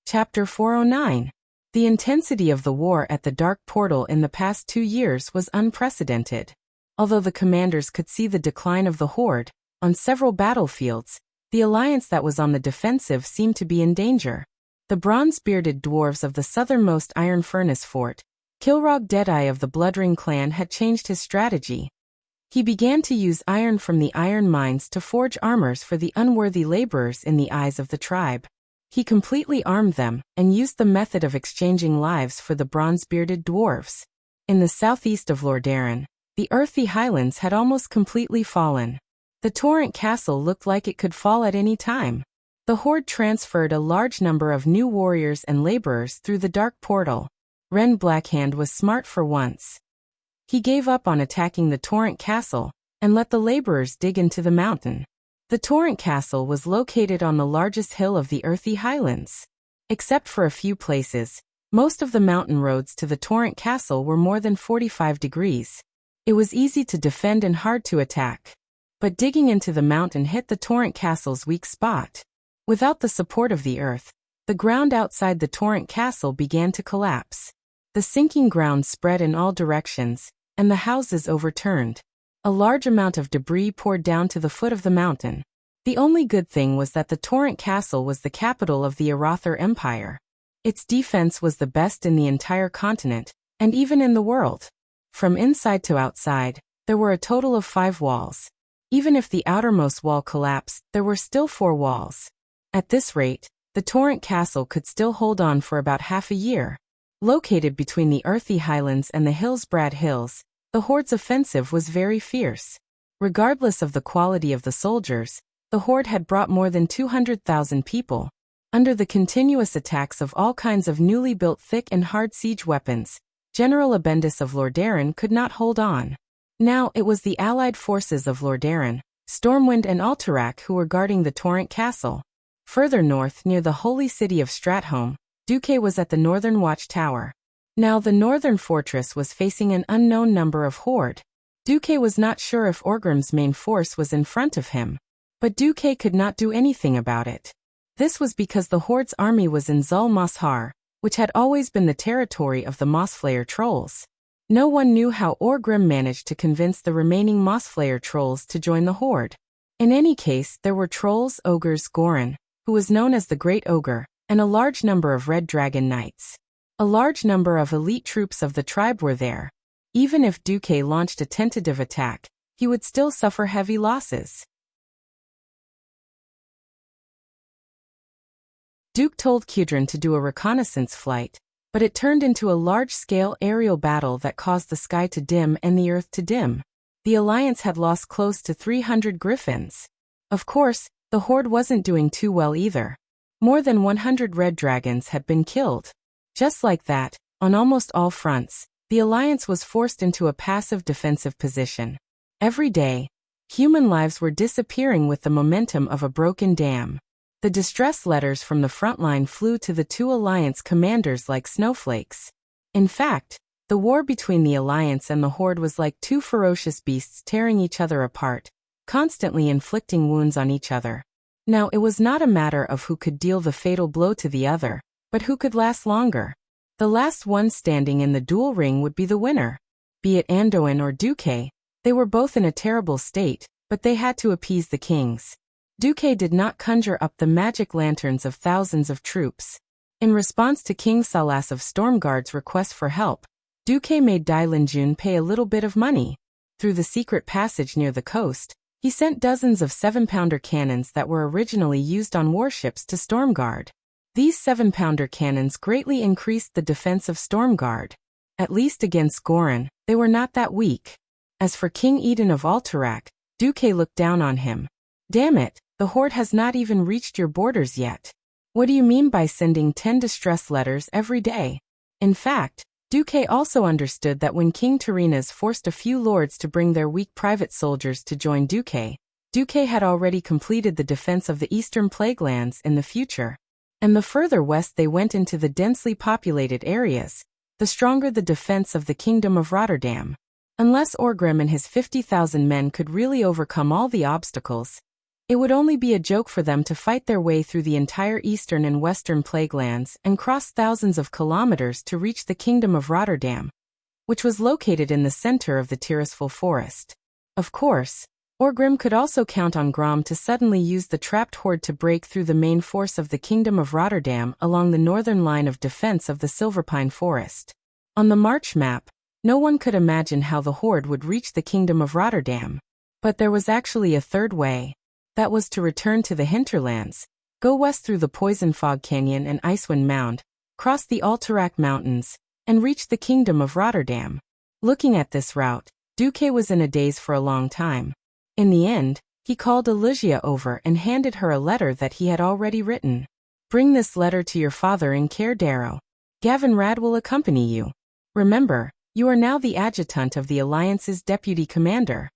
Chapter 409. The intensity of the war at the Dark Portal in the past 2 years was unprecedented. Although the commanders could see the decline of the Horde, on several battlefields, the alliance that was on the defensive seemed to be in danger. The bronze-bearded dwarves of the southernmost Iron Furnace Fort, Kilrog Deadeye of the Bloodring clan, had changed his strategy. He began to use iron from the iron mines to forge armors for the unworthy laborers in the eyes of the tribe. He completely armed them and used the method of exchanging lives for the bronze-bearded dwarves. In the southeast of Lordaeron, The earthy highlands had almost completely fallen. The torrent castle looked like it could fall at any time. The horde transferred a large number of new warriors and laborers through the dark portal. Ren Blackhand was smart for once. He gave up on attacking the torrent castle and let the laborers dig into the mountain. The torrent castle was located on the largest hill of the earthy highlands. Except for a few places, most of the mountain roads to the torrent castle were more than 45 degrees. It was easy to defend and hard to attack. But digging into the mountain hit the torrent castle's weak spot. Without the support of the earth, the ground outside the torrent castle began to collapse. The sinking ground spread in all directions, and the houses overturned. A large amount of debris poured down to the foot of the mountain. The only good thing was that the torrent castle was the capital of the Arathar Empire. Its defense was the best in the entire continent, and even in the world. From inside to outside, there were a total of 5 walls. Even if the outermost wall collapsed, there were still 4 walls. At this rate, the torrent castle could still hold on for about half a year. Located between the earthy highlands and the Hillsbrad Hills, the horde's offensive was very fierce. Regardless of the quality of the soldiers, the horde had brought more than 200,000 people. Under the continuous attacks of all kinds of newly built thick and hard siege weapons, General Abendis of Lordaeron could not hold on. Now it was the allied forces of Lordaeron, Stormwind and Alterac who were guarding the torrent castle. Further north near the holy city of Stratholme, Duque was at the northern watchtower. Now the northern fortress was facing an unknown number of horde. Duque was not sure if Orgrim's main force was in front of him. But Duque could not do anything about it. This was because the horde's army was in Zul Moshar, which had always been the territory of the Mossflayer trolls. No one knew how Orgrim managed to convince the remaining Mossflayer trolls to join the horde. In any case, there were trolls, ogres, Gorin, who was known as the Great Ogre, and a large number of Red Dragon Knights. A large number of elite troops of the tribe were there. Even if Duque launched a tentative attack, he would still suffer heavy losses. Duke told Kudrin to do a reconnaissance flight, but it turned into a large-scale aerial battle that caused the sky to dim and the earth to dim. The Alliance had lost close to 300 griffins. Of course, the horde wasn't doing too well either. More than 100 red dragons had been killed. Just like that, on almost all fronts, the Alliance was forced into a passive defensive position. Every day, human lives were disappearing with the momentum of a broken dam. The distress letters from the front line flew to the 2 Alliance commanders like snowflakes. In fact, the war between the Alliance and the horde was like 2 ferocious beasts tearing each other apart, constantly inflicting wounds on each other. Now it was not a matter of who could deal the fatal blow to the other, but who could last longer. The last one standing in the duel ring would be the winner. Be it Anduin or Duque, they were both in a terrible state, but they had to appease the kings. Duque did not conjure up the magic lanterns of thousands of troops. In response to King Salas of Stormguard's request for help, Duque made Dai Linjun pay a little bit of money. Through the secret passage near the coast, he sent dozens of 7-pounder cannons that were originally used on warships to Stormguard. These 7-pounder cannons greatly increased the defense of Stormguard. At least against Gorin, they were not that weak. As for King Eden of Alterac, Duque looked down on him. Damn it, the horde has not even reached your borders yet. What do you mean by sending 10 distress letters every day? In fact, Duque also understood that when King Tyrrhenas forced a few lords to bring their weak private soldiers to join Duque, Duque had already completed the defense of the eastern Plaguelands in the future. And the further west they went into the densely populated areas, the stronger the defense of the Kingdom of Rotterdam. Unless Orgrim and his 50,000 men could really overcome all the obstacles, it would only be a joke for them to fight their way through the entire eastern and western Plaguelands and cross thousands of kilometers to reach the Kingdom of Rotterdam, which was located in the center of the Tirisful Forest. Of course, Orgrim could also count on Grom to suddenly use the trapped horde to break through the main force of the Kingdom of Rotterdam along the northern line of defense of the Silverpine Forest. On the March map, no one could imagine how the horde would reach the Kingdom of Rotterdam. But there was actually a third way. That was to return to the hinterlands, go west through the Poison Fog Canyon and Icewind Mound, cross the Alterac Mountains, and reach the Kingdom of Rotterdam. Looking at this route, Duque was in a daze for a long time. In the end, he called Alicia over and handed her a letter that he had already written. Bring this letter to your father in Cardero. Gavin Rad will accompany you. Remember, you are now the adjutant of the Alliance's deputy commander.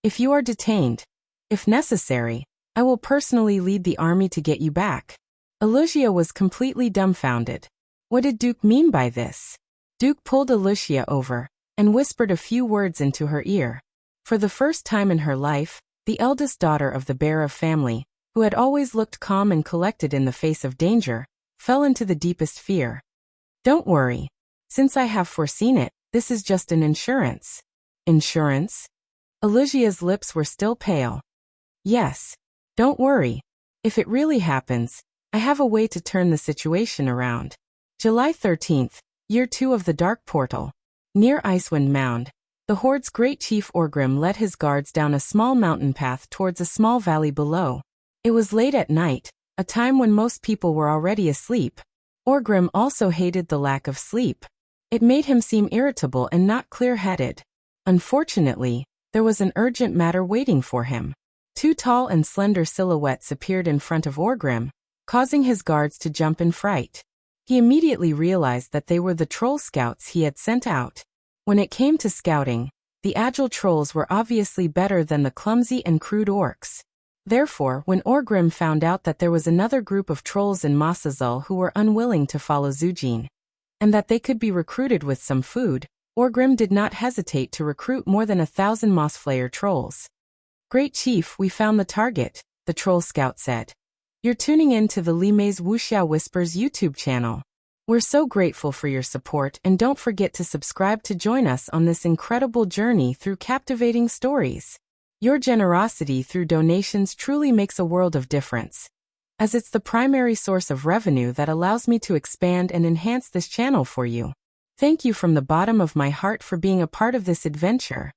If you are detained, if necessary, I will personally lead the army to get you back. Alicia was completely dumbfounded. What did Duke mean by this? Duke pulled Alicia over and whispered a few words into her ear. For the first time in her life, the eldest daughter of the Bear of family, who had always looked calm and collected in the face of danger, fell into the deepest fear. Don't worry. Since I have foreseen it, this is just an insurance. Insurance? Alicia's lips were still pale. Yes. Don't worry. If it really happens, I have a way to turn the situation around. July 13th, Year 2 of the Dark Portal. Near Icewind Mound, the Horde's great chief Orgrim led his guards down a small mountain path towards a small valley below. It was late at night, a time when most people were already asleep. Orgrim also hated the lack of sleep. It made him seem irritable and not clear-headed. Unfortunately, there was an urgent matter waiting for him. Two tall and slender silhouettes appeared in front of Orgrim, causing his guards to jump in fright. He immediately realized that they were the troll scouts he had sent out. When it came to scouting, the agile trolls were obviously better than the clumsy and crude orcs. Therefore, when Orgrim found out that there was another group of trolls in Mossazul who were unwilling to follow Zujin, and that they could be recruited with some food, Orgrim did not hesitate to recruit more than 1,000 Mossflayer trolls. Great Chief, we found the target, the troll scout said. You're tuning in to the Lime's Wuxia Whispers YouTube channel. We're so grateful for your support, and don't forget to subscribe to join us on this incredible journey through captivating stories. Your generosity through donations truly makes a world of difference, as it's the primary source of revenue that allows me to expand and enhance this channel for you. Thank you from the bottom of my heart for being a part of this adventure.